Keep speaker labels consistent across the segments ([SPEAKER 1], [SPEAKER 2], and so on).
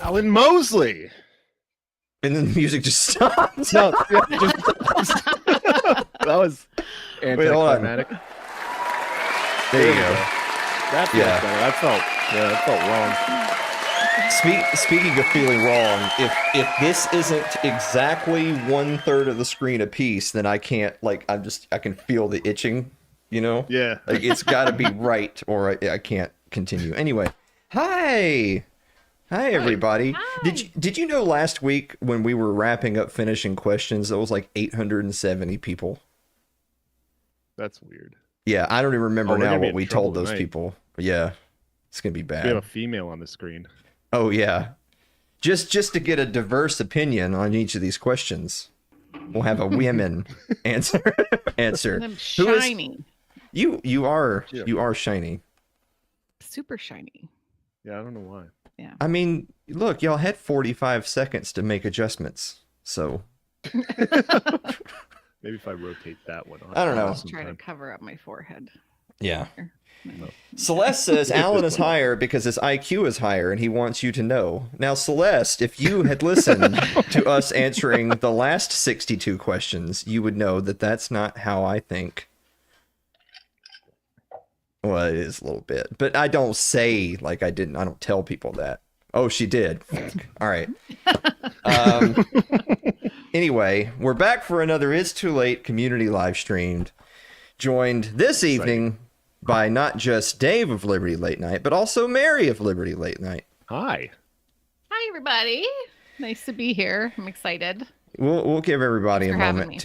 [SPEAKER 1] Alan Mosley.
[SPEAKER 2] And then the music just stopped.
[SPEAKER 1] No, yeah, that was anticlimactic.
[SPEAKER 2] There you go.
[SPEAKER 1] That feels better. That felt wrong.
[SPEAKER 2] Speaking of feeling wrong, if this isn't exactly 1/3 of the screen a piece, then I can't, like, I can feel the itching, you know?
[SPEAKER 1] Yeah.
[SPEAKER 2] Like, it's got to be right, or I can't continue. Anyway, hi everybody.
[SPEAKER 3] Hi.
[SPEAKER 2] Did you know last week when we were wrapping up finishing questions, there was like 870 people?
[SPEAKER 1] That's weird.
[SPEAKER 2] Yeah, I don't even remember now what we told those
[SPEAKER 1] tonight.
[SPEAKER 2] people. Yeah, it's gonna be bad.
[SPEAKER 1] We have a female on the screen.
[SPEAKER 2] Oh yeah, just to get a diverse opinion on each of these questions, we'll have a women answer.
[SPEAKER 3] I'm shiny.
[SPEAKER 2] You are shiny.
[SPEAKER 3] Super shiny.
[SPEAKER 1] Yeah, I don't know why.
[SPEAKER 3] Yeah.
[SPEAKER 2] I mean, look, y'all had 45 seconds to make adjustments, so
[SPEAKER 1] Maybe if I rotate that one.
[SPEAKER 2] I don't know.
[SPEAKER 3] I'll just try to cover up my forehead.
[SPEAKER 2] yeah.
[SPEAKER 1] No.
[SPEAKER 2] Celeste says Alan is higher because his IQ is higher, and he wants you to know. Now, Celeste, if you had listened to us answering the last 62 questions, you would know that that's not how I think. Well, it is a little bit, but I don't say like I didn't. I don't tell people that. Oh, she did. All right. Anyway, we're back for another It's Too Late community live streamed, joined this evening by not just Dave of Liberty Late Night, but also Mary of Liberty Late Night.
[SPEAKER 1] Hi.
[SPEAKER 3] Hi, everybody. Nice to be here. I'm excited.
[SPEAKER 2] We'll give everybody
[SPEAKER 3] Thanks
[SPEAKER 2] a
[SPEAKER 3] for having
[SPEAKER 2] moment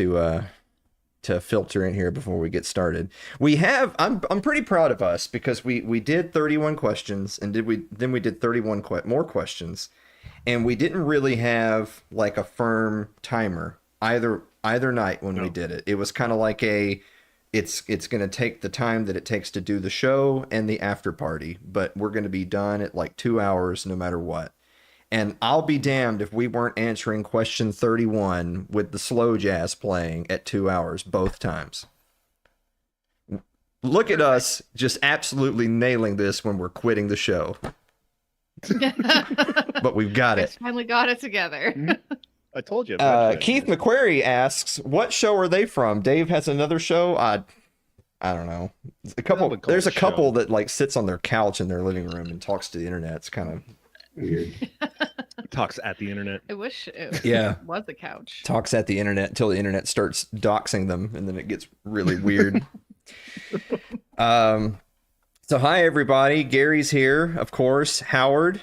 [SPEAKER 2] to filter in here before we get started. We have I'm pretty proud of us because we did 31 questions and then we did 31 more questions, and we didn't really have like a firm timer either night when we did it. It was kind of like it's going to take the time that it takes to do the show and the after party, but we're going to be done at like 2 hours no matter what. And I'll be damned if we weren't answering question 31 with the slow jazz playing at 2 hours both times. Look at us just absolutely nailing this when we're quitting the show. But we've got it.
[SPEAKER 3] Finally got it together.
[SPEAKER 1] I told you.
[SPEAKER 2] Keith McQuarrie asks, what show are they from? Dave has another show? I don't know. There's a couple that like sits on their couch in their living room and talks to the internet. It's kind of weird.
[SPEAKER 1] Talks at the internet.
[SPEAKER 3] I wish it was a couch.
[SPEAKER 2] Talks at the internet until the internet starts doxing them, and then it gets really weird. So hi everybody. Gary's here, of course. Howard,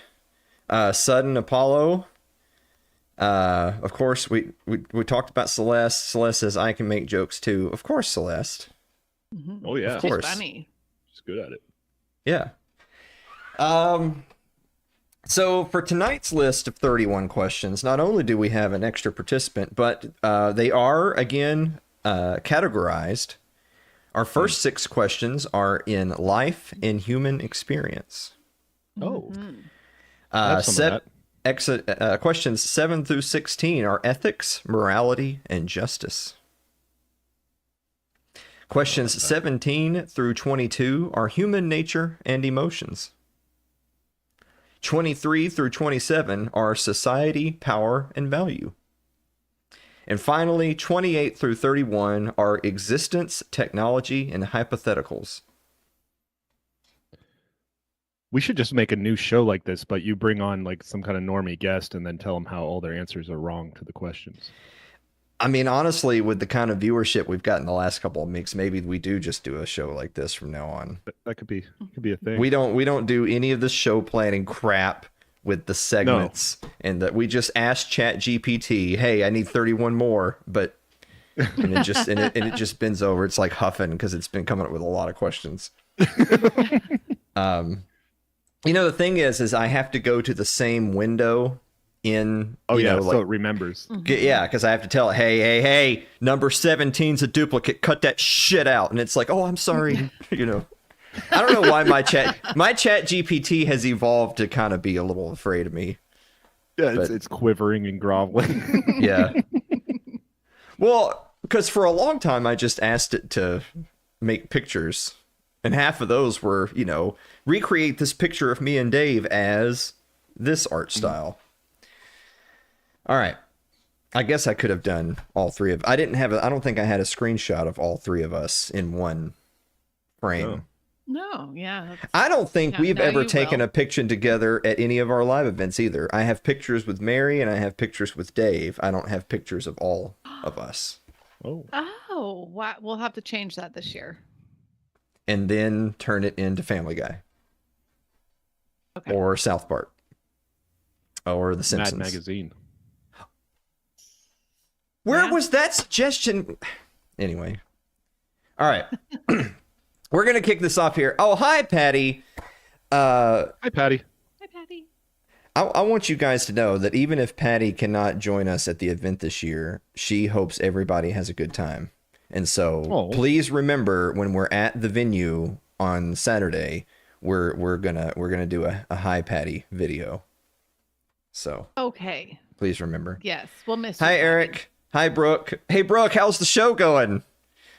[SPEAKER 2] Sudden Apollo. Of course, we talked about Celeste. Celeste says I can make jokes too. Of course, Celeste.
[SPEAKER 3] Mm-hmm.
[SPEAKER 1] Oh yeah,
[SPEAKER 2] of course.
[SPEAKER 3] She's funny.
[SPEAKER 1] She's good at it.
[SPEAKER 2] Yeah. So for tonight's list of 31 questions, not only do we have an extra participant, but they are again categorized. Our first 6 questions are in life and human experience.
[SPEAKER 1] Oh.
[SPEAKER 2] Questions 7 through 16 are ethics, morality, and justice. Questions 17 through 22 are human nature and emotions. 23 through 27 are society, power, and value. And finally, 28 through 31 are existence, technology, and hypotheticals.
[SPEAKER 1] We should just make a new show like this, but you bring on like some kind of normie guest and then tell them how all their answers are wrong to the questions.
[SPEAKER 2] I mean, honestly, with the kind of viewership we've got in the last couple of weeks, maybe we do just do a show like this from now on.
[SPEAKER 1] That could be a thing.
[SPEAKER 2] We don't do any of the show planning crap with the segments, and that we just ask ChatGPT, "Hey, I need 31 more," and it just bends over. It's like huffing because it's been coming up with a lot of questions. You know, the thing is I have to go to the same window in.
[SPEAKER 1] So
[SPEAKER 2] like,
[SPEAKER 1] it remembers.
[SPEAKER 2] Yeah, because I have to tell it, hey, number 17's a duplicate. Cut that shit out, and it's like, oh, I'm sorry. I don't know why my chat GPT has evolved to kind of be a little afraid of me.
[SPEAKER 1] Yeah, it's quivering and groveling.
[SPEAKER 2] Yeah. Well, because for a long time I just asked it to make pictures, and half of those were, recreate this picture of me and Dave as this art style. All right. I guess I could have done all three of. I don't think I had a screenshot of all three of us in one frame.
[SPEAKER 3] No, yeah.
[SPEAKER 2] I don't think we've
[SPEAKER 3] now
[SPEAKER 2] ever
[SPEAKER 3] you
[SPEAKER 2] taken
[SPEAKER 3] will.
[SPEAKER 2] a picture together at any of our live events either. I have pictures with Mary and I have pictures with Dave. I don't have pictures of all of us.
[SPEAKER 1] Oh.
[SPEAKER 3] Oh, wow. We'll have to change that this year.
[SPEAKER 2] And then turn it into Family Guy.
[SPEAKER 3] Okay.
[SPEAKER 2] Or South Park. Or The Simpsons.
[SPEAKER 1] Mad Magazine.
[SPEAKER 2] Where
[SPEAKER 3] Yeah.
[SPEAKER 2] was that suggestion? Anyway. All right. We're going to kick this off here. Oh, hi, Patty.
[SPEAKER 1] Hi, Patty.
[SPEAKER 3] Hi, Patty.
[SPEAKER 2] I want you guys to know that even if Patty cannot join us at the event this year, she hopes everybody has a good time. And so please remember when we're at the venue on Saturday, we're gonna do a hi Patty video. So
[SPEAKER 3] Okay.
[SPEAKER 2] please remember.
[SPEAKER 3] Yes, we'll miss you.
[SPEAKER 2] Hi
[SPEAKER 3] Patty.
[SPEAKER 2] Eric. Hi Brooke. Hey Brooke, how's the show going?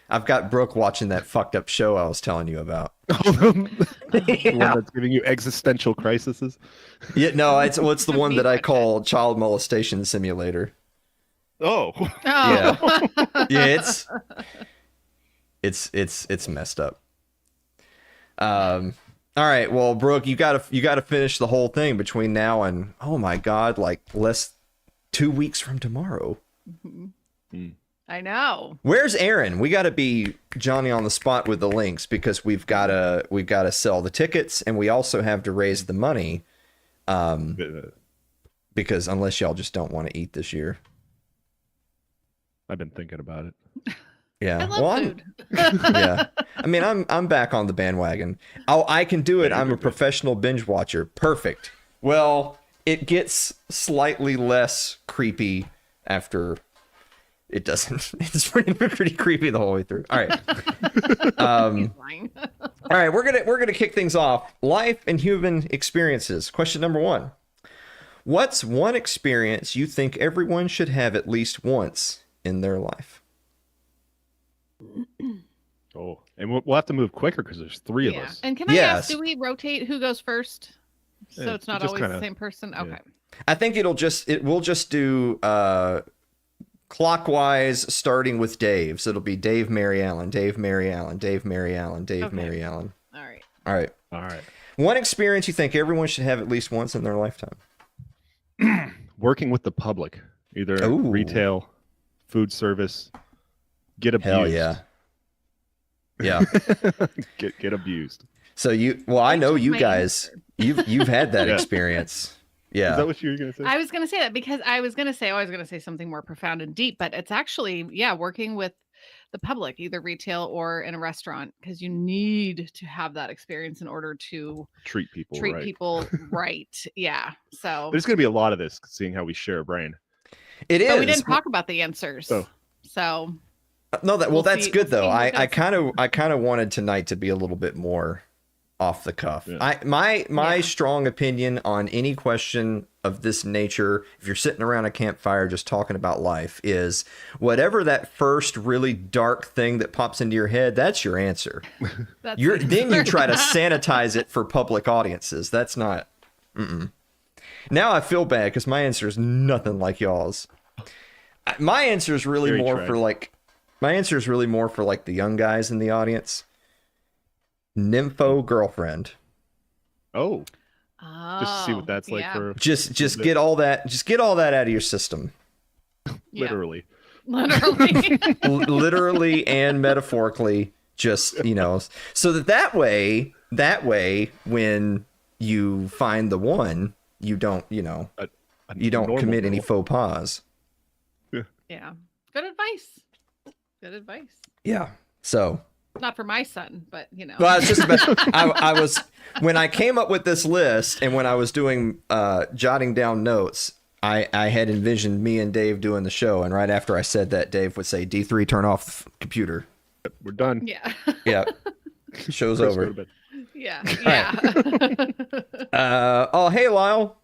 [SPEAKER 2] I've got Brooke watching that fucked up show I was telling you about.
[SPEAKER 1] The one that's giving you existential crises.
[SPEAKER 2] Yeah, no, it's the one that I call Child Molestation Simulator.
[SPEAKER 1] Oh.
[SPEAKER 3] Oh.
[SPEAKER 2] Yeah. Yeah, it's messed up. All right, well, Brooke, you gotta finish the whole thing between now and oh my god, like 2 weeks from tomorrow.
[SPEAKER 3] I know.
[SPEAKER 2] Where's Aaron? We got to be Johnny on the spot with the links because we've got to sell the tickets and we also have to raise the money. Because unless y'all just don't want to eat this year.
[SPEAKER 1] I've been thinking about it.
[SPEAKER 2] Yeah.
[SPEAKER 3] I love food.
[SPEAKER 2] Yeah. I mean, I'm back on the bandwagon. Oh, I can do it. I'm a professional binge watcher. Perfect. Well, it gets slightly less creepy after it doesn't. It's pretty creepy the whole way through. All right.
[SPEAKER 3] Fine.
[SPEAKER 2] All right, we're gonna kick things off. Life and human experiences. Question number 1. What's one experience you think everyone should have at least once in their life?
[SPEAKER 1] Oh, and we'll have to move quicker because there's 3 of us.
[SPEAKER 3] And can I
[SPEAKER 2] Yes.
[SPEAKER 3] ask, do we rotate who goes first? So
[SPEAKER 1] Yeah,
[SPEAKER 3] it's not
[SPEAKER 1] just
[SPEAKER 3] always
[SPEAKER 1] kinda-
[SPEAKER 3] the same person? Okay.
[SPEAKER 2] I think we'll just do clockwise starting with Dave. So it'll be Dave, Mary Allen, Dave, Mary Allen, Dave, Mary Allen, Dave,
[SPEAKER 3] Okay.
[SPEAKER 2] Mary Allen.
[SPEAKER 3] All right.
[SPEAKER 2] All right.
[SPEAKER 1] All right.
[SPEAKER 2] One experience you think everyone should have at least once in their lifetime.
[SPEAKER 1] Working with the public, either
[SPEAKER 2] Ooh.
[SPEAKER 1] retail, food service, get abused.
[SPEAKER 2] Hell yeah. Yeah.
[SPEAKER 1] get abused.
[SPEAKER 2] So I know
[SPEAKER 3] took
[SPEAKER 2] you
[SPEAKER 3] my
[SPEAKER 2] guys.
[SPEAKER 3] answer.
[SPEAKER 2] You've had that
[SPEAKER 1] Yeah.
[SPEAKER 2] experience.
[SPEAKER 1] Is
[SPEAKER 2] Yeah.
[SPEAKER 1] that what you were gonna say?
[SPEAKER 3] I was going to say that because I was going to say something more profound and deep, but it's actually, working with the public, either retail or in a restaurant, because you need to have that experience in order to
[SPEAKER 1] Treat people
[SPEAKER 3] treat
[SPEAKER 1] right.
[SPEAKER 3] people right. Yeah. So,
[SPEAKER 1] There's gonna be a lot of this, seeing how we share a brain.
[SPEAKER 2] It is.
[SPEAKER 3] but we didn't talk about the answers.
[SPEAKER 1] Oh.
[SPEAKER 3] So,
[SPEAKER 2] No,
[SPEAKER 3] We'll
[SPEAKER 2] that's
[SPEAKER 3] see-
[SPEAKER 2] good
[SPEAKER 3] we'll
[SPEAKER 2] though.
[SPEAKER 3] see who
[SPEAKER 2] I
[SPEAKER 3] does
[SPEAKER 2] kind of wanted tonight to be a little bit more off the cuff.
[SPEAKER 1] Yeah.
[SPEAKER 2] My
[SPEAKER 3] Yeah.
[SPEAKER 2] strong opinion on any question of this nature, if you're sitting around a campfire just talking about life, is whatever that first really dark thing that pops into your head, that's your answer.
[SPEAKER 3] that's
[SPEAKER 2] Then you try to sanitize it for public audiences. That's not. Now I feel bad because my answer is nothing like y'all's. My answer is really
[SPEAKER 1] Very
[SPEAKER 2] more
[SPEAKER 1] tragic.
[SPEAKER 2] for like. My answer is really more for like the young guys in the audience. Nympho girlfriend.
[SPEAKER 1] Oh, just to see what that's like
[SPEAKER 3] yeah.
[SPEAKER 1] for
[SPEAKER 2] Just get all that. Just get all that out of your system,
[SPEAKER 3] Yeah.
[SPEAKER 1] literally.
[SPEAKER 3] Literally.
[SPEAKER 2] literally and metaphorically. Just so that way when you find the one, you don't
[SPEAKER 1] A
[SPEAKER 2] you don't
[SPEAKER 1] normal
[SPEAKER 2] commit any
[SPEAKER 1] girl.
[SPEAKER 2] faux pas.
[SPEAKER 3] Yeah. Good advice. Good advice.
[SPEAKER 2] Yeah. So.
[SPEAKER 3] Not for my son, but
[SPEAKER 2] Well, I was just about, I was when I came up with this list and when I was doing jotting down notes, I had envisioned me and Dave doing the show, and right after I said that, Dave would say, "D3, turn off the computer."
[SPEAKER 1] We're done.
[SPEAKER 3] yeah.
[SPEAKER 2] Yeah, show's
[SPEAKER 1] Chris, go to
[SPEAKER 2] over.
[SPEAKER 1] bed.
[SPEAKER 3] Yeah.
[SPEAKER 2] right.
[SPEAKER 3] Yeah.
[SPEAKER 2] Oh, hey, Lyle.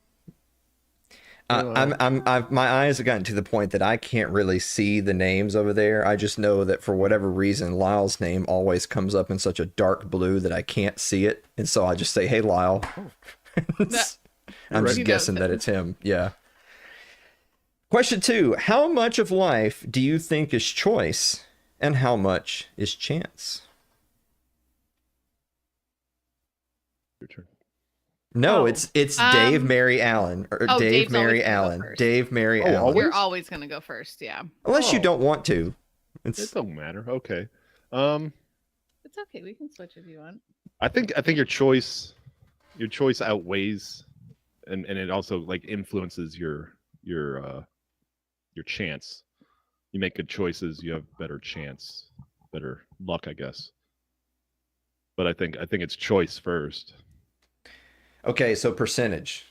[SPEAKER 1] Hello.
[SPEAKER 2] My eyes have gotten to the point that I can't really see the names over there. I just know that for whatever reason, Lyle's name always comes up in such a dark blue that I can't see it, and so I just say, "Hey, Lyle." I'm
[SPEAKER 3] He
[SPEAKER 2] just
[SPEAKER 3] knows
[SPEAKER 2] guessing
[SPEAKER 3] it.
[SPEAKER 2] that it's him. Yeah. Question 2. How much of life do you think is choice and how much is chance?
[SPEAKER 1] Your turn.
[SPEAKER 2] No,
[SPEAKER 3] Oh,
[SPEAKER 2] it's Dave, Mary, Allen. Or
[SPEAKER 3] Oh,
[SPEAKER 2] Dave,
[SPEAKER 3] Dave's always
[SPEAKER 2] Mary,
[SPEAKER 3] gonna go
[SPEAKER 2] Allen.
[SPEAKER 3] first.
[SPEAKER 2] Dave, Mary,
[SPEAKER 1] Oh,
[SPEAKER 2] Allen.
[SPEAKER 1] always?
[SPEAKER 3] You're always going to go first. Yeah.
[SPEAKER 2] Unless you
[SPEAKER 1] Oh.
[SPEAKER 2] don't want to.
[SPEAKER 1] It don't matter. Okay.
[SPEAKER 3] It's okay. We can switch if you want.
[SPEAKER 1] I think your choice outweighs and it also like influences your chance. You make good choices, you have better chance, better luck, I guess. But I think it's choice first.
[SPEAKER 2] Okay, so percentage.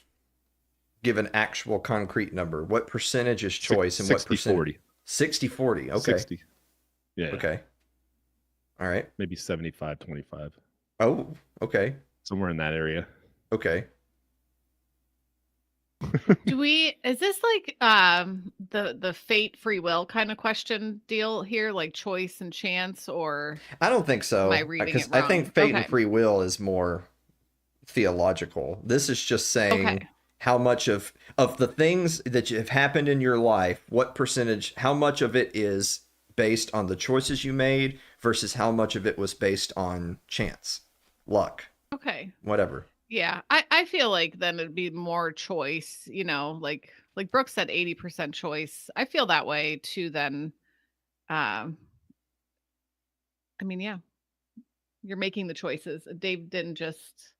[SPEAKER 2] Give an actual concrete number. What percentage is choice and what
[SPEAKER 1] 60
[SPEAKER 2] percent?
[SPEAKER 1] 40.
[SPEAKER 2] 60-40. Okay.
[SPEAKER 1] 60. Yeah.
[SPEAKER 2] Okay. All right.
[SPEAKER 1] Maybe 75-25.
[SPEAKER 2] Oh, okay.
[SPEAKER 1] Somewhere in that area.
[SPEAKER 2] Okay.
[SPEAKER 3] Is this like the fate free will kind of question deal here, like choice and chance, or
[SPEAKER 2] I don't think so.
[SPEAKER 3] am I reading
[SPEAKER 2] Because
[SPEAKER 3] it
[SPEAKER 2] I
[SPEAKER 3] wrong?
[SPEAKER 2] think fate and
[SPEAKER 3] Okay.
[SPEAKER 2] free will is more theological. This is just saying
[SPEAKER 3] Okay.
[SPEAKER 2] how much of the things that have happened in your life, what percentage, how much of it is based on the choices you made versus how much of it was based on chance, luck,
[SPEAKER 3] Okay.
[SPEAKER 2] whatever.
[SPEAKER 3] Yeah. I feel like then it'd be more choice, like Brooke said 80% choice. I feel that way too then. Um I mean, yeah. You're making the choices. Dave didn't just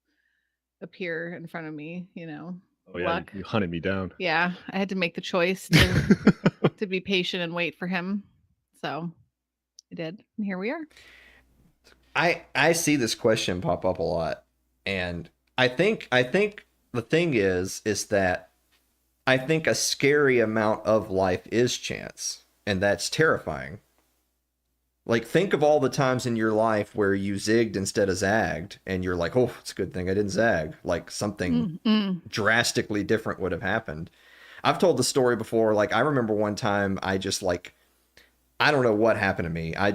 [SPEAKER 3] appear in front of me,
[SPEAKER 1] Oh yeah,
[SPEAKER 3] luck.
[SPEAKER 1] you hunted me down.
[SPEAKER 3] Yeah, I had to make the choice to be patient and wait for him. So I did. And here we are.
[SPEAKER 2] I see this question pop up a lot, and I think the thing is that I think a scary amount of life is chance, and that's terrifying. Like, think of all the times in your life where you zigged instead of zagged, and you're like, oh, it's a good thing I didn't zag. Like, something drastically different would have happened. I've told the story before. Like, I remember one time I just, like, I don't know what happened to me. I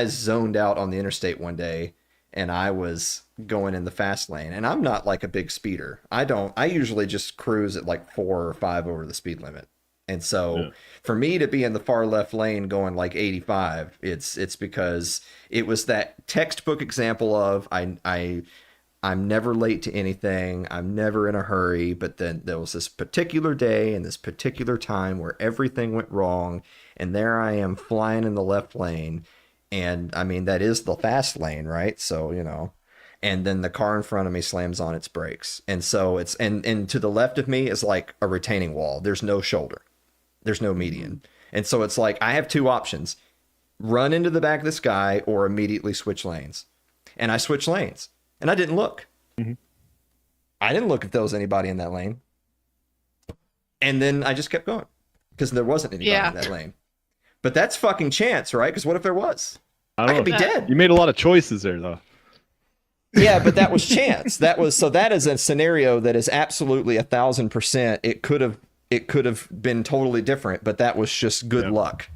[SPEAKER 2] zoned out on the interstate one day, and I was going in the fast lane. And I'm not, like, a big speeder. I usually just cruise at, like, 4 or 5 over the speed limit. And so for me to be in the far left lane going like 85, it's because it was that textbook example of I'm never late to anything. I'm never in a hurry. But then there was this particular day and this particular time where everything went wrong. And there I am flying in the left lane. And I mean, that is the fast lane, right? So, and then the car in front of me slams on its brakes. And so and to the left of me is like a retaining wall. There's no shoulder. There's no median. And so it's like, I have two options: run into the back of this guy or immediately switch lanes. And I switched lanes and I didn't look.
[SPEAKER 1] Mm-hmm.
[SPEAKER 2] I didn't look if there was anybody in that lane. And then I just kept going because there wasn't anybody in that lane. But that's fucking chance, right? Because what if there was? I could be dead.
[SPEAKER 1] You made a lot of choices there, though.
[SPEAKER 2] Yeah, but that was chance. That is a scenario that is absolutely 1,000%. It could have been totally different, but that was just good luck.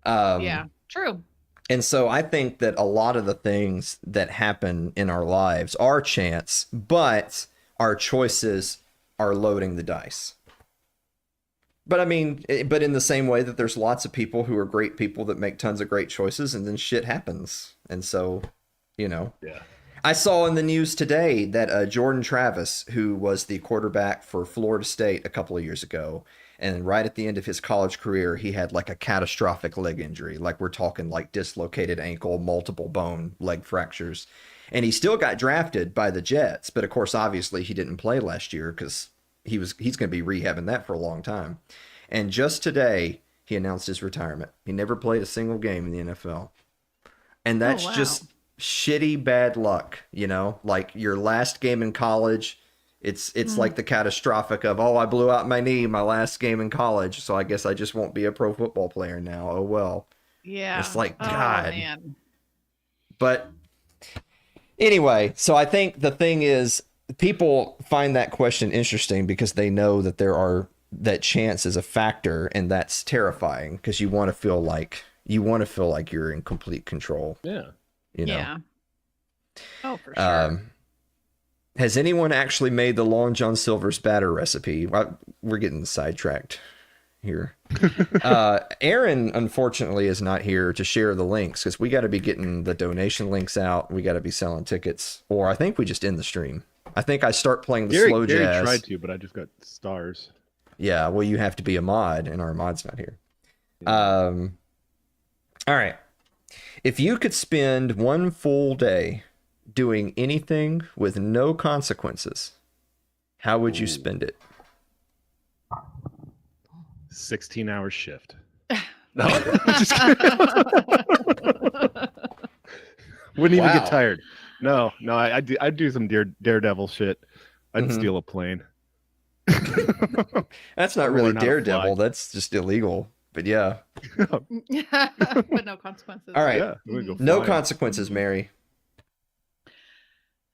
[SPEAKER 3] Yeah, true.
[SPEAKER 2] And so I think that a lot of the things that happen in our lives are chance, but our choices are loading the dice. But I mean, but in the same way that there's lots of people who are great people that make tons of great choices and then shit happens. And so, Yeah. I saw in the news today that Jordan Travis, who was the quarterback for Florida State a couple of years ago, and right at the end of his college career, he had like a catastrophic leg injury. Like, we're talking like dislocated ankle, multiple bone, leg fractures. And he still got drafted by the Jets. But of course, obviously, he didn't play last year because he's going to be rehabbing that for a long time. And just today, he announced his retirement. He never played a single game in the NFL. And that's just shitty bad luck, like your last game in college. It's like the catastrophic of, I blew out my knee my last game in college, so I guess I just won't be a pro football player now. Oh well.
[SPEAKER 3] Yeah,
[SPEAKER 2] it's like, God,
[SPEAKER 3] man.
[SPEAKER 2] But anyway, so I think the thing is, people find that question interesting because they know that that chance is a factor, and that's terrifying because you want to feel like you're in complete control.
[SPEAKER 3] Yeah. Oh, for sure.
[SPEAKER 2] Has anyone actually made the Long John Silver's batter recipe? We're getting sidetracked. here. Aaron, unfortunately, is not here to share the links because we got to be getting the donation links out. We got to be selling tickets, or I think we just end the stream. I think I start playing the slow
[SPEAKER 1] Gary
[SPEAKER 2] jazz.
[SPEAKER 1] tried to, but I just got stars.
[SPEAKER 2] Yeah, well, you have to be a mod, and our mod's not here.
[SPEAKER 1] Yeah.
[SPEAKER 2] All right. If you could spend one full day doing anything with no consequences, how would you spend it?
[SPEAKER 1] 16-hour shift. No, just kidding. Wouldn't even
[SPEAKER 2] Wow.
[SPEAKER 1] get tired. No, I'd do some daredevil shit. I'd
[SPEAKER 2] Mhm.
[SPEAKER 1] steal a plane.
[SPEAKER 2] That's not
[SPEAKER 1] Or
[SPEAKER 2] really
[SPEAKER 1] learn how to
[SPEAKER 2] Daredevil.
[SPEAKER 1] fly.
[SPEAKER 2] That's just illegal. But yeah.
[SPEAKER 3] But no consequences.
[SPEAKER 2] All right.
[SPEAKER 1] Yeah, I'm gonna go
[SPEAKER 2] No
[SPEAKER 1] flying.
[SPEAKER 2] consequences, Mary.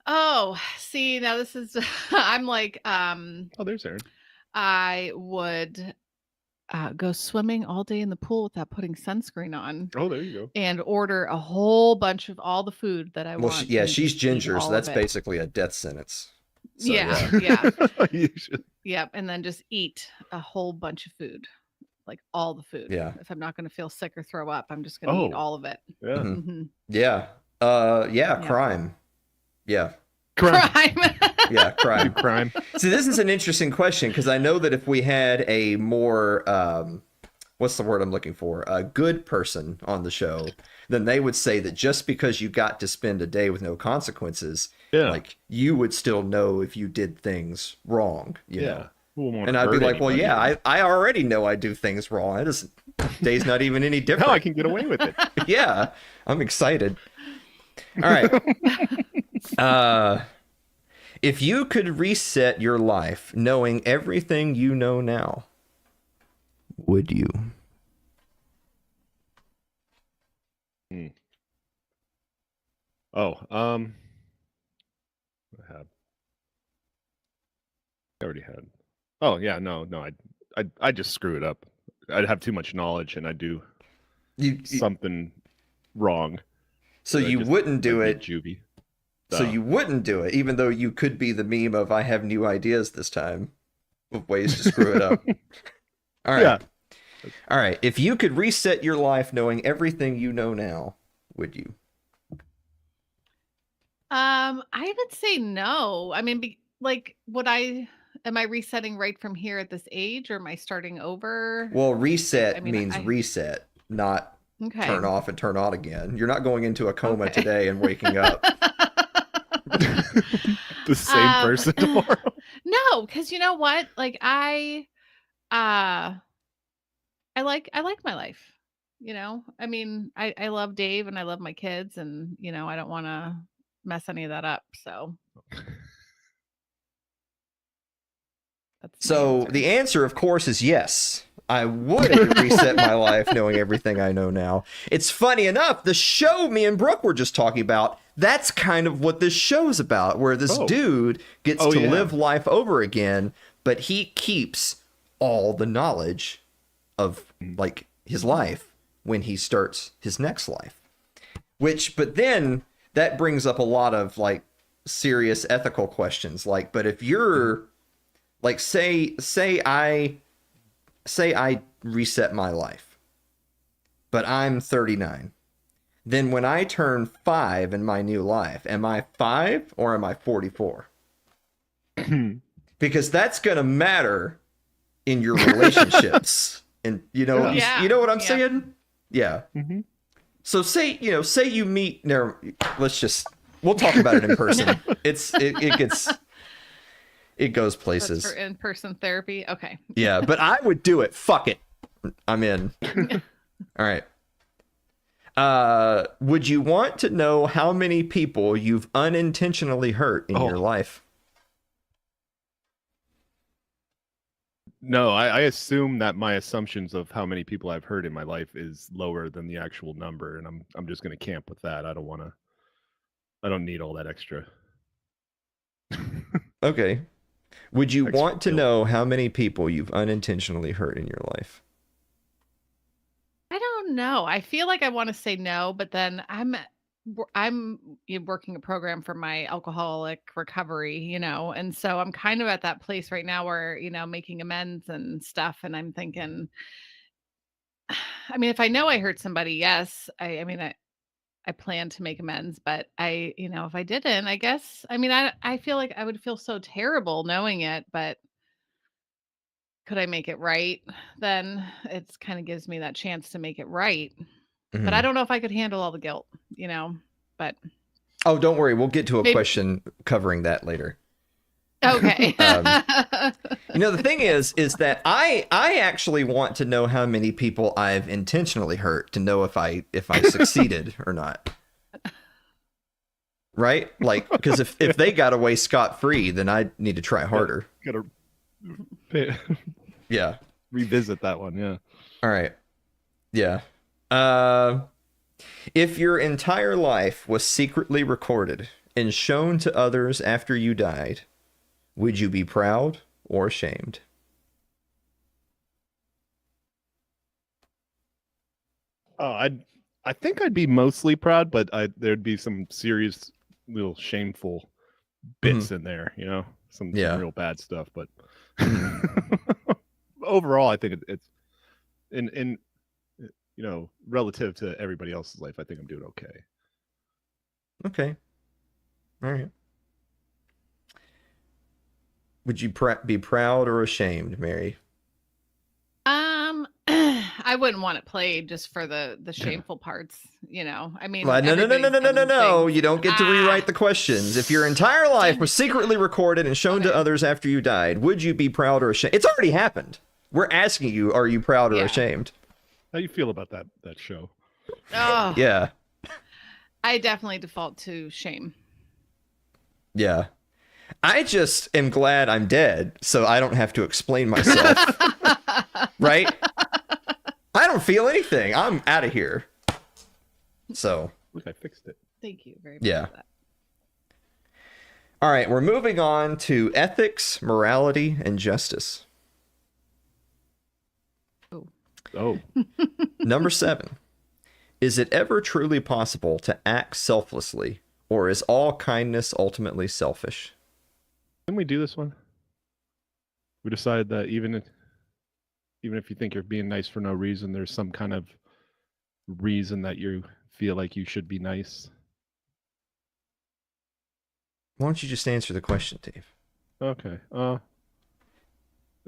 [SPEAKER 3] Oh, see, now this is I'm like,
[SPEAKER 1] Oh, there's Aaron.
[SPEAKER 3] I would go swimming all day in the pool without putting sunscreen on
[SPEAKER 1] Oh, there you go.
[SPEAKER 3] and order a whole bunch of all the food that I
[SPEAKER 2] Well,
[SPEAKER 3] want.
[SPEAKER 2] yeah,
[SPEAKER 3] and
[SPEAKER 2] she's
[SPEAKER 3] just eat
[SPEAKER 2] ginger, so
[SPEAKER 3] all
[SPEAKER 2] that's
[SPEAKER 3] of it.
[SPEAKER 2] basically a death sentence. So,
[SPEAKER 3] Yeah, yeah.
[SPEAKER 1] You should-
[SPEAKER 3] Yep. And then just eat a whole bunch of food, like all the food.
[SPEAKER 2] Yeah.
[SPEAKER 3] If I'm not going to feel sick or throw up, I'm just going to eat
[SPEAKER 1] Oh.
[SPEAKER 3] all of it.
[SPEAKER 1] yeah.
[SPEAKER 2] Mhm.
[SPEAKER 3] hmm
[SPEAKER 2] Yeah.
[SPEAKER 3] Yeah.
[SPEAKER 2] Crime. Yeah.
[SPEAKER 1] Crime.
[SPEAKER 2] Yeah,
[SPEAKER 1] Do
[SPEAKER 2] crime.
[SPEAKER 1] crime.
[SPEAKER 2] See, this is an interesting question because I know that if we had a more what's the word I'm looking for? A good person on the show, then they would say that just because you got to spend a day with no consequences,
[SPEAKER 1] Yeah.
[SPEAKER 2] like you would still know if you did things wrong, you know.
[SPEAKER 1] Yeah. Who wouldn't wanna
[SPEAKER 2] And I'd be
[SPEAKER 1] hurt
[SPEAKER 2] like, well,
[SPEAKER 1] anybody?
[SPEAKER 2] yeah, I already know I do things wrong. It doesn't, day's not even any
[SPEAKER 1] Now
[SPEAKER 2] different.
[SPEAKER 1] I can get away with it.
[SPEAKER 2] Yeah, I'm excited. All right. If you could reset your life knowing everything you know now, would you?
[SPEAKER 1] Oh, I had. I already had. Oh yeah, no, I just screw it up. I'd have too much knowledge and I'd do something wrong.
[SPEAKER 2] So
[SPEAKER 1] I'd
[SPEAKER 2] you
[SPEAKER 1] just-
[SPEAKER 2] wouldn't do
[SPEAKER 1] I'd
[SPEAKER 2] it.
[SPEAKER 1] be Juvie.
[SPEAKER 2] So
[SPEAKER 1] No.
[SPEAKER 2] you wouldn't do it, even though you could be the meme of "I have new ideas this time" of ways to screw it up. All right.
[SPEAKER 1] Yeah.
[SPEAKER 2] All right. If you could reset your life knowing everything you know now, would you?
[SPEAKER 3] I would say no. I mean, am I resetting right from here at this age or am I starting over?
[SPEAKER 2] Well, reset
[SPEAKER 3] I mean,
[SPEAKER 2] means reset, not
[SPEAKER 3] Okay.
[SPEAKER 2] turn off and turn on again. You're not going into a coma
[SPEAKER 3] Okay.
[SPEAKER 2] today and waking up.
[SPEAKER 1] The same
[SPEAKER 3] Um,
[SPEAKER 1] person tomorrow.
[SPEAKER 3] No, because you know what? Like I like my life. You know, I mean, I love Dave and I love my kids, and you know, I don't want to mess any of that up. So that's my
[SPEAKER 2] So
[SPEAKER 3] answer.
[SPEAKER 2] the answer, of course, is yes. I would reset my life knowing everything I know now. It's funny enough, the show me and Brooke were just talking about, that's kind of what this show's about, where this
[SPEAKER 1] Oh.
[SPEAKER 2] dude gets
[SPEAKER 1] Oh,
[SPEAKER 2] to
[SPEAKER 1] yeah.
[SPEAKER 2] live life over again, but he keeps all the knowledge of like his life when he starts his next life. But then that brings up a lot of like serious ethical questions. Like, but if you're like, say I reset my life, but I'm 39. Then when I turn 5 in my new life, am I 5 or am I 44? Because that's going to matter in your relationships. And you know,
[SPEAKER 3] Yeah.
[SPEAKER 2] you know what I'm
[SPEAKER 3] Yeah.
[SPEAKER 2] saying? Yeah.
[SPEAKER 1] Mhm.
[SPEAKER 2] So say you meet, we'll talk about it in person. It goes
[SPEAKER 3] That's
[SPEAKER 2] places.
[SPEAKER 3] for in-person therapy. Okay.
[SPEAKER 2] Yeah, but I would do it. Fuck it. I'm in. All right. Would you want to know how many people you've unintentionally hurt in
[SPEAKER 1] Oh.
[SPEAKER 2] your life?
[SPEAKER 1] No, I assume that my assumptions of how many people I've heard in my life is lower than the actual number, and I'm just gonna camp with that. I don't need all that extra.
[SPEAKER 2] Okay. Would you
[SPEAKER 1] Extra
[SPEAKER 2] want to
[SPEAKER 1] guilt.
[SPEAKER 2] know how many people you've unintentionally hurt in your life?
[SPEAKER 3] I don't know. I feel like I want to say no, but then I'm I'm working a program for my alcoholic recovery, and so I'm kind of at that place right now where, making amends and stuff. And I'm thinking, I mean, if I know I hurt somebody, yes, I mean, I plan to make amends, but if I didn't, I guess, I mean, I feel like I would feel so terrible knowing it, but could I make it right? Then it's kind of gives me that chance to make it right. But I
[SPEAKER 2] Mhm.
[SPEAKER 3] don't know if I could handle all the guilt, but
[SPEAKER 2] Oh, don't worry. We'll get to a
[SPEAKER 3] maybe.
[SPEAKER 2] question covering that later.
[SPEAKER 3] Okay.
[SPEAKER 2] The thing is that I actually want to know how many people I've intentionally hurt to know if I succeeded or not. Right? Like, because if they got away scot-free, then I need to try harder.
[SPEAKER 1] Gotta
[SPEAKER 2] Yeah.
[SPEAKER 1] revisit that one. Yeah.
[SPEAKER 2] All right. Yeah. If your entire life was secretly recorded and shown to others after you died, would you be proud or ashamed?
[SPEAKER 1] Oh, I think I'd be mostly proud, but there'd be some serious, little shameful bits in there. Some real bad stuff. But overall, I think it's in relative to everybody else's life, I think I'm doing okay.
[SPEAKER 2] Okay. All right. Would you be proud or ashamed, Mary?
[SPEAKER 3] I wouldn't want it played just for the shameful parts, I mean,
[SPEAKER 2] No.
[SPEAKER 3] things.
[SPEAKER 2] You don't get to rewrite the questions. If your entire life was secretly recorded and shown to others after you died, would you be proud or ashamed? It's already happened. We're asking you, are you proud or ashamed?
[SPEAKER 1] How do you feel about that show?
[SPEAKER 3] Oh,
[SPEAKER 2] Yeah.
[SPEAKER 3] I definitely default to shame.
[SPEAKER 2] Yeah. I just am glad I'm dead, so I don't have to explain myself. Right? I don't feel anything. I'm out of here. So.
[SPEAKER 1] Look, I fixed it.
[SPEAKER 3] Thank you very much.
[SPEAKER 2] Yeah.
[SPEAKER 3] For that.
[SPEAKER 2] All right, we're moving on to ethics, morality, and justice.
[SPEAKER 1] Oh.
[SPEAKER 2] Number 7. Is it ever truly possible to act selflessly, or is all kindness ultimately selfish?
[SPEAKER 1] Didn't we do this one? We decided that even if you think you're being nice for no reason, there's some kind of reason that you feel like you should be nice.
[SPEAKER 2] Why don't you just answer the question, Dave?
[SPEAKER 1] Okay.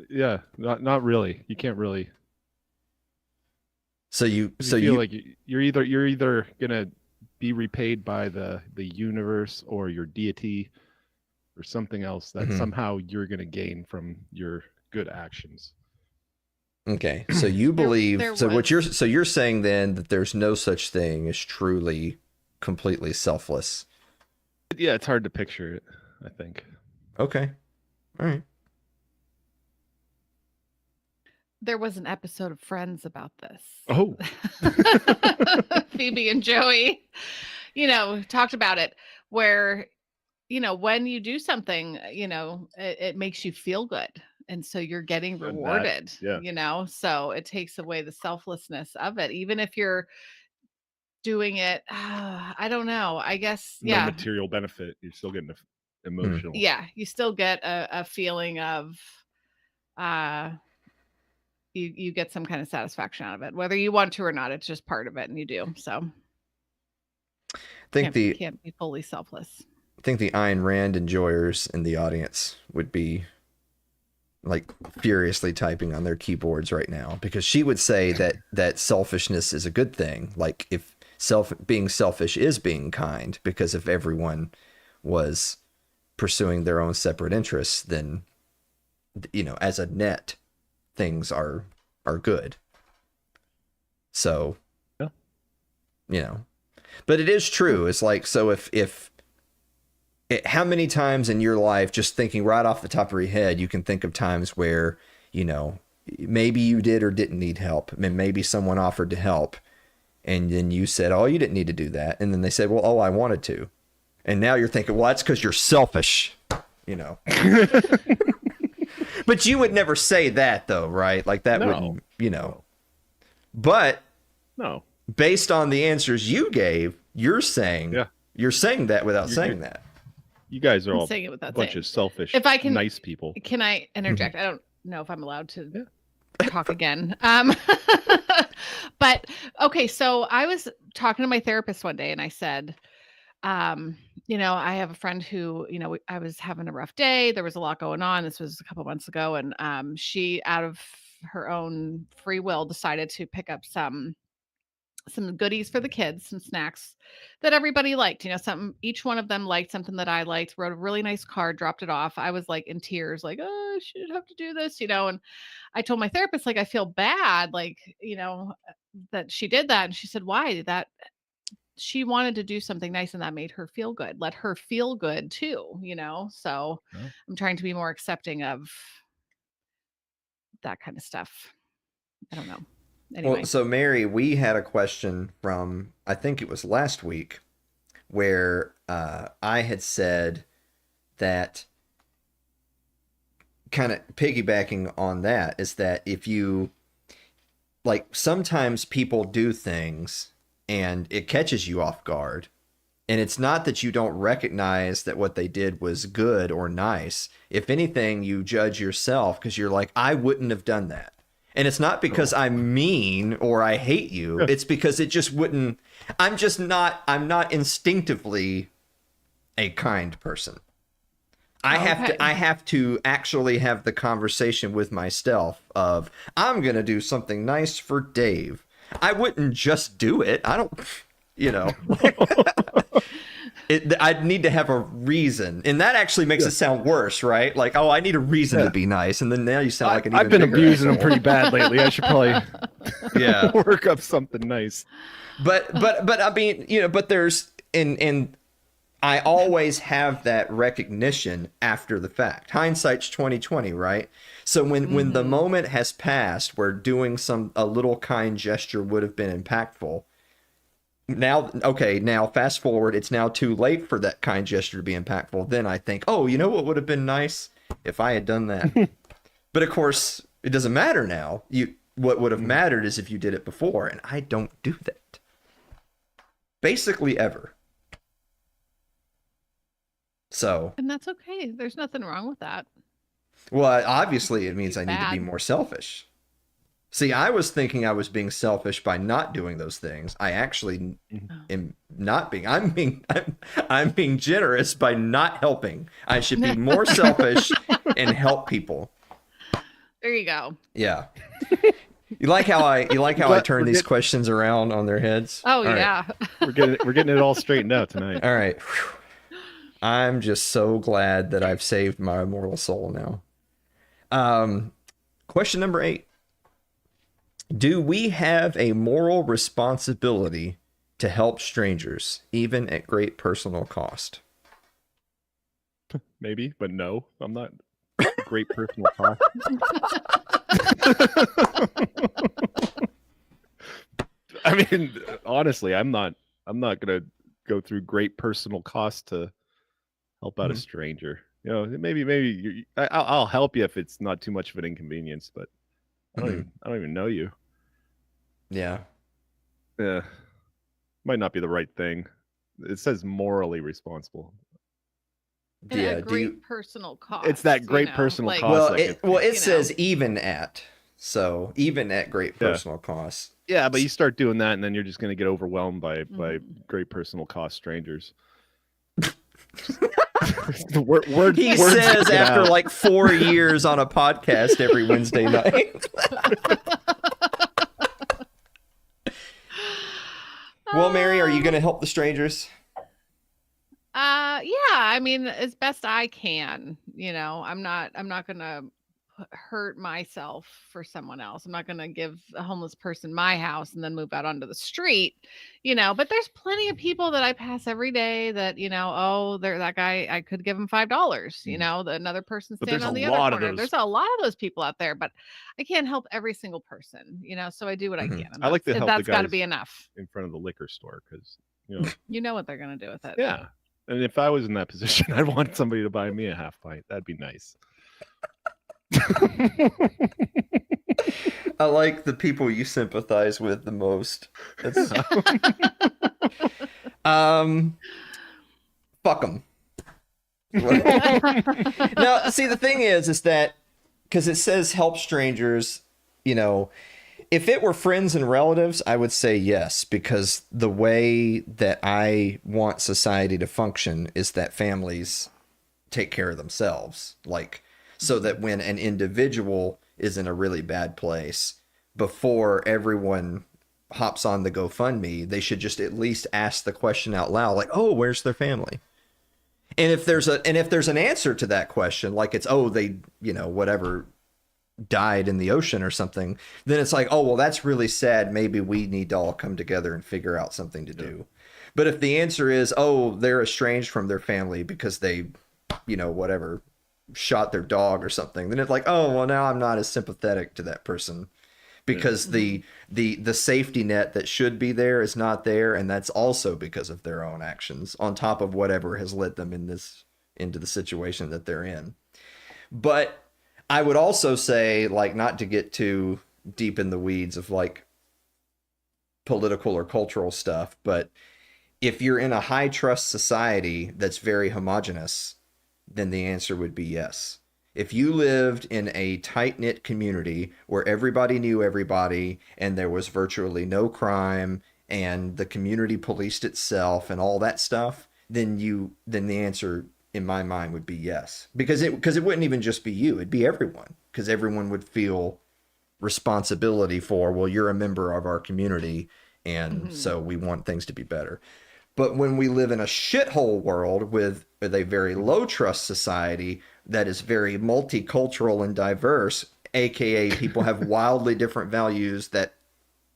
[SPEAKER 1] Yeah, not really. You can't really.
[SPEAKER 2] So you
[SPEAKER 1] feel like you're either gonna be repaid by the universe or your deity or something else that somehow you're gonna gain from your good actions.
[SPEAKER 2] Okay, so you believe
[SPEAKER 3] what
[SPEAKER 2] you're saying then that there's no such thing as truly, completely selfless.
[SPEAKER 1] Yeah, it's hard to picture it, I think.
[SPEAKER 2] Okay, all right.
[SPEAKER 3] There was an episode of Friends about this.
[SPEAKER 1] Oh.
[SPEAKER 3] Phoebe and Joey, talked about it where, when you do something, it makes you feel good. And so you're getting rewarded, so it takes away the selflessness of it. Even if you're doing it, I don't know, I guess,
[SPEAKER 1] no material benefit, you're still getting emotional.
[SPEAKER 3] Yeah, you still get a feeling of, you get some kind of satisfaction out of it, whether you want to or not. It's just part of it, and you do. So
[SPEAKER 2] I think
[SPEAKER 3] can't be fully selfless.
[SPEAKER 2] I think the Ayn Rand enjoyers in the audience would be like furiously typing on their keyboards right now, because she would say that selfishness is a good thing. Like, if being selfish is being kind, because if everyone was pursuing their own separate interests, then as a net, things are good. So,
[SPEAKER 1] yeah.
[SPEAKER 2] But it is true. It's like, so if how many times in your life, just thinking right off the top of your head, you can think of times where, maybe you did or didn't need help, and maybe someone offered to help, and then you said, oh, you didn't need to do that. And then they said, well, oh, I wanted to. And now you're thinking, well, that's because you're selfish, But you would never say that, though, right? Like, that wouldn't, But
[SPEAKER 1] no,
[SPEAKER 2] based on the answers you gave, You're saying
[SPEAKER 1] Yeah.
[SPEAKER 2] that without
[SPEAKER 1] You're
[SPEAKER 2] saying
[SPEAKER 1] good.
[SPEAKER 2] that.
[SPEAKER 1] You guys are
[SPEAKER 3] I'm
[SPEAKER 1] all
[SPEAKER 3] saying it
[SPEAKER 1] a
[SPEAKER 3] without
[SPEAKER 1] bunch
[SPEAKER 3] saying.
[SPEAKER 1] of selfish,
[SPEAKER 3] If I can-
[SPEAKER 1] nice people.
[SPEAKER 3] Can I interject? I don't know if I'm allowed to
[SPEAKER 1] Yeah.
[SPEAKER 3] talk again. But okay, so I was talking to my therapist one day and I said, I have a friend who, I was having a rough day. There was a lot going on. This was a couple months ago. And she, out of her own free will, decided to pick up some goodies for the kids, some snacks that everybody liked. Each one of them liked something that I liked, wrote a really nice card, dropped it off. I was like in tears, like, oh, I should have to do this, and I told my therapist, like, I feel bad, like, that she did that. And she said, why? That she wanted to do something nice and that made her feel good. Let her feel good too, So
[SPEAKER 1] Oh.
[SPEAKER 3] I'm trying to be more accepting of that kind of stuff. I don't know. Anyway.
[SPEAKER 2] Well, so Mary, we had a question from, I think it was last week, where I had said that, kind of piggybacking on that, is that if you, like, sometimes people do things and it catches you off guard. And it's not that you don't recognize that what they did was good or nice. If anything, you judge yourself because you're like, I wouldn't have done that. And it's not because I'm mean or I hate you. It's because it just wouldn't. I'm not instinctively a kind person. I have to actually have the conversation with myself of, I'm going to do something nice for Dave. I wouldn't just do it. I don't, I'd need to have a reason, and that actually makes it sound worse, right? Like, oh, I need a reason to be nice, and then now you sound like an even
[SPEAKER 1] I've been
[SPEAKER 2] bigger
[SPEAKER 1] abusing them
[SPEAKER 2] asshole.
[SPEAKER 1] pretty bad lately. I should probably
[SPEAKER 2] Yeah.
[SPEAKER 1] work up something nice.
[SPEAKER 2] But I mean, but there's and I always have that recognition after the fact. Hindsight's 20/20, right? So when the moment has passed where doing a little kind gesture would have been impactful. Now fast forward, it's now too late for that kind gesture to be impactful. Then I think, oh, what would have been nice if I had done that. But of course, it doesn't matter now. What would have mattered is if you did it before, and I don't do that. Basically ever. So.
[SPEAKER 3] And that's okay. There's nothing wrong with that.
[SPEAKER 2] Well, obviously it means I need to be
[SPEAKER 3] Bad.
[SPEAKER 2] more selfish. See, I was thinking I was being selfish by not doing those things. I actually am not being. I'm being generous by not helping. I should be more selfish and help people.
[SPEAKER 3] There you go.
[SPEAKER 2] Yeah. You like how I turn these questions around on their heads?
[SPEAKER 3] Oh,
[SPEAKER 2] All right.
[SPEAKER 3] yeah.
[SPEAKER 1] We're getting it all straightened out tonight.
[SPEAKER 2] All right. Whew. I'm just so glad that I've saved my immortal soul now. Question number 8. Do we have a moral responsibility to help strangers, even at great personal cost?
[SPEAKER 1] Maybe, but no, I'm not a great personal cost. I mean, honestly, I'm not gonna go through great personal cost to help out a stranger. Maybe I'll help you if it's not too much of an inconvenience, but I don't even know you.
[SPEAKER 2] Yeah.
[SPEAKER 1] Yeah, might not be the right thing. It says morally responsible.
[SPEAKER 3] And
[SPEAKER 2] Yeah.
[SPEAKER 3] at great personal cost.
[SPEAKER 1] It's that great personal cost.
[SPEAKER 2] Well,
[SPEAKER 1] like
[SPEAKER 2] it says even at. So even at great personal cost.
[SPEAKER 1] Yeah, but you start doing that, and then you're just going to get overwhelmed by great personal cost strangers.
[SPEAKER 2] He says after like 4 years on a podcast every Wednesday night. Well, Mary, are you going to help the strangers?
[SPEAKER 3] Yeah, I mean, as best I can. I'm not gonna hurt myself for someone else. I'm not gonna give a homeless person my house and then move out onto the street. But there's plenty of people that I pass every day that that guy, I could give him $5. Another person standing on the other corner. There's a lot of those people out there, but I can't help every single person. So I do what I can. And
[SPEAKER 1] I like to help
[SPEAKER 3] that's
[SPEAKER 1] the
[SPEAKER 3] got to
[SPEAKER 1] guys
[SPEAKER 3] be enough.
[SPEAKER 1] in front of the liquor store because
[SPEAKER 3] You know what they're gonna do with it.
[SPEAKER 1] Yeah. And if I was in that position, I'd want somebody to buy me a half pint. That'd be nice.
[SPEAKER 2] I like the people you sympathize with the most. Fuck them. Now, see, the thing is that because it says help strangers, you know, if it were friends and relatives, I would say yes, because the way that I want society to function is that families take care of themselves. Like, so that when an individual is in a really bad place, before everyone hops on the GoFundMe, they should just at least ask the question out loud, like, oh, where's their family? And if there's an answer to that question, like it's, oh, they, you know, whatever, died in the ocean or something, then it's like, oh, well, that's really sad. Maybe we need to all come together and figure out something to do. But if the answer is, oh, they're estranged from their family because they, you know, whatever, shot their dog or something, then it's like, oh, well, now I'm not as sympathetic to that person because the safety net that should be there is not there, and that's also because of their own actions on top of whatever has led them into the situation that they're in. But I would also say, like, not to get too deep in the weeds of like political or cultural stuff, but if you're in a high trust society that's very homogenous, then the answer would be yes. If you lived in a tight-knit community where everybody knew everybody and there was virtually no crime and the community policed itself and all that stuff, then the answer in my mind would be yes. Because it wouldn't even just be you, it'd be everyone. Because everyone would feel responsibility for, well, you're a member of our community, and so we want things to be better. But when we live in a shithole world with a very low trust society that is very multicultural and diverse, aka people have wildly different values that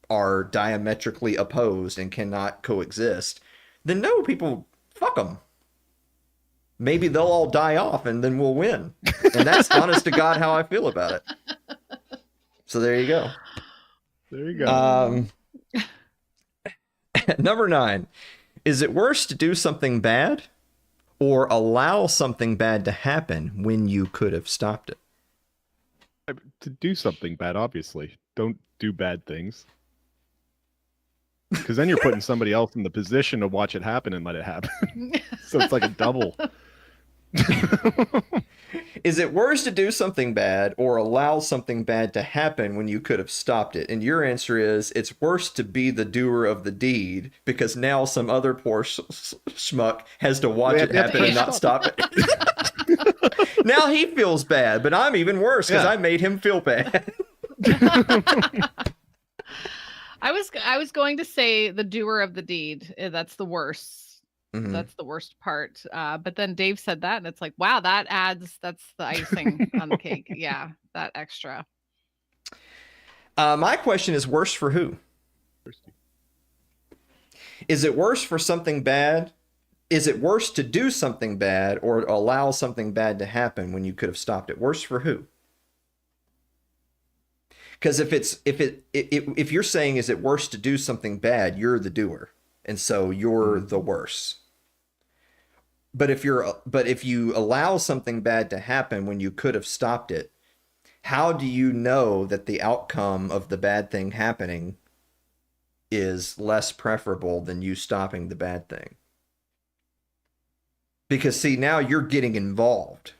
[SPEAKER 2] are diametrically opposed and cannot coexist, then no, people, fuck them. Maybe they'll all die off and then we'll win. And that's honest to God how I feel about it. So there you go.
[SPEAKER 1] There you go.
[SPEAKER 2] Number 9. Is it worse to do something bad or allow something bad to happen when you could have stopped it?
[SPEAKER 1] To do something bad, obviously. Don't do bad things. Because then you're putting somebody else in the position to watch it happen and let it happen. So it's like a double.
[SPEAKER 2] Is it worse to do something bad or allow something bad to happen when you could have stopped it? And your answer is, it's worse to be the doer of the deed because now some other poor schmuck has to watch it happen and not stop it. Now he feels bad, but I'm even worse because I made him feel bad.
[SPEAKER 3] I was going to say the doer of the deed. That's the worst. Mm-hmm. That's the worst part. But then Dave said that, and it's like, wow, that's the icing on the cake. Yeah, that extra.
[SPEAKER 2] My question is, worse for who? Is it worse for something bad? Is it worse to do something bad or allow something bad to happen when you could have stopped it? Worse for who? Because if you're saying, is it worse to do something bad, you're the doer, and so you're the worse. But if you allow something bad to happen when you could have stopped it, how do you know that the outcome of the bad thing happening is less preferable than you stopping the bad thing? Because see, now you're getting involved.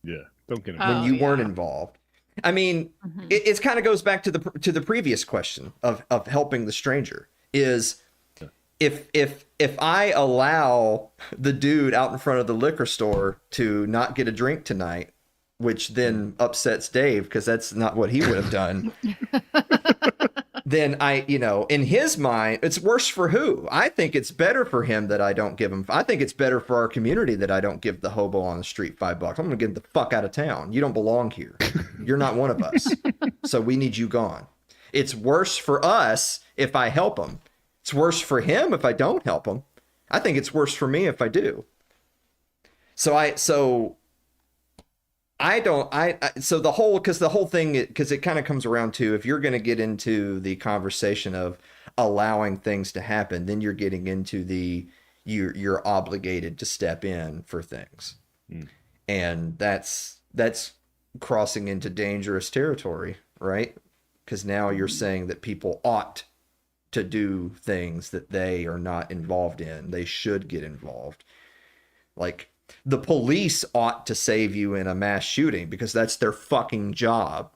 [SPEAKER 1] Yeah, don't get involved.
[SPEAKER 2] When you weren't involved. I mean, it kind of goes back to the previous question of helping the stranger. Is if I allow the dude out in front of the liquor store to not get a drink tonight, which then upsets Dave because that's not what he would have done, then in his mind, it's worse for who? I think it's better for him that I don't give him. I think it's better for our community that I don't give the hobo on the street $5. I'm going to get him the fuck out of town. You don't belong here. You're not one of us. So we need you gone. It's worse for us if I help him. It's worse for him if I don't help him. I think it's worse for me if I do. So the whole thing, because it kind of comes around to, if you're going to get into the conversation of allowing things to happen, then you're getting into you're obligated to step in for things. And that's crossing into dangerous territory, right? Because now you're saying that people ought to do things that they are not involved in. They should get involved. Like, the police ought to save you in a mass shooting because that's their fucking job.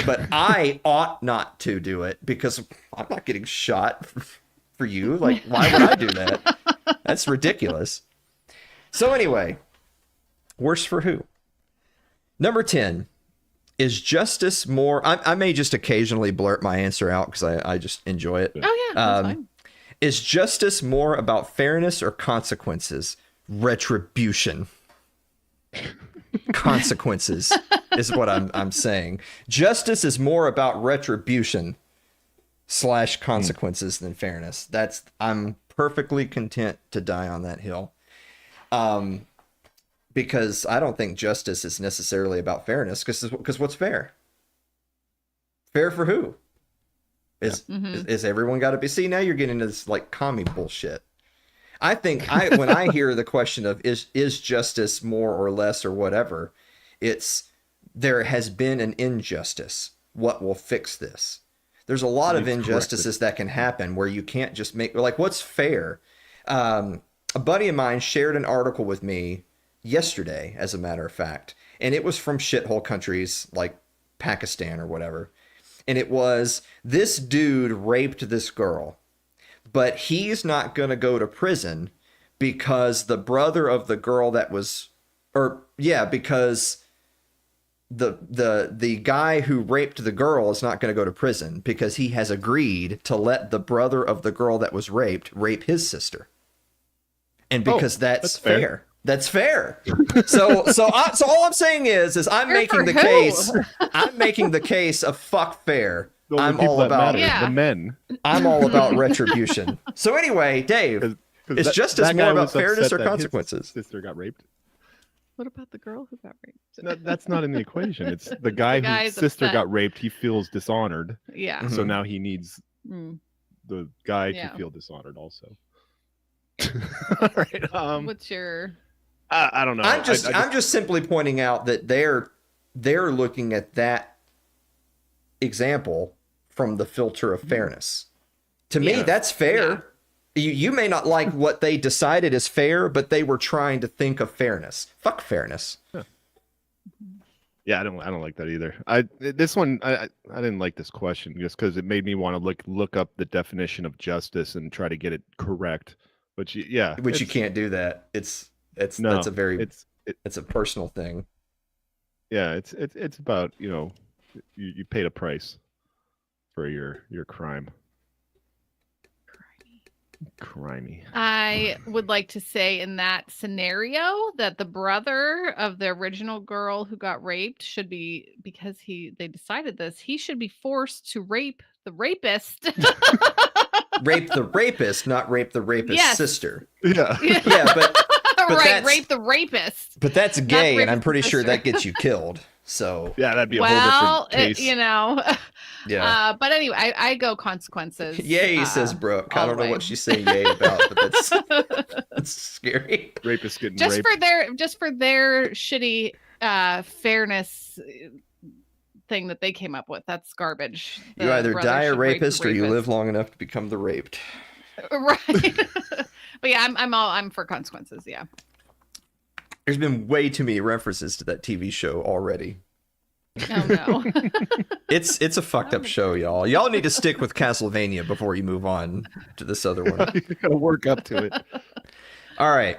[SPEAKER 2] But I ought not to do it because I'm not getting shot for you. Like, why would I do that? That's ridiculous. So anyway, worse for who? Number 10. Is justice more... I may just occasionally blurt my answer out because I just enjoy it.
[SPEAKER 3] Oh, yeah, that's fine.
[SPEAKER 2] Is justice more about fairness or consequences? Retribution. Consequences is what I'm saying. Justice is more about retribution / consequences than fairness. I'm perfectly content to die on that hill. Because I don't think justice is necessarily about fairness. Because what's fair? Fair for who? Is everyone got to be? See, now you're getting into this like commie bullshit. I think when I hear the question of is justice more or less or whatever, it's there has been an injustice. What will fix this? There's a lot of injustices that can happen where you can't just make like what's fair. A buddy of mine shared an article with me yesterday, as a matter of fact, and it was from shithole countries like Pakistan or whatever. And it was this dude raped this girl, but he's not going to go to prison because the brother of the girl that was, because the guy who raped the girl is not going to go to prison because he has agreed to let the brother of the girl that was raped rape his sister. And because that's fair. That's fair. So all I'm saying is I'm making the case. I'm making the case of fuck fair. I'm all about
[SPEAKER 1] the men.
[SPEAKER 2] I'm all about retribution. So anyway, Dave, is justice more about fairness or consequences?
[SPEAKER 1] His sister got raped.
[SPEAKER 3] What about the girl who got raped?
[SPEAKER 1] No, that's not in the equation. It's the guy whose sister got raped. He feels dishonored.
[SPEAKER 3] Yeah.
[SPEAKER 1] So now he needs the guy to feel dishonored also. All right.
[SPEAKER 3] What's your?
[SPEAKER 1] I don't know.
[SPEAKER 2] I'm just simply pointing out that they're looking at that example from the filter of fairness. To me, that's fair. Yeah. You may not like what they decided is fair, but they were trying to think of fairness. Fuck fairness.
[SPEAKER 1] Yeah, I don't like that either. I didn't like this question just because it made me want to look up the definition of justice and try to get it correct. But
[SPEAKER 2] you can't do that. It's a personal thing.
[SPEAKER 1] Yeah, it's about, you paid a price for your crime. Crimey.
[SPEAKER 3] I would like to say in that scenario that the brother of the original girl who got raped should be, because they decided this, he should be forced to rape the rapist.
[SPEAKER 2] Rape the rapist, not rape the rapist's sister.
[SPEAKER 1] Yeah.
[SPEAKER 2] But
[SPEAKER 3] right, rape the rapist.
[SPEAKER 2] But that's gay, and I'm pretty sure that gets you killed. So
[SPEAKER 1] yeah, that'd be a whole different case.
[SPEAKER 2] Yeah.
[SPEAKER 3] But anyway, I go consequences.
[SPEAKER 2] Yay, says Brooke. I don't know what she's saying yay about, but that's scary.
[SPEAKER 1] Rapist getting
[SPEAKER 3] raped. Just for their shitty fairness thing that they came up with. That's garbage.
[SPEAKER 2] You either die a rapist or you live long enough to become the raped.
[SPEAKER 3] Right. But yeah, I'm for consequences. Yeah.
[SPEAKER 2] There's been way too many references to that TV show already.
[SPEAKER 3] Oh no.
[SPEAKER 2] It's a fucked up show, y'all. Y'all need to stick with Castlevania before you move on to this other one.
[SPEAKER 1] You gotta work up to it.
[SPEAKER 2] All right.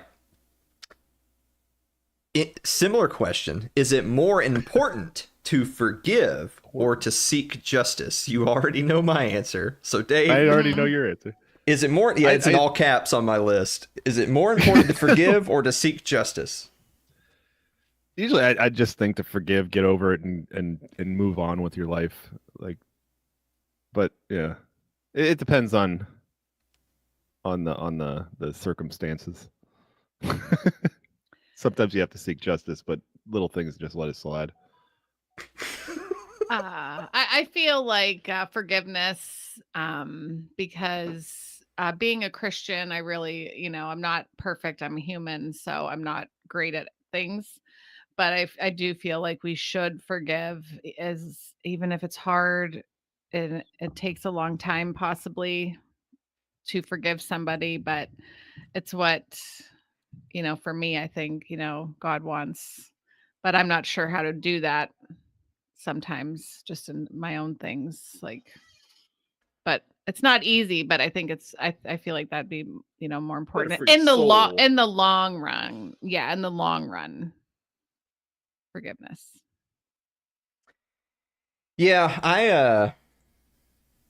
[SPEAKER 2] Similar question. Is it more important to forgive or to seek justice? You already know my answer. So Dave,
[SPEAKER 1] I already know your answer.
[SPEAKER 2] Is it more? Yeah, it's in all caps on my list. Is it more important to forgive or to seek justice?
[SPEAKER 1] Usually, I just think to forgive, get over it, and move on with your life. But yeah, it depends on the circumstances. Sometimes you have to seek justice, but little things just let it slide.
[SPEAKER 3] I feel like forgiveness, because being a Christian, I really, I'm not perfect. I'm human, so I'm not great at things. But I do feel like we should forgive, even if it's hard. it takes a long time possibly to forgive somebody, but it's what, for me, I think, God wants. But I'm not sure how to do that sometimes just in my own things, but it's not easy, but I think I feel like that'd be, more important
[SPEAKER 1] for soul.
[SPEAKER 3] in the long run. Yeah, in the long run. Forgiveness.
[SPEAKER 2] Yeah,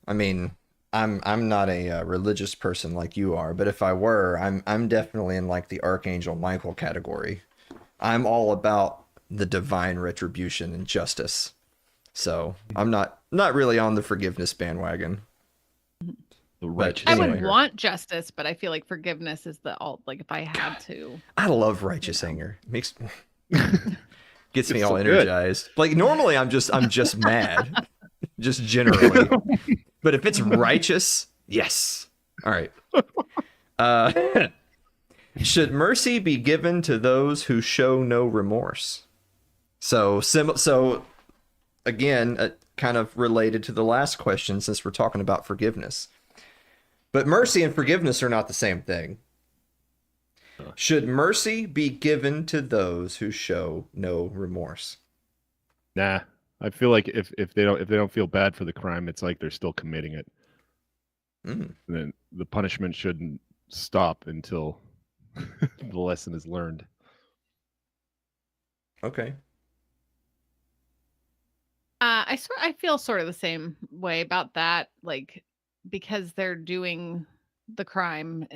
[SPEAKER 2] I mean, I'm not a religious person like you are, but if I were, I'm definitely in like the Archangel Michael category. I'm all about the divine retribution and justice. So I'm not really on the forgiveness bandwagon.
[SPEAKER 1] The
[SPEAKER 2] But
[SPEAKER 1] righteous
[SPEAKER 3] I
[SPEAKER 2] anyway.
[SPEAKER 3] would want justice, but I feel like forgiveness is the alt. Like if I had to,
[SPEAKER 2] I love righteous
[SPEAKER 3] know.
[SPEAKER 2] anger. Makes gets
[SPEAKER 1] It's
[SPEAKER 2] me all
[SPEAKER 1] so good.
[SPEAKER 2] energized. Like normally I'm just mad. Just generally. But if it's righteous, yes. All right. Should mercy be given to those who show no remorse? So again, kind of related to the last question since we're talking about forgiveness. But mercy and forgiveness are not the same thing. Should mercy be given to those who show no remorse?
[SPEAKER 1] Nah, I feel like if they don't feel bad for the crime, it's like they're still committing it.
[SPEAKER 2] Mm.
[SPEAKER 1] And then the punishment shouldn't stop until the lesson is learned.
[SPEAKER 2] Okay.
[SPEAKER 3] I feel sort of the same way about that, like because they're doing the crime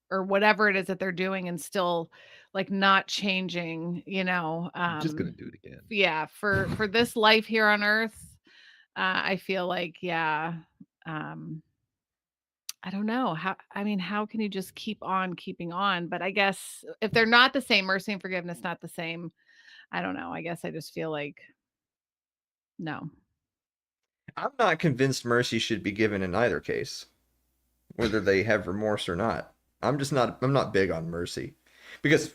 [SPEAKER 3] or whatever it is that they're doing and still like not changing,
[SPEAKER 1] I'm just gonna do it again.
[SPEAKER 3] yeah, for this life here on earth, I feel like, yeah, I don't know how can you just keep on keeping on? But I guess if they're not the same, mercy and forgiveness not the same, I don't know. I guess I just feel like no.
[SPEAKER 2] I'm not convinced mercy should be given in either case, whether they have remorse or not. I'm not big on mercy. Because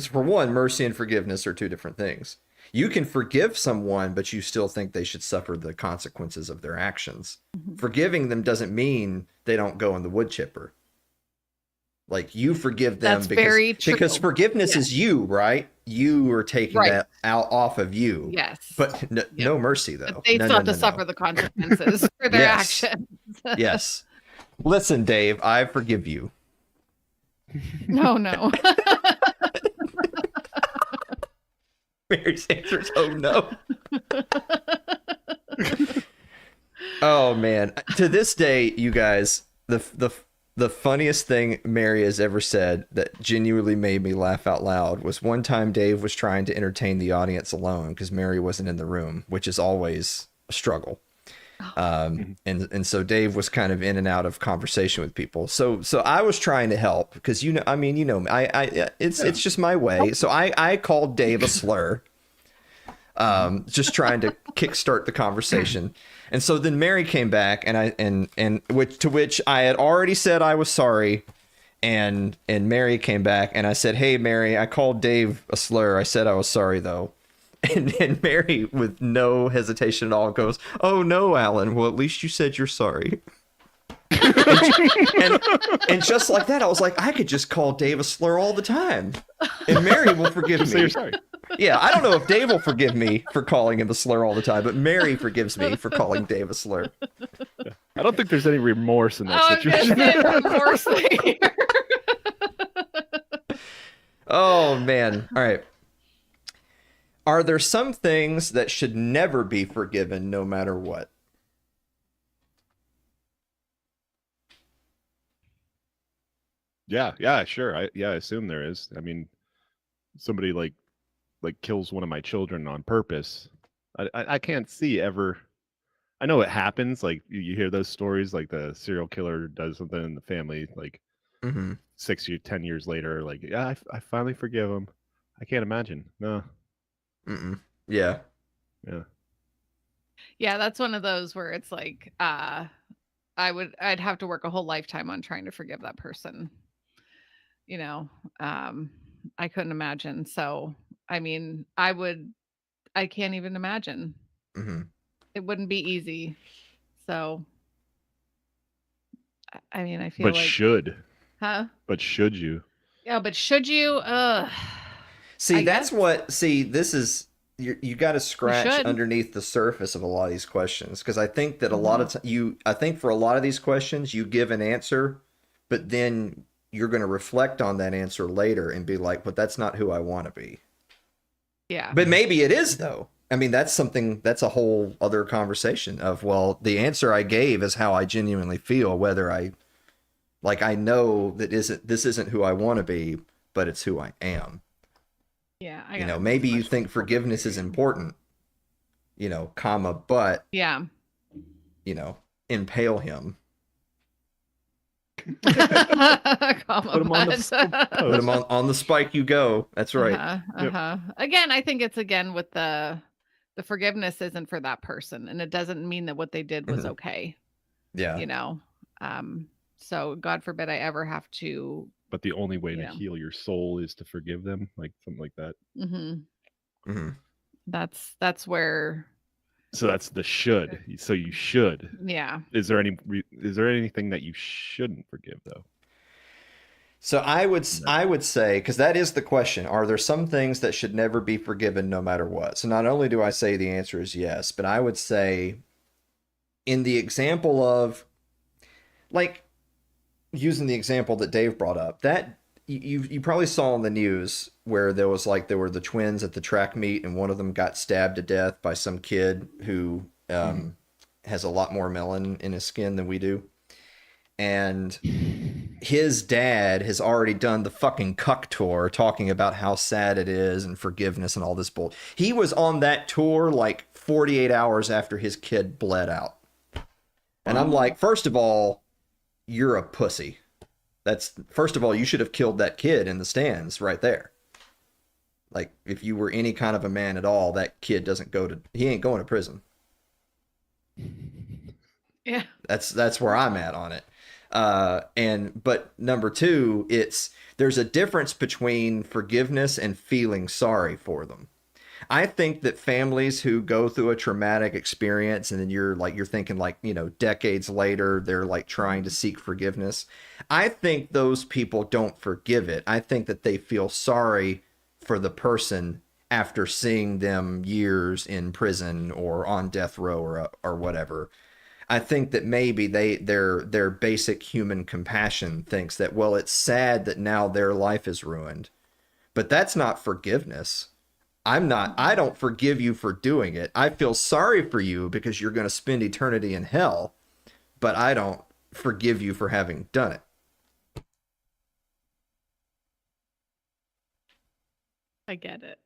[SPEAKER 2] for one, mercy and forgiveness are two different things. You can forgive someone, but you still think they should suffer the consequences of their actions.
[SPEAKER 3] Mhm.
[SPEAKER 2] Forgiving them doesn't mean they don't go in the wood chipper. Like you forgive them
[SPEAKER 3] That's very true.
[SPEAKER 2] because forgiveness
[SPEAKER 3] Yes.
[SPEAKER 2] is you, right? You are taking
[SPEAKER 3] Right.
[SPEAKER 2] that out off of you.
[SPEAKER 3] Yes.
[SPEAKER 2] But no mercy though.
[SPEAKER 3] But they
[SPEAKER 2] No,
[SPEAKER 3] still have
[SPEAKER 2] no,
[SPEAKER 3] to
[SPEAKER 2] no,
[SPEAKER 3] suffer
[SPEAKER 2] no.
[SPEAKER 3] the consequences for their
[SPEAKER 2] Yes.
[SPEAKER 3] actions.
[SPEAKER 2] Yes. Listen, Dave, I forgive you.
[SPEAKER 3] No.
[SPEAKER 2] Mary's answer is, oh no. Oh man. To this day, you guys, the funniest thing Mary has ever said that genuinely made me laugh out loud was one time Dave was trying to entertain the audience alone because Mary wasn't in the room, which is always a struggle. And so Dave was kind of in and out of conversation with people. So I was trying to help because me. It's just my way. So I called Dave a slur. Just trying to kickstart the conversation. And so then Mary came back and which I had already said I was sorry. And Mary came back and I said, "Hey Mary, I called Dave a slur. I said I was sorry though." And Mary, with no hesitation at all, goes, "Oh no, Alan. Well, at least you said you're sorry." and just like that, I was like, I could just call Dave a slur all the time, and Mary will forgive
[SPEAKER 1] Just
[SPEAKER 2] me.
[SPEAKER 1] say you're sorry.
[SPEAKER 2] Yeah, I don't know if Dave will forgive me for calling him a slur all the time, but Mary forgives me for calling Dave a slur.
[SPEAKER 1] I don't think there's any remorse in that
[SPEAKER 3] I was gonna
[SPEAKER 1] situation.
[SPEAKER 3] say remorse there.
[SPEAKER 2] Oh man! All right. Are there some things that should never be forgiven, no matter what?
[SPEAKER 1] Yeah, sure. I assume there is. I mean, somebody like kills one of my children on purpose. I can't see ever. I know it happens. Like you hear those stories, like the serial killer does something in the family, like
[SPEAKER 2] Mm-hmm.
[SPEAKER 1] 10 years later. Like, yeah, I finally forgive him. I can't imagine. No.
[SPEAKER 2] Mm-mm. Yeah.
[SPEAKER 1] Yeah.
[SPEAKER 3] Yeah, that's one of those where it's like I'd have to work a whole lifetime on trying to forgive that person. I couldn't imagine. So, I mean, I can't even imagine.
[SPEAKER 2] Mm-hmm.
[SPEAKER 3] It wouldn't be easy. So, I mean, I feel
[SPEAKER 1] But
[SPEAKER 3] like, huh?
[SPEAKER 1] should you?
[SPEAKER 3] Yeah, but should you?
[SPEAKER 2] See,
[SPEAKER 3] I
[SPEAKER 2] that's
[SPEAKER 3] guess
[SPEAKER 2] what. See, this is you got to
[SPEAKER 3] you
[SPEAKER 2] scratch
[SPEAKER 3] should.
[SPEAKER 2] underneath the surface of a lot of these questions because I think that a lot
[SPEAKER 3] Mhm.
[SPEAKER 2] of I think for a lot of these questions you give an answer, but then you're going to reflect on that answer later and be like, "But that's not who I want to be."
[SPEAKER 3] Yeah.
[SPEAKER 2] But maybe it is though. I mean, that's a whole other conversation of, well, the answer I gave is how I genuinely feel, whether I know that this isn't who I want to be, but it's who I am.
[SPEAKER 3] Yeah. I
[SPEAKER 2] You
[SPEAKER 3] got
[SPEAKER 2] know,
[SPEAKER 3] a
[SPEAKER 2] maybe you
[SPEAKER 3] question
[SPEAKER 2] think
[SPEAKER 3] for
[SPEAKER 2] forgiveness is
[SPEAKER 3] you.
[SPEAKER 2] important, comma, but,
[SPEAKER 3] Yeah.
[SPEAKER 2] impale him.
[SPEAKER 3] Comma,
[SPEAKER 1] Put him on the
[SPEAKER 3] but.
[SPEAKER 2] Put him on the spike you go. That's right.
[SPEAKER 1] Yep.
[SPEAKER 3] Again, I think it's again with the forgiveness isn't for that person, and it doesn't mean that what they did was
[SPEAKER 2] Mhm.
[SPEAKER 3] okay.
[SPEAKER 2] Yeah.
[SPEAKER 3] You know, so God forbid I ever have to.
[SPEAKER 1] But the only way to
[SPEAKER 3] Yeah.
[SPEAKER 1] heal your soul is to forgive them, like something like that.
[SPEAKER 2] Hmm.
[SPEAKER 3] That's where.
[SPEAKER 1] So that's the should. So you should.
[SPEAKER 3] Yeah.
[SPEAKER 1] Is there anything that you shouldn't forgive though?
[SPEAKER 2] So I would say, because that is the question, are there some things that should never be forgiven no matter what? So not only do I say the answer is yes, but I would say in the example of, like, using the example that Dave brought up, that you probably saw in the news where there were the twins at the track meet and one of them got stabbed to death by some kid who has a lot more melanin in his skin than we do. And his dad has already done the fucking cuck tour talking about how sad it is and forgiveness and all this bull. He was on that tour like 48 hours after his kid bled out. And I'm like, first of all, you're a pussy. First of all, you should have killed that kid in the stands right there. Like, if you were any kind of a man at all, that kid he ain't going to prison.
[SPEAKER 3] Yeah.
[SPEAKER 2] That's where I'm at on it. But number two, there's a difference between forgiveness and feeling sorry for them. I think that families who go through a traumatic experience and then you're thinking decades later, they're like trying to seek forgiveness. I think those people don't forgive it. I think that they feel sorry for the person after seeing them years in prison or on death row or whatever. I think that maybe their basic human compassion thinks that, well, it's sad that now their life is ruined. But that's not forgiveness. I don't forgive you for doing it. I feel sorry for you because you're going to spend eternity in hell, but I don't forgive you for having done it.
[SPEAKER 3] I get it.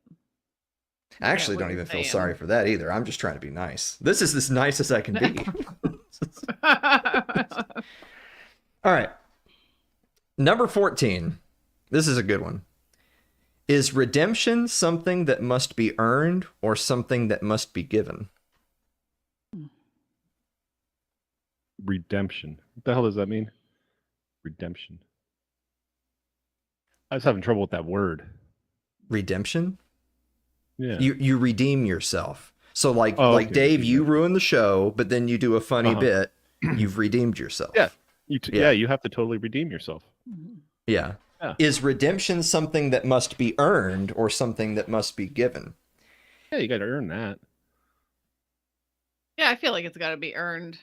[SPEAKER 2] I actually don't even feel sorry for that either. I'm just trying to be nice. This is as nice as I can be. All right. Number 14. This is a good one. Is redemption something that must be earned or something that must be given?
[SPEAKER 1] Redemption. What the hell does that mean? Redemption. I was having trouble with that word.
[SPEAKER 2] Redemption?
[SPEAKER 1] Yeah.
[SPEAKER 2] You redeem yourself. So like
[SPEAKER 1] okay.
[SPEAKER 2] Dave, you ruin the show, but then you do a funny bit. You've redeemed yourself.
[SPEAKER 1] Yeah. You have to totally redeem yourself.
[SPEAKER 2] Yeah. Is redemption something that must be earned or something that must be given?
[SPEAKER 1] Yeah, you got to earn that.
[SPEAKER 3] Yeah, I feel like it's got to be earned.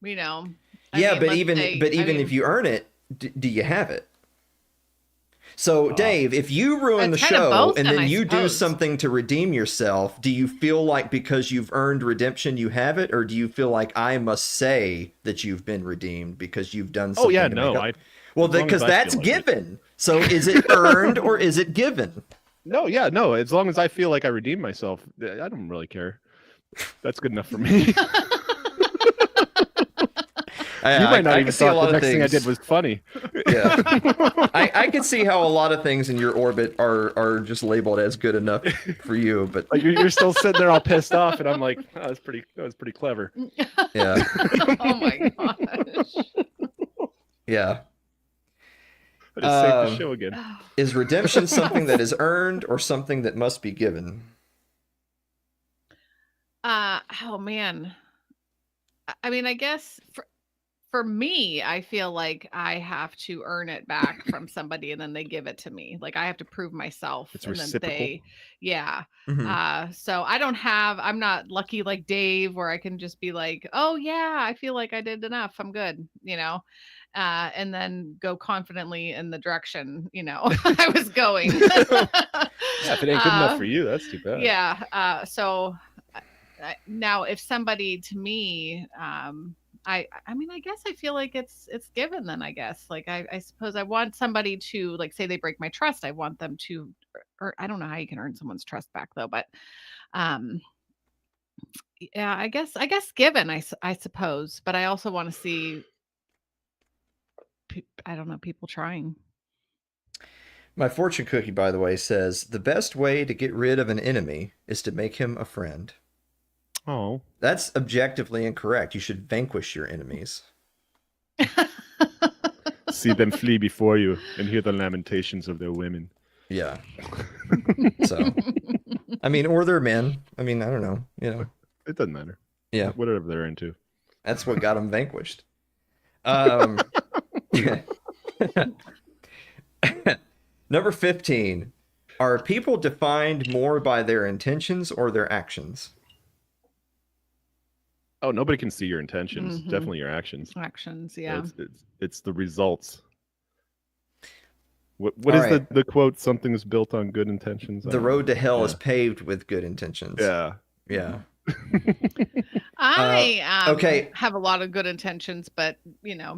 [SPEAKER 3] You know.
[SPEAKER 2] But even if you earn it, do you have it? So, Dave, if you ruin the show and then you do something to redeem yourself, do you feel like because you've earned redemption, you have it? Or do you feel like I must say that you've been redeemed because you've done something?
[SPEAKER 1] Oh, yeah, no.
[SPEAKER 2] Well, because that's given. So is it earned or is it given?
[SPEAKER 1] No. As long as I feel like I redeemed myself, I don't really care. That's good enough for me. You might not even thought the next thing I did was funny.
[SPEAKER 2] Yeah. I can see how a lot of things in your orbit are just labeled as good enough for you, but
[SPEAKER 1] like you're still sitting there all pissed off, and I'm like, oh, that was pretty clever.
[SPEAKER 3] Yeah. Oh my gosh.
[SPEAKER 2] Yeah.
[SPEAKER 1] I just saved the show again.
[SPEAKER 2] Is redemption something that is earned or something that must be given?
[SPEAKER 3] Oh man. I mean, I guess for me, I feel like I have to earn it back from somebody and then they give it to me. Like I have to prove myself
[SPEAKER 1] It's
[SPEAKER 3] and then
[SPEAKER 1] reciprocal.
[SPEAKER 3] yeah.
[SPEAKER 2] Mhm.
[SPEAKER 3] So I'm not lucky like Dave where I can just be like, oh yeah, I feel like I did enough. I'm good, and then go confidently in the direction, I was going.
[SPEAKER 1] Yeah, if it ain't good enough
[SPEAKER 3] uh,
[SPEAKER 1] for you, that's too bad.
[SPEAKER 3] yeah. So now if somebody to me, I mean, I guess I feel like it's given then, I guess. Like I suppose I want somebody to like say they break my trust. I want them to or I don't know how you can earn someone's trust back though, but um yeah, I guess given I suppose, but I also want to see I don't know, people trying.
[SPEAKER 2] My fortune cookie, by the way, says the best way to get rid of an enemy is to make him a friend.
[SPEAKER 1] Oh,
[SPEAKER 2] That's objectively incorrect. You should vanquish your enemies.
[SPEAKER 1] see them flee before you and hear the lamentations of their women.
[SPEAKER 2] Yeah. So, I mean, or they're men. I mean, I don't know.
[SPEAKER 1] It doesn't matter.
[SPEAKER 2] Yeah,
[SPEAKER 1] Whatever they're into.
[SPEAKER 2] that's what got them vanquished. Um, Number 15. Are people defined more by their intentions or their actions?
[SPEAKER 1] Oh, nobody can see your intentions.
[SPEAKER 3] Mhm.
[SPEAKER 1] Definitely your actions.
[SPEAKER 3] Actions, yeah.
[SPEAKER 1] It's the results. What
[SPEAKER 2] All
[SPEAKER 1] is
[SPEAKER 2] right.
[SPEAKER 1] the quote? Something's built on good intentions. I
[SPEAKER 2] The
[SPEAKER 1] don't
[SPEAKER 2] road to
[SPEAKER 1] know.
[SPEAKER 2] hell
[SPEAKER 1] Yeah.
[SPEAKER 2] is paved with good intentions.
[SPEAKER 1] Yeah.
[SPEAKER 2] Yeah.
[SPEAKER 3] I
[SPEAKER 2] okay.
[SPEAKER 3] have a lot of good intentions, but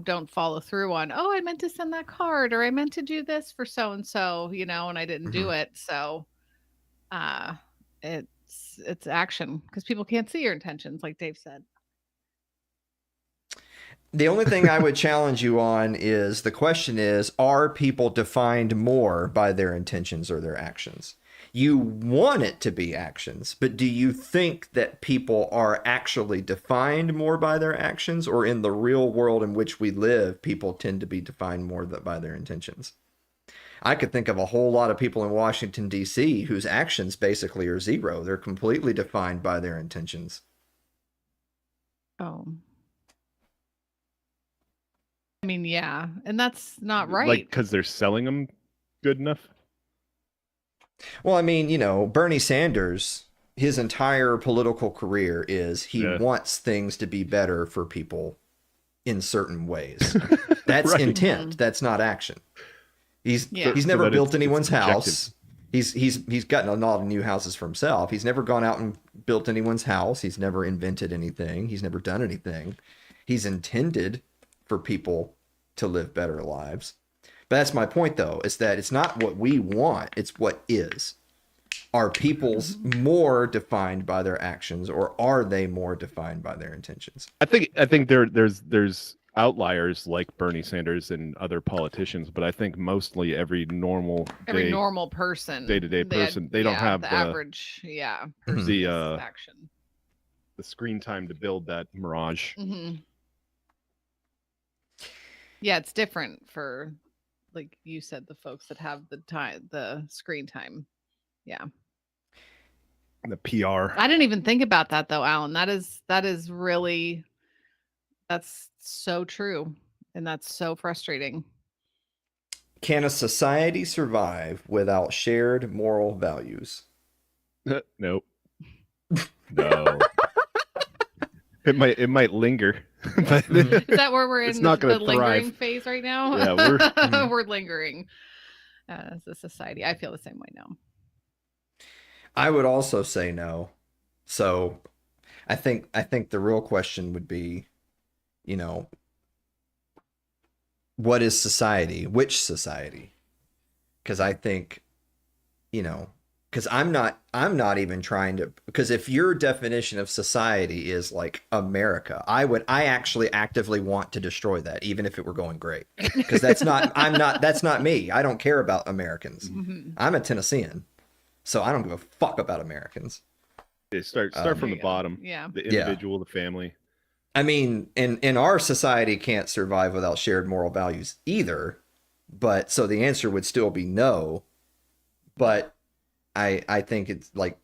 [SPEAKER 3] don't follow through on, oh, I meant to send that card or I meant to do this for so and so, and I didn't do it. So uh it's action because people can't see your intentions, like Dave said.
[SPEAKER 2] The only thing I would challenge you on is the question is, are people defined more by their intentions or their actions? You want it to be actions, but do you think that people are actually defined more by their actions, or in the real world in which we live, people tend to be defined more by their intentions? I could think of a whole lot of people in Washington, D.C. whose actions basically are zero. They're completely defined by their intentions.
[SPEAKER 3] Oh. I mean, yeah, and that's not right.
[SPEAKER 1] Like because they're selling them good enough.
[SPEAKER 2] Well, I mean, Bernie Sanders, his entire political career is he wants things to be better for people in certain ways. That's
[SPEAKER 1] Right.
[SPEAKER 2] intent. That's not action. He's
[SPEAKER 3] Yeah.
[SPEAKER 2] never built anyone's
[SPEAKER 1] subjective.
[SPEAKER 2] house. He's gotten a lot of new houses for himself. He's never gone out and built anyone's house. He's never invented anything. He's never done anything. He's intended for people to live better lives. But that's my point, though, is that it's not what we want, it's what is. Are people's more defined by their actions, or are they more defined by their intentions?
[SPEAKER 1] I think there's outliers like Bernie Sanders and other politicians, but I think mostly every normal
[SPEAKER 3] person,
[SPEAKER 1] day-to-day person, they don't have
[SPEAKER 3] the average, person
[SPEAKER 1] the
[SPEAKER 3] action,
[SPEAKER 1] the screen time to build that mirage.
[SPEAKER 3] Mm-hmm. Yeah, it's different for, like you said, the folks that have the screen time. Yeah.
[SPEAKER 1] The PR.
[SPEAKER 3] I didn't even think about that though, Alan. That is really, that's so true. And that's so frustrating.
[SPEAKER 2] Can a society survive without shared moral values?
[SPEAKER 1] Nope. No. It might linger. But
[SPEAKER 3] is that where we're in
[SPEAKER 1] it's not
[SPEAKER 3] the
[SPEAKER 1] gonna
[SPEAKER 3] lingering
[SPEAKER 1] thrive.
[SPEAKER 3] phase right now?
[SPEAKER 1] Yeah,
[SPEAKER 3] we're lingering as a society. I feel the same way now.
[SPEAKER 2] I would also say no. So I think the real question would be, what is society? Which society? Because I think, because I'm not even trying to, because if your definition of society is like America, I actually actively want to destroy that, even if it were going great. Because that's not me. I don't care about Americans.
[SPEAKER 3] Mm-hmm.
[SPEAKER 2] I'm a Tennessean. So I don't give a fuck about Americans.
[SPEAKER 1] Yeah, start from the bottom.
[SPEAKER 3] Yeah.
[SPEAKER 1] The individual, the family.
[SPEAKER 2] I mean, in our society can't survive without shared moral values either. But so the answer would still be no. But I think it's like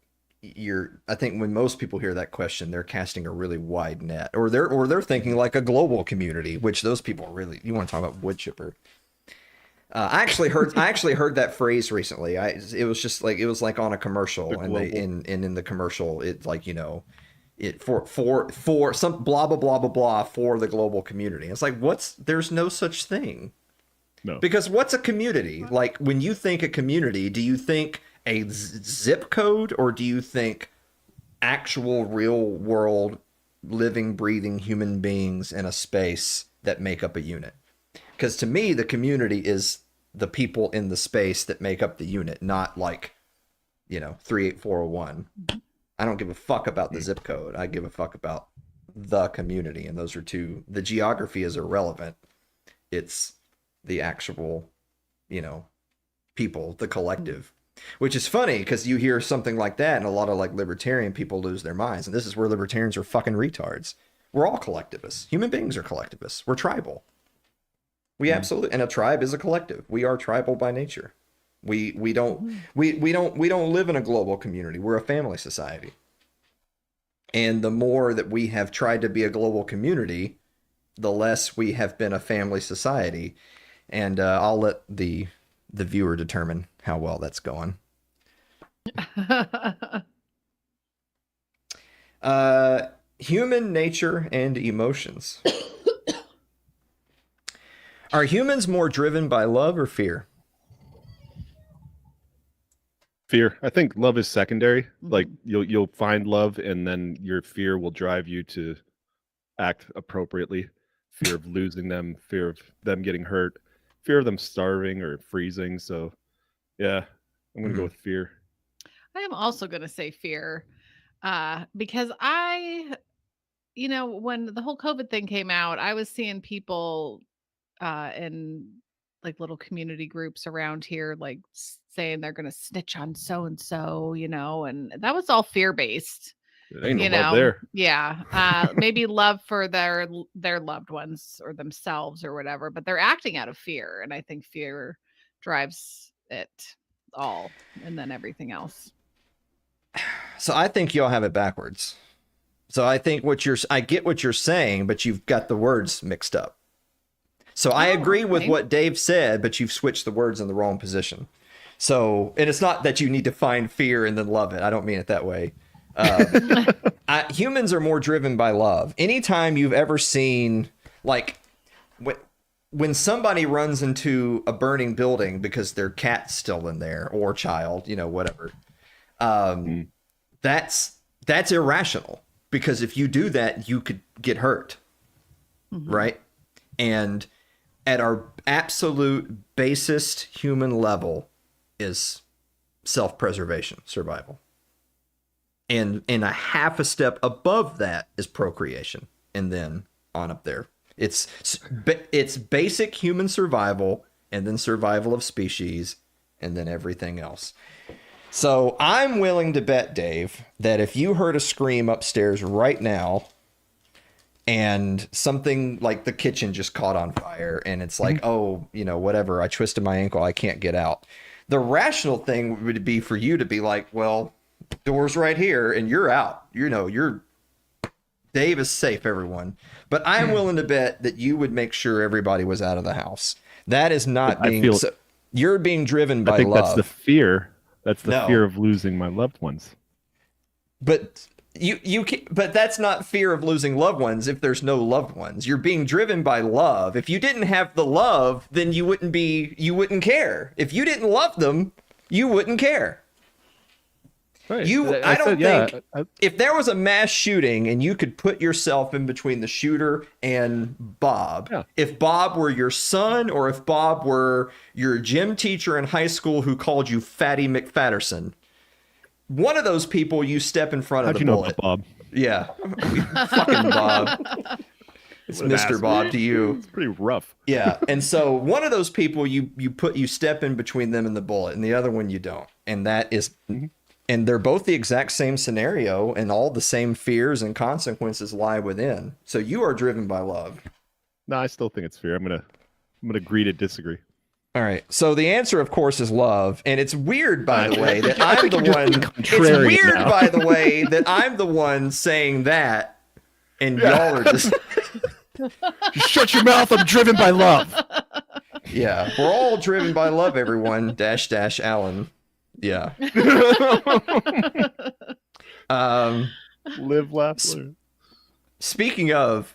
[SPEAKER 2] I think when most people hear that question, they're casting a really wide net, or they're thinking like a global community, which those people really, you want to talk about wood chipper. I actually heard that phrase recently. It was like on a commercial,
[SPEAKER 1] The
[SPEAKER 2] and they
[SPEAKER 1] global.
[SPEAKER 2] in the commercial, it like, it for some blah blah blah blah blah for the global community. It's like, there's no such thing.
[SPEAKER 1] No.
[SPEAKER 2] Because what's a community? Like, when you think a community, do you think a zip code, or do you think actual real world living, breathing human beings in a space that make up a unit? Because to me, the community is the people in the space that make up the unit, not like, 38401. I don't give a fuck about the zip code. I give a fuck about the community. And those are two. The geography is irrelevant. It's the actual, people, the collective. Which is funny, because you hear something like that, and a lot of like libertarian people lose their minds. And this is where libertarians are fucking retards. We're all collectivists. Human beings are collectivists. We're tribal. We absolutely, and a tribe is a collective. We are tribal by nature. We don't live in a global community. We're a family society. And the more that we have tried to be a global community, the less we have been a family society. And I'll let the viewer determine how well that's going. Human nature and emotions. Are humans more driven by love or fear?
[SPEAKER 1] Fear. I think love is secondary. Like you'll find love, and then your fear will drive you to act appropriately. Fear of losing them, fear of them getting hurt, fear of them starving or freezing. So yeah, I'm gonna go with fear.
[SPEAKER 3] I am also going to say fear, because when the whole COVID thing came out, I was seeing people in like little community groups around here, like saying they're going to snitch on so and so, and that was all fear based.
[SPEAKER 1] There ain't no love there.
[SPEAKER 3] Yeah, maybe love for their loved ones or themselves or whatever, but they're acting out of fear, and I think fear drives it all, and then everything else.
[SPEAKER 2] So I think y'all have it backwards. So I think I get what you're saying, but you've got the words mixed up. So I agree with what Dave said, but you've switched the words in the wrong position. So, and it's not that you need to find fear and then love it. I don't mean it that way. Humans are more driven by love. Anytime you've ever seen, like, when somebody runs into a burning building because their cat's still in there, or child, whatever, that's irrational, because if you do that, you could get hurt, right? And at our absolute basest human level is self-preservation, survival. And a half a step above that is procreation, and then on up there. It's basic human survival, and then survival of species, and then everything else. So I'm willing to bet, Dave, that if you heard a scream upstairs right now, and something like the kitchen just caught on fire, and it's like, oh, whatever, I twisted my ankle, I can't get out. The rational thing would be for you to be like, well, door's right here, and you're out. Dave is safe, everyone. But I'm willing to bet that you would make sure everybody was out of the house. That is not being. You're being driven by love. I think
[SPEAKER 1] that's the fear. That's the fear of losing my loved ones.
[SPEAKER 2] But but that's not fear of losing loved ones if there's no loved ones. You're being driven by love. If you didn't have the love, then you wouldn't care. If you didn't love them, you wouldn't care. Right. I don't think if there was a mass shooting and you could put yourself in between the shooter and Bob, if Bob were your son, or if Bob were your gym teacher in high school who called you Fatty McFatterson, one of those people, you step in front of the bullet.
[SPEAKER 1] How'd you know about Bob?
[SPEAKER 2] Yeah, fucking Bob. It's Mr. Bob to you.
[SPEAKER 1] It's pretty rough.
[SPEAKER 2] Yeah, and so one of those people, you step in between them and the bullet, and the other one you don't, and that is. And they're both the exact same scenario, and all the same fears and consequences lie within. So you are driven by love.
[SPEAKER 1] No, I still think it's fear. I'm gonna agree to disagree.
[SPEAKER 2] All right. So the answer, of course, is love, and it's weird, by the way, that
[SPEAKER 1] I
[SPEAKER 2] I'm
[SPEAKER 1] think
[SPEAKER 2] the
[SPEAKER 1] you're just
[SPEAKER 2] one.
[SPEAKER 1] being
[SPEAKER 2] It's
[SPEAKER 1] contrarian
[SPEAKER 2] weird,
[SPEAKER 1] now.
[SPEAKER 2] by the way, that I'm the one saying that, and y'all are just.
[SPEAKER 1] Just shut your mouth. I'm driven by love.
[SPEAKER 2] Yeah, we're all driven by love, everyone. Dash dash Alan. Yeah.
[SPEAKER 1] Live, laugh, learn.
[SPEAKER 2] Speaking of,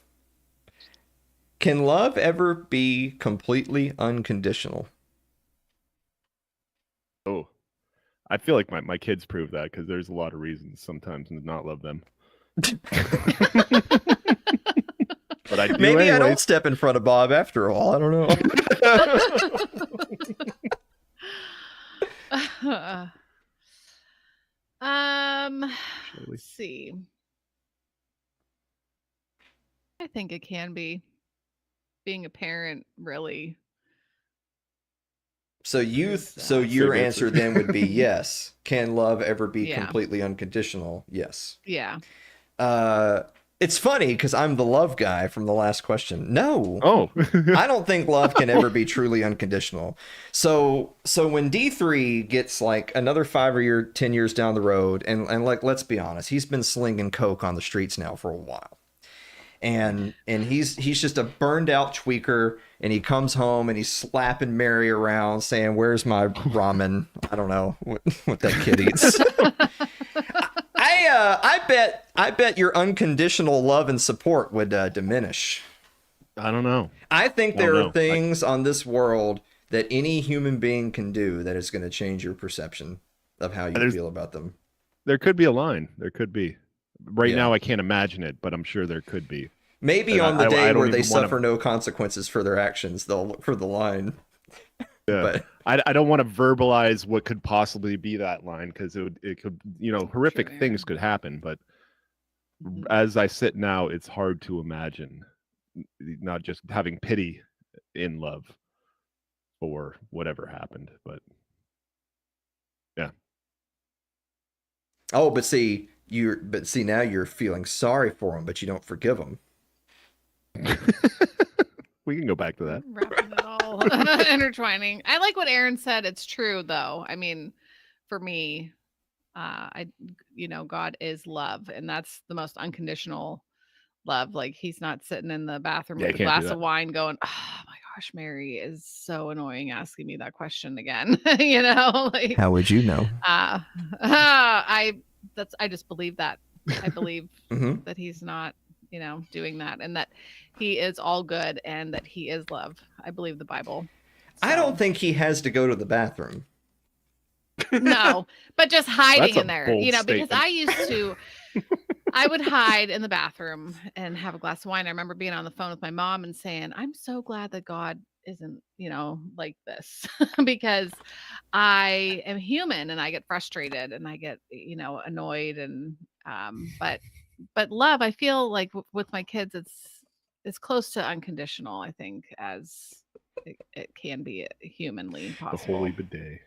[SPEAKER 2] can love ever be completely unconditional?
[SPEAKER 1] Oh, I feel like my kids prove that because there's a lot of reasons sometimes to not love them. But I do
[SPEAKER 2] Maybe I don't
[SPEAKER 1] anyways.
[SPEAKER 2] step in front of Bob after all. I don't know.
[SPEAKER 3] Let's see. I think it can be. Being a parent really.
[SPEAKER 2] So your
[SPEAKER 1] Same
[SPEAKER 2] answer
[SPEAKER 1] answer.
[SPEAKER 2] then would be yes. Can love ever be
[SPEAKER 3] Yeah.
[SPEAKER 2] completely unconditional? Yes.
[SPEAKER 3] Yeah.
[SPEAKER 2] It's funny because I'm the love guy from the last question. No.
[SPEAKER 1] Oh,
[SPEAKER 2] I don't think love can ever be truly unconditional. So when D3 gets like another 5 or 10 years down the road, and like, let's be honest, he's been slinging coke on the streets now for a while. And he's just a burned out tweaker, and he comes home and he's slapping Mary around saying, "Where's my ramen?" I don't know what that kid eats. I bet your unconditional love and support would diminish.
[SPEAKER 1] I don't know.
[SPEAKER 2] I think there
[SPEAKER 1] Well,
[SPEAKER 2] are
[SPEAKER 1] no.
[SPEAKER 2] things on this world that any human being can do that is going to change your perception of how you
[SPEAKER 1] There's-
[SPEAKER 2] feel about them.
[SPEAKER 1] There could be a line. There could be. Right
[SPEAKER 2] Yeah.
[SPEAKER 1] now, I can't imagine it, but I'm sure there could be.
[SPEAKER 2] Maybe
[SPEAKER 1] And
[SPEAKER 2] on the
[SPEAKER 1] I
[SPEAKER 2] day
[SPEAKER 1] don't
[SPEAKER 2] where they
[SPEAKER 1] even wanna-
[SPEAKER 2] suffer no consequences for their actions, they'll look for the line.
[SPEAKER 1] Yeah.
[SPEAKER 2] But
[SPEAKER 1] I don't want to verbalize what could possibly be that line because it could horrific
[SPEAKER 3] Sure.
[SPEAKER 1] things could happen. But
[SPEAKER 3] Mhm.
[SPEAKER 1] as I sit now, it's hard to imagine not just having pity in love for whatever happened. But
[SPEAKER 2] oh, but see now you're feeling sorry for him, but you don't forgive him.
[SPEAKER 1] we can go back to that.
[SPEAKER 3] Wrapping it all intertwining. I like what Aaron said. It's true though. I mean, for me, God is love, and that's the most unconditional love. Like he's not sitting in the bathroom
[SPEAKER 1] Yeah,
[SPEAKER 3] with a
[SPEAKER 1] you can't do
[SPEAKER 3] glass
[SPEAKER 1] that.
[SPEAKER 3] of wine going, "Oh my gosh, Mary is so annoying asking me that question again." Like
[SPEAKER 2] How would you know?
[SPEAKER 3] I just believe that. I believe
[SPEAKER 2] Mhm.
[SPEAKER 3] that he's not, doing that, and that he is all good and that he is love. I believe the Bible.
[SPEAKER 2] I don't think he has to go to the bathroom.
[SPEAKER 3] No, but just hiding
[SPEAKER 1] That's a
[SPEAKER 3] in there,
[SPEAKER 1] bold
[SPEAKER 3] because
[SPEAKER 1] statement.
[SPEAKER 3] I would hide in the bathroom and have a glass of wine. I remember being on the phone with my mom and saying, "I'm so glad that God isn't, like this," because I am human and I get frustrated and I get, annoyed and but love, I feel like with my kids, it's close to unconditional, I think, as it can be humanly
[SPEAKER 1] The
[SPEAKER 3] possible.
[SPEAKER 1] holy bidet.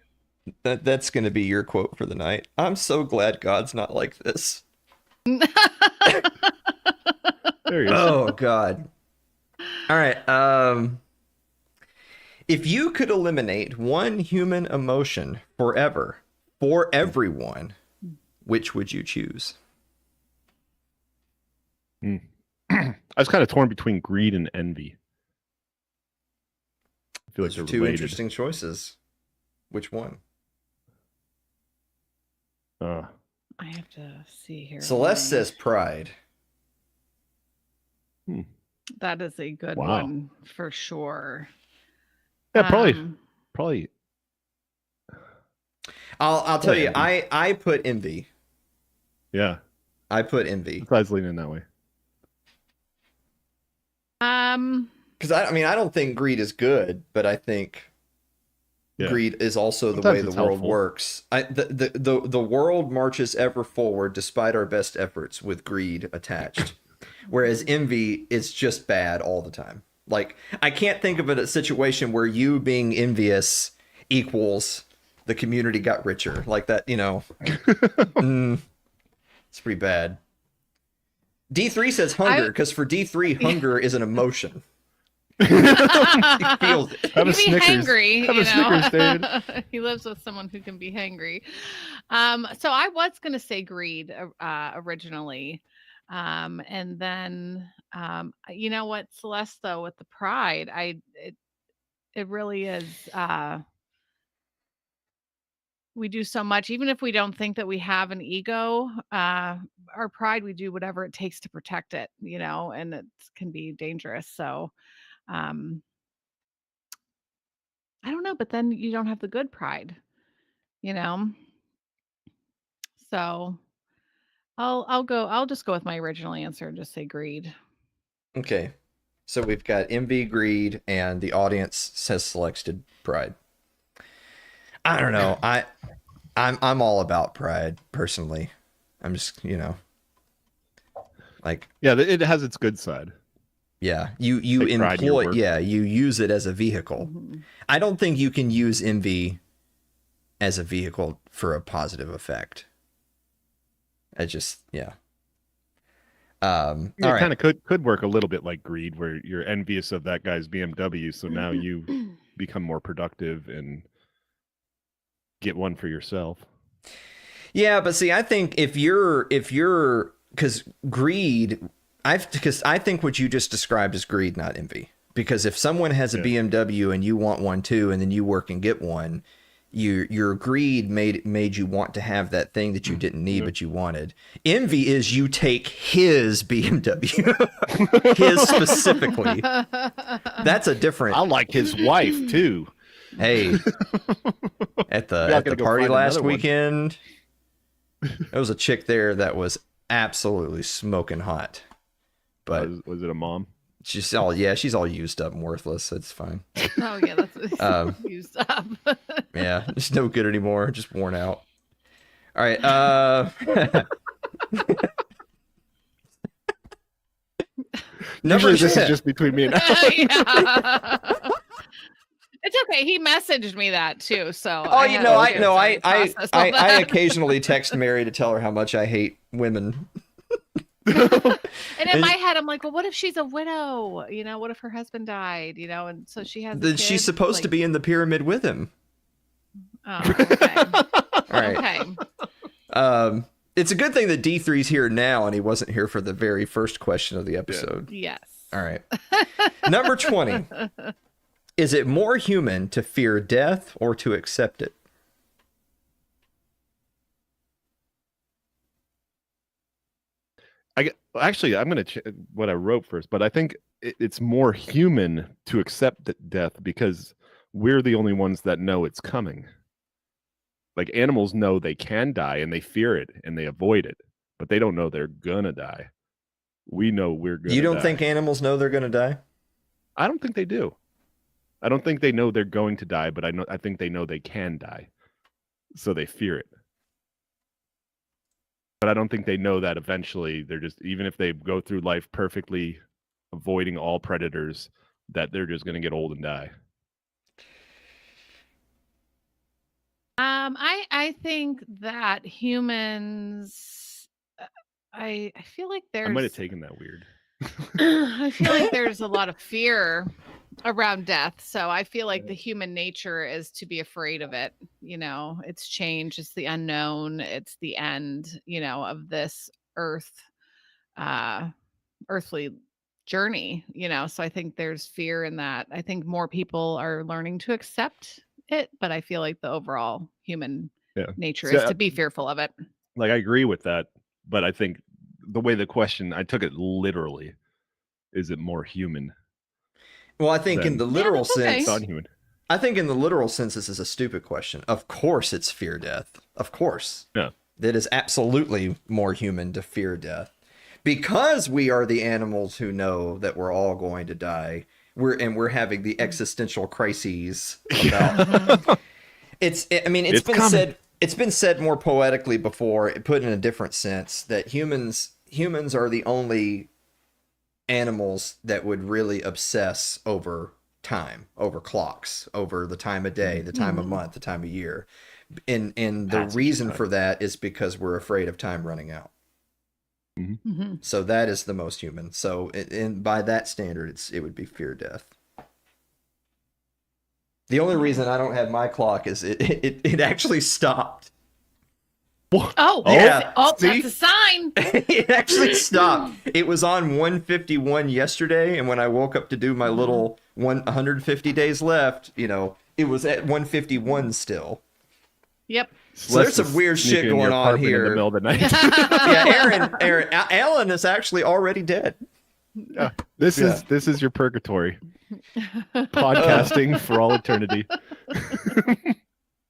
[SPEAKER 2] That's going to be your quote for the night. I'm so glad God's not like this.
[SPEAKER 1] There he is.
[SPEAKER 2] Oh God. All right. If you could eliminate one human emotion forever for everyone, which would you choose?
[SPEAKER 1] I was kind of torn between greed and envy. I feel
[SPEAKER 2] Those
[SPEAKER 1] like
[SPEAKER 2] are
[SPEAKER 1] they're
[SPEAKER 2] two
[SPEAKER 1] related.
[SPEAKER 2] interesting choices. Which one?
[SPEAKER 1] Uh,
[SPEAKER 3] I have to see here.
[SPEAKER 2] Celeste says pride.
[SPEAKER 3] That is a good
[SPEAKER 1] Wow.
[SPEAKER 3] one for sure.
[SPEAKER 1] yeah, probably.
[SPEAKER 3] Um,
[SPEAKER 2] I'll tell
[SPEAKER 1] Probably
[SPEAKER 2] you,
[SPEAKER 1] envy.
[SPEAKER 2] I put envy.
[SPEAKER 1] Yeah,
[SPEAKER 2] I put envy.
[SPEAKER 1] I was leaning that way.
[SPEAKER 2] Because I don't think greed is good, but I think
[SPEAKER 1] Yeah.
[SPEAKER 2] greed is also the
[SPEAKER 1] Sometimes
[SPEAKER 2] way the
[SPEAKER 1] it's
[SPEAKER 2] world
[SPEAKER 1] helpful.
[SPEAKER 2] works. The world marches ever forward despite our best efforts with greed attached. Whereas envy is just bad all the time. Like, I can't think of a situation where you being envious equals the community got richer. Like that, it's pretty bad. D3 says hunger, because for D3, hunger is an emotion. He feels it.
[SPEAKER 1] Have a
[SPEAKER 3] He can be
[SPEAKER 1] Snickers.
[SPEAKER 3] hangry,
[SPEAKER 1] Have
[SPEAKER 3] you
[SPEAKER 1] a Snickers, David.
[SPEAKER 3] know. He lives with someone who can be hangry. So I was gonna say greed originally. And then you know what, Celeste, though, with the pride, it really is we do so much, even if we don't think that we have an ego, our pride, we do whatever it takes to protect it, you know, and it can be dangerous. So um I don't know, but then you don't have the good pride, you know. So I'll just go with my original answer and just say greed.
[SPEAKER 2] Okay. So we've got envy, greed, and the audience has selected pride. I don't know. I'm all about pride personally. I'm just, like,
[SPEAKER 1] Yeah, it has its good side.
[SPEAKER 2] yeah, you
[SPEAKER 1] Take pride in your
[SPEAKER 2] employ,
[SPEAKER 1] work.
[SPEAKER 2] yeah, you use it as a vehicle.
[SPEAKER 3] Mhm.
[SPEAKER 2] I don't think you can use envy as a vehicle for a positive effect. I just, yeah. All
[SPEAKER 1] It
[SPEAKER 2] right.
[SPEAKER 1] kind of could work a little bit like greed, where you're envious of that guy's BMW, so now you become more productive and get one for yourself.
[SPEAKER 2] Yeah, but see, I think if you're because greed, because I think what you just described is greed, not envy. Because if someone has a
[SPEAKER 1] Yeah.
[SPEAKER 2] BMW and you want one too, and then you work and get one, your greed made you want to have that thing that you didn't need
[SPEAKER 1] Yeah.
[SPEAKER 2] but you wanted. Envy is you take his BMW, his specifically. That's a different.
[SPEAKER 1] I like his wife too.
[SPEAKER 2] Hey, at
[SPEAKER 1] Y'all
[SPEAKER 2] the
[SPEAKER 1] gotta go
[SPEAKER 2] party
[SPEAKER 1] find
[SPEAKER 2] last
[SPEAKER 1] another one.
[SPEAKER 2] weekend, there was a chick there that was absolutely smoking hot. But
[SPEAKER 1] Was it a mom?
[SPEAKER 2] she's all used up and worthless. It's fine.
[SPEAKER 3] Oh yeah, that's used up.
[SPEAKER 2] Yeah, it's no good anymore. Just worn out. All right. Number
[SPEAKER 1] Usually this is just between me and
[SPEAKER 3] Yeah. It's okay. He messaged me that too. So
[SPEAKER 2] Oh, you know,
[SPEAKER 3] had to process all
[SPEAKER 2] I
[SPEAKER 3] that.
[SPEAKER 2] occasionally text Mary to tell her how much I hate women.
[SPEAKER 3] And in my head, I'm like, well, what if she's a widow? You know, what if her husband died? You know, and so she has. A
[SPEAKER 2] She's
[SPEAKER 3] kid?
[SPEAKER 2] supposed to
[SPEAKER 3] Like,
[SPEAKER 2] be in the pyramid with him.
[SPEAKER 3] Oh, okay.
[SPEAKER 2] All right.
[SPEAKER 3] Okay.
[SPEAKER 2] It's a good thing that D3's here now and he wasn't here for the very first question of the episode.
[SPEAKER 3] Yes.
[SPEAKER 2] All right. Number 20. Is it more human to fear death or to accept it?
[SPEAKER 1] Actually, I'm going to what I wrote first, but I think it's more human to accept death because we're the only ones that know it's coming. Like animals know they can die and they fear it and they avoid it, but they don't know they're gonna die. We know we're gonna die.
[SPEAKER 2] You don't think animals know they're going to die?
[SPEAKER 1] I don't think they do. I don't think they know they're going to die, but I think they know they can die. So they fear it. But I don't think they know that eventually they're just, even if they go through life perfectly avoiding all predators, that they're just going to get old and die.
[SPEAKER 3] I think that humans. I feel like
[SPEAKER 1] I might have
[SPEAKER 3] there's.
[SPEAKER 1] taken that weird.
[SPEAKER 3] I feel like there's a lot of fear around death. So I feel like the human nature is to be afraid of it. You know, it's change, it's the unknown, it's the end, you know, of this earthly journey, you know. So I think there's fear in that. I think more people are learning to accept it, but I feel like the overall human nature
[SPEAKER 1] So,
[SPEAKER 3] is to be fearful of it.
[SPEAKER 1] Like, I agree with that, but I think the way the question, I took it literally. Is it more human?
[SPEAKER 2] Well, I think in the literal sense,
[SPEAKER 1] it's unhuman.
[SPEAKER 2] I think in the literal sense, this is a stupid question. Of course, it's fear death. Of course.
[SPEAKER 1] Yeah.
[SPEAKER 2] That is absolutely more human to fear death. Because we are the animals who know that we're all going to die. We're having the existential crises about it's been said more poetically before, put in a different sense, that humans are the only animals that would really obsess over time, over clocks, over the time of day, the time of month, the time of year. And the reason for that is because we're afraid of time running out.
[SPEAKER 3] Mm-hmm.
[SPEAKER 2] So that is the most human. So by that standard, it would be fear death. The only reason I don't have my clock is it actually stopped.
[SPEAKER 3] Oh,
[SPEAKER 2] Yeah.
[SPEAKER 3] oh,
[SPEAKER 1] See?
[SPEAKER 3] that's a sign.
[SPEAKER 2] It actually stopped. It was on 151 yesterday, and when I woke up to do my little 150 days left, it was at 151 still.
[SPEAKER 3] Yep.
[SPEAKER 2] So there's some weird shit going on here.
[SPEAKER 1] In the middle of the night.
[SPEAKER 2] Aaron, Alan is actually already dead.
[SPEAKER 1] Yeah. This is your purgatory. Podcasting for all eternity.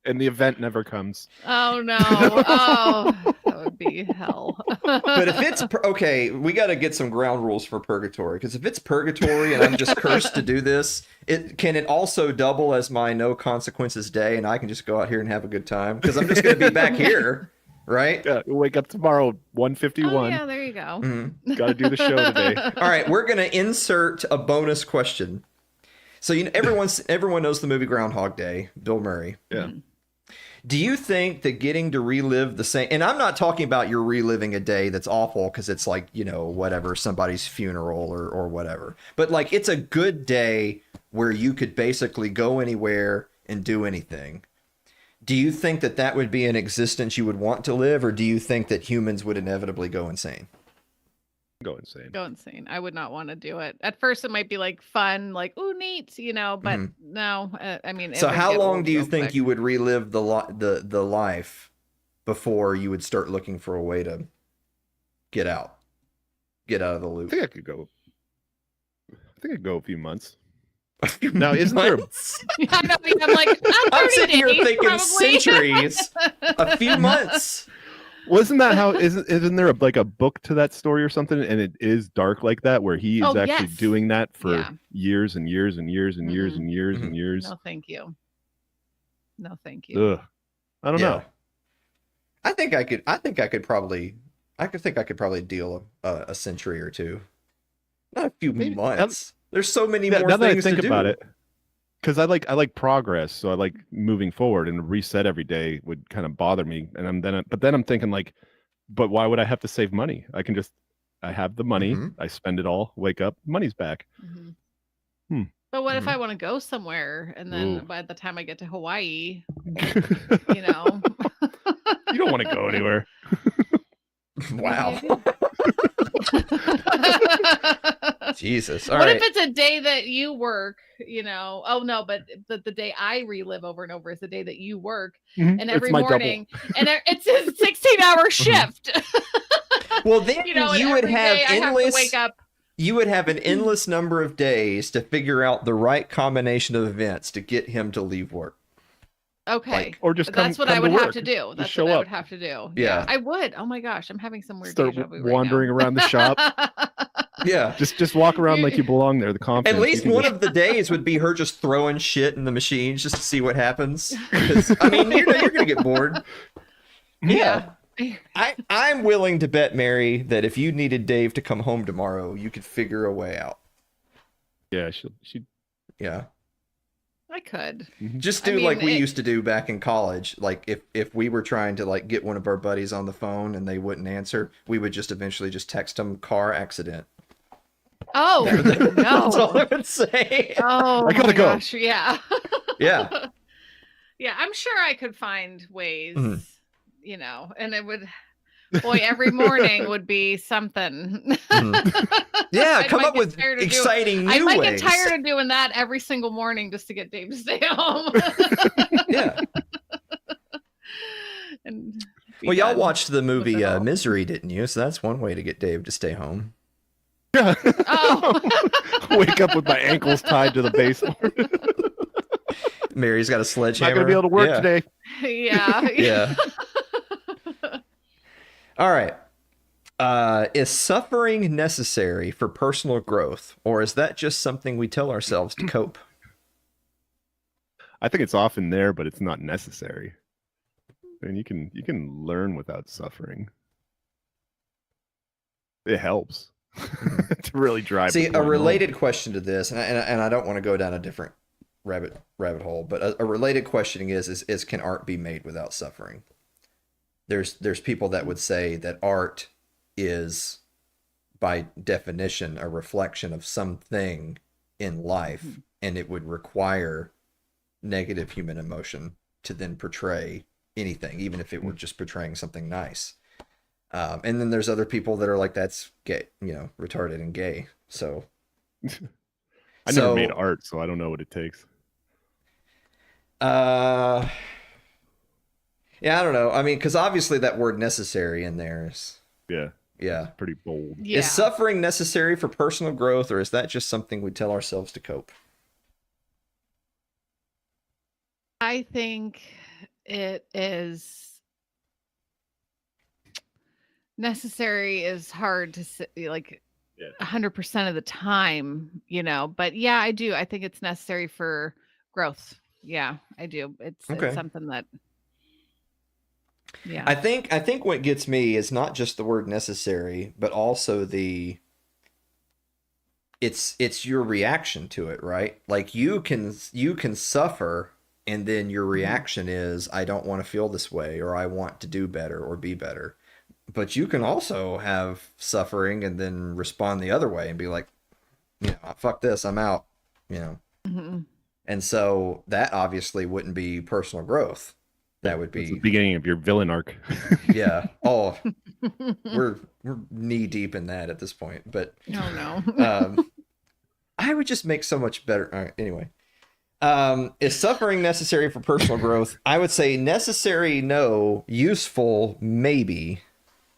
[SPEAKER 1] And the event never comes.
[SPEAKER 3] Oh no. Oh, that would be hell.
[SPEAKER 2] But if it's okay, we got to get some ground rules for purgatory, because if it's purgatory and I'm just cursed to do this, it also double as my no consequences day, and I can just go out here and have a good time because I'm just going to be back here, right?
[SPEAKER 1] Yeah, you'll wake up tomorrow 1:51.
[SPEAKER 3] Oh, yeah, there you go.
[SPEAKER 2] Mm-hmm.
[SPEAKER 1] Got to do the show today.
[SPEAKER 2] All right, we're going to insert a bonus question. So everyone knows the movie Groundhog Day, Bill Murray.
[SPEAKER 1] Yeah.
[SPEAKER 2] Do you think that getting to relive the same, and I'm not talking about you're reliving a day that's awful because it's like, whatever, somebody's funeral or whatever, but like it's a good day where you could basically go anywhere and do anything. Do you think that would be an existence you would want to live, or do you think that humans would inevitably go insane?
[SPEAKER 1] Go insane.
[SPEAKER 3] Go insane. I would not want to do it. At first, it might be like fun, like, ooh, neat, but no. I mean, it
[SPEAKER 2] so
[SPEAKER 3] would
[SPEAKER 2] how
[SPEAKER 3] get
[SPEAKER 2] long
[SPEAKER 3] old
[SPEAKER 2] do you
[SPEAKER 3] real
[SPEAKER 2] think
[SPEAKER 3] quick.
[SPEAKER 2] you would relive the life before you would start looking for a way to get out of the loop?
[SPEAKER 1] I think I could go a few months. Now, isn't there?
[SPEAKER 3] I know, I'm like,
[SPEAKER 2] I'm
[SPEAKER 3] 30
[SPEAKER 2] sitting here
[SPEAKER 3] days,
[SPEAKER 2] thinking
[SPEAKER 3] probably.
[SPEAKER 2] centuries, a few months.
[SPEAKER 1] Wasn't that how? Isn't there like a book to that story or something? And it is dark like that, where he is actually
[SPEAKER 3] yes.
[SPEAKER 1] doing that for
[SPEAKER 3] Yeah.
[SPEAKER 1] years and years and years and years and years and years.
[SPEAKER 3] No, thank you. No, thank you.
[SPEAKER 1] Ugh. I don't know.
[SPEAKER 2] I think I could probably deal a century or two. Not a few
[SPEAKER 1] Maybe-
[SPEAKER 2] months. There's so many
[SPEAKER 1] Yeah,
[SPEAKER 2] more
[SPEAKER 1] now that I
[SPEAKER 2] things
[SPEAKER 1] think
[SPEAKER 2] to do.
[SPEAKER 1] about it, because I like progress, so I like moving forward, and reset every day would kind of bother me. And then I'm thinking like, but why would I have to save money? I have the money, I spend it all, wake up, money's back.
[SPEAKER 3] But what if I want to go somewhere, and then
[SPEAKER 1] Ooh.
[SPEAKER 3] by the time I get to Hawaii,
[SPEAKER 1] You don't want to go anywhere.
[SPEAKER 2] Wow. Jesus. All
[SPEAKER 3] what
[SPEAKER 2] right.
[SPEAKER 3] if it's a day that you work, Oh no, but the day I relive over and over is the day that you work, and every
[SPEAKER 1] It's my
[SPEAKER 3] morning, and it's a 16-hour shift.
[SPEAKER 2] Well, then
[SPEAKER 3] and
[SPEAKER 2] you would
[SPEAKER 3] every
[SPEAKER 2] have
[SPEAKER 3] day I have to
[SPEAKER 2] endless.
[SPEAKER 3] wake up.
[SPEAKER 2] You would have an endless number of days to figure out the right combination of events to get him to leave work.
[SPEAKER 3] Okay,
[SPEAKER 1] or just come,
[SPEAKER 3] that's what
[SPEAKER 1] come
[SPEAKER 3] I would
[SPEAKER 1] to
[SPEAKER 3] have
[SPEAKER 1] work.
[SPEAKER 3] to do. That's
[SPEAKER 1] show
[SPEAKER 3] what I
[SPEAKER 1] up.
[SPEAKER 3] would have to do.
[SPEAKER 2] Yeah.
[SPEAKER 3] I would. Oh my gosh, I'm having some weird
[SPEAKER 1] Start
[SPEAKER 3] deja vu
[SPEAKER 1] wandering
[SPEAKER 3] right
[SPEAKER 1] around the shop.
[SPEAKER 2] Yeah.
[SPEAKER 1] Just walk around like you belong there. The confidence.
[SPEAKER 2] At least
[SPEAKER 1] you can
[SPEAKER 2] one
[SPEAKER 1] just-
[SPEAKER 2] of the days would be her just throwing shit in the machines just to see what happens. 'Cause, I mean, you're going to get bored. Yeah. I'm willing to bet, Mary, that if you needed Dave to come home tomorrow, you could figure a way out.
[SPEAKER 1] Yeah, she.
[SPEAKER 2] Yeah.
[SPEAKER 3] I could.
[SPEAKER 2] Just
[SPEAKER 3] I
[SPEAKER 2] do
[SPEAKER 3] mean,
[SPEAKER 2] like we
[SPEAKER 3] it-
[SPEAKER 2] used to do back in college. Like if we were trying to like get one of our buddies on the phone and they wouldn't answer, we would just eventually just text them car accident.
[SPEAKER 3] Oh
[SPEAKER 2] That's all I
[SPEAKER 3] no.
[SPEAKER 2] would say.
[SPEAKER 3] Oh
[SPEAKER 1] I gotta
[SPEAKER 3] my
[SPEAKER 1] go.
[SPEAKER 3] gosh, yeah.
[SPEAKER 2] Yeah.
[SPEAKER 3] Yeah, I'm sure I could find ways,
[SPEAKER 2] Mhm.
[SPEAKER 3] and it would, boy, every morning would be something.
[SPEAKER 2] Yeah,
[SPEAKER 3] I
[SPEAKER 2] come
[SPEAKER 3] might
[SPEAKER 2] up
[SPEAKER 3] get
[SPEAKER 2] with
[SPEAKER 3] tired of
[SPEAKER 2] exciting
[SPEAKER 3] I
[SPEAKER 2] new
[SPEAKER 3] might
[SPEAKER 2] ways.
[SPEAKER 3] get tired of doing that every single morning just to get Dave to stay home.
[SPEAKER 2] Yeah.
[SPEAKER 3] And be
[SPEAKER 2] Well, y'all
[SPEAKER 3] done.
[SPEAKER 2] watched the movie
[SPEAKER 3] it all.
[SPEAKER 2] Misery, didn't you? So that's one way to get Dave to stay home.
[SPEAKER 1] Yeah.
[SPEAKER 3] Oh.
[SPEAKER 1] Wake up with my ankles tied to the base.
[SPEAKER 2] Mary's got a
[SPEAKER 1] Not
[SPEAKER 2] sledgehammer.
[SPEAKER 1] gonna be able to work
[SPEAKER 2] Yeah.
[SPEAKER 1] today.
[SPEAKER 3] Yeah.
[SPEAKER 2] Yeah. All right. Is suffering necessary for personal growth, or is that just something we tell ourselves to cope?
[SPEAKER 1] I think it's often there, but it's not necessary. And you can learn without suffering. It helps to really drive.
[SPEAKER 2] See,
[SPEAKER 1] the
[SPEAKER 2] a
[SPEAKER 1] point home.
[SPEAKER 2] related question to this, and I don't want to go down a different rabbit hole, but a related question is can art be made without suffering? There's people that would say that art is by definition a reflection of something in life, and it would require negative human emotion to then portray anything, even if it were just portraying something nice. And then there's other people that are like, that's gay, retarded and gay. So
[SPEAKER 1] I never made art, so I don't know what it takes.
[SPEAKER 2] Yeah, I don't know. I mean, because obviously that word necessary in there is,
[SPEAKER 1] Yeah, pretty bold.
[SPEAKER 3] Yeah.
[SPEAKER 2] Is suffering necessary for personal growth, or is that just something we tell ourselves to cope?
[SPEAKER 3] I think it is necessary is hard to say, like 100% of the time, but yeah, I do. I think it's necessary for growth. Yeah, I do. It's something that, yeah.
[SPEAKER 2] I think what gets me is not just the word necessary, but also it's your reaction to it, right? Like you can suffer, and then your reaction is, I don't want to feel this way, or I want to do better or be better. But you can also have suffering and then respond the other way and be like, fuck this, I'm out, And so that obviously wouldn't be personal growth. That would be
[SPEAKER 1] the beginning of your villain arc.
[SPEAKER 2] Yeah. Oh, we're knee deep in that at this point. But
[SPEAKER 3] no.
[SPEAKER 2] I would just make so much better. All right, anyway. Is suffering necessary for personal growth? I would say necessary, no. Useful, maybe.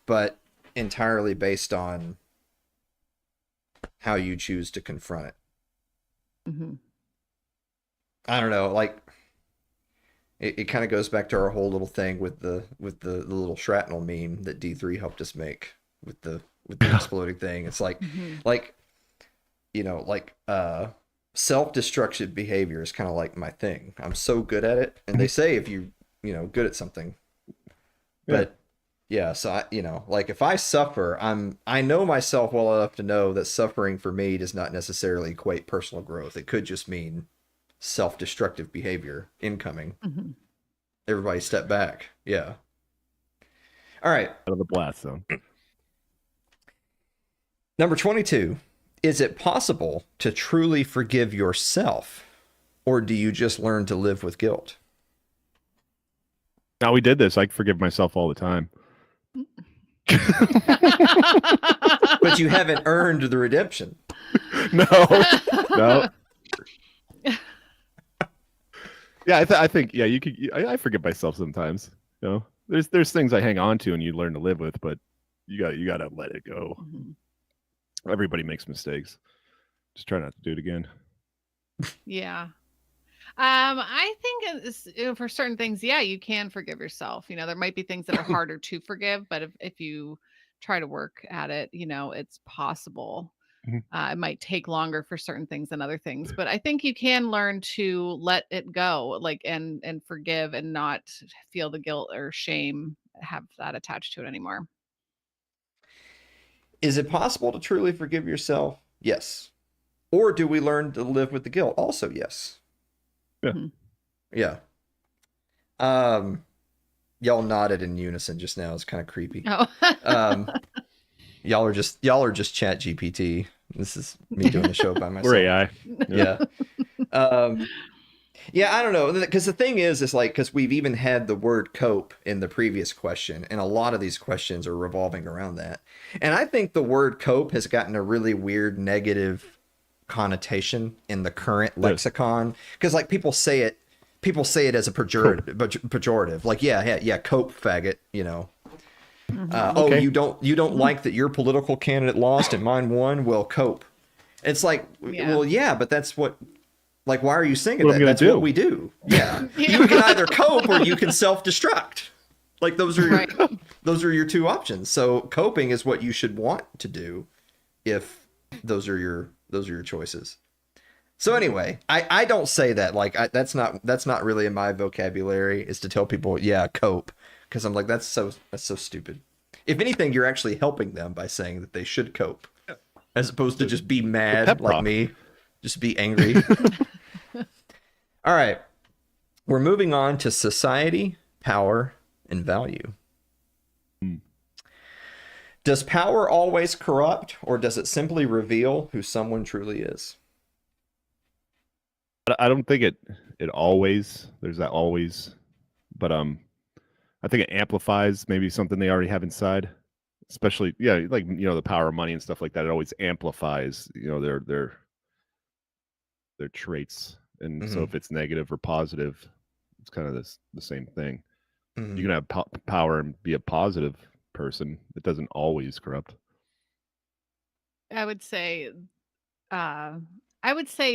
[SPEAKER 2] But entirely based on how you choose to confront it.
[SPEAKER 3] Mm-hmm.
[SPEAKER 2] I don't know, like it kind of goes back to our whole little thing with the little shrapnel meme that D3 helped us make with the exploding thing. It's like self-destructive behavior is kind of like my thing. I'm so good at it, and they say if you good at something, but yeah, so like if I suffer, I know myself well enough to know that suffering for me does not necessarily equate personal growth. It could just mean self-destructive behavior incoming.
[SPEAKER 3] Mm-hmm.
[SPEAKER 2] Everybody step back. Yeah. All right.
[SPEAKER 1] Out of the blast zone.
[SPEAKER 2] Number 22. Is it possible to truly forgive yourself, or do you just learn to live with guilt?
[SPEAKER 1] Now we did this. I forgive myself all the time.
[SPEAKER 2] But you haven't earned the redemption.
[SPEAKER 1] No. Yeah, I think you could. I forgive myself sometimes. There's things I hang on to and you learn to live with, but you got to let it go.
[SPEAKER 3] Mm-hmm.
[SPEAKER 1] Everybody makes mistakes. Just try not to do it again.
[SPEAKER 3] Yeah. I think for certain things, yeah, you can forgive yourself. There might be things that are harder to forgive, but if you try to work at it, it's possible.
[SPEAKER 1] Mm-hmm.
[SPEAKER 3] It might take longer for certain things than other things, but I think you can learn to let it go, and forgive and not feel the guilt or shame, have that attached to it anymore.
[SPEAKER 2] Is it possible to truly forgive yourself? Yes. Or do we learn to live with the guilt? Also, yes.
[SPEAKER 1] Yeah.
[SPEAKER 3] Mm-hmm.
[SPEAKER 2] Yeah. Y'all nodded in unison just now. It's kind of creepy.
[SPEAKER 3] Oh.
[SPEAKER 2] Y'all are just ChatGPT. This is me doing the show by myself.
[SPEAKER 1] We're AI.
[SPEAKER 2] Yeah. Yeah, I don't know. Because the thing is like, because we've even had the word cope in the previous question, and a lot of these questions are revolving around that. And I think the word cope has gotten a really weird negative connotation in the current lexicon. Because like people say it as a pejorative. Like, yeah, cope, faggot,
[SPEAKER 3] Mm-hmm.
[SPEAKER 2] Okay. Oh, you don't like that your political candidate lost and mine won? Well, cope. It's like, well, yeah, but that's what. Like, why are you singing that? That's what we do. Yeah. You can either cope or you can self-destruct. Like those are your two options. So coping is what you should want to do if those are your choices. So anyway, I don't say that. Like that's not really in my vocabulary, is to tell people, yeah, cope, because I'm like, that's so stupid. If anything, you're actually helping them by saying that they should cope, as opposed to just be mad like me, just be angry. All right. We're moving on to society, power, and value. Does power always corrupt, or does it simply reveal who someone truly is?
[SPEAKER 1] I don't think it always, there's that always, but I think it amplifies maybe something they already have inside, especially like the power of money and stuff like that. It always amplifies their traits, and so
[SPEAKER 2] Mhm.
[SPEAKER 1] if it's negative or positive, it's kind of the same thing.
[SPEAKER 2] Mhm.
[SPEAKER 1] You can have power and be a positive person. It doesn't always corrupt.
[SPEAKER 3] I would say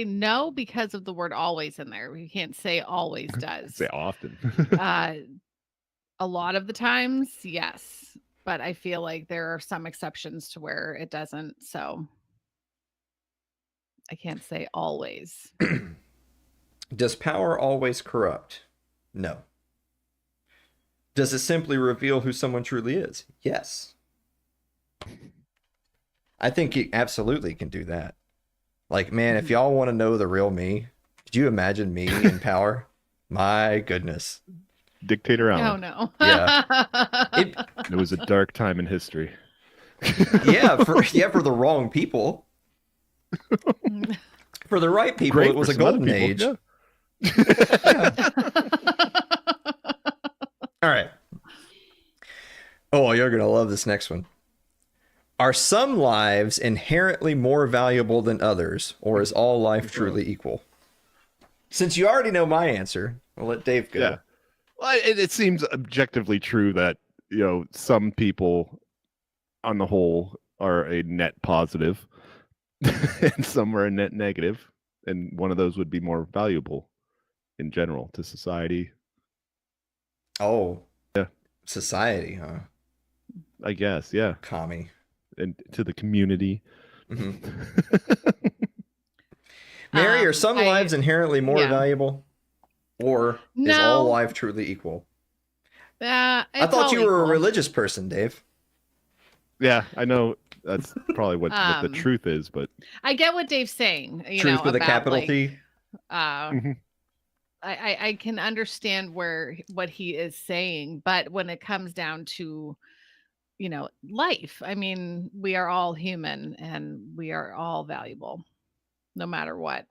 [SPEAKER 3] no because of the word always in there. You can't say always does.
[SPEAKER 1] Say often.
[SPEAKER 3] A lot of the times, yes. But I feel like there are some exceptions to where it doesn't. So I can't say always.
[SPEAKER 2] Does power always corrupt? No. Does it simply reveal who someone truly is? Yes. I think it absolutely can do that. Like, man, if y'all want to know the real me, could you imagine me in power? My goodness.
[SPEAKER 1] Dictator
[SPEAKER 3] Oh
[SPEAKER 1] Allen.
[SPEAKER 3] no.
[SPEAKER 2] Yeah.
[SPEAKER 1] It was a dark time in history.
[SPEAKER 2] Yeah, for the wrong people. For the right people,
[SPEAKER 1] Great
[SPEAKER 2] it was
[SPEAKER 1] for
[SPEAKER 2] a
[SPEAKER 1] some other
[SPEAKER 2] golden
[SPEAKER 1] people,
[SPEAKER 2] age.
[SPEAKER 1] yeah.
[SPEAKER 2] All right. Oh, you're going to love this next one. Are some lives inherently more valuable than others, or is all life truly equal? Since you already know my answer, I'll let Dave go.
[SPEAKER 1] Yeah. Well, it seems objectively true that some people, on the whole, are a net positive, and some are a net negative, and one of those would be more valuable in general to society.
[SPEAKER 2] Oh.
[SPEAKER 1] Yeah.
[SPEAKER 2] Society, huh?
[SPEAKER 1] I guess, yeah.
[SPEAKER 2] Commie.
[SPEAKER 1] And to the community.
[SPEAKER 2] Mm-hmm. Mary, are some lives inherently more valuable? Or is all life truly equal?
[SPEAKER 3] I
[SPEAKER 2] thought you were a religious person, Dave.
[SPEAKER 1] Yeah, I know that's probably what the truth is, but
[SPEAKER 3] I get what Dave's saying.
[SPEAKER 2] Truth with a capital T.
[SPEAKER 3] I can understand what he is saying, but when it comes down to life, I mean, we are all human and we are all valuable, no matter what.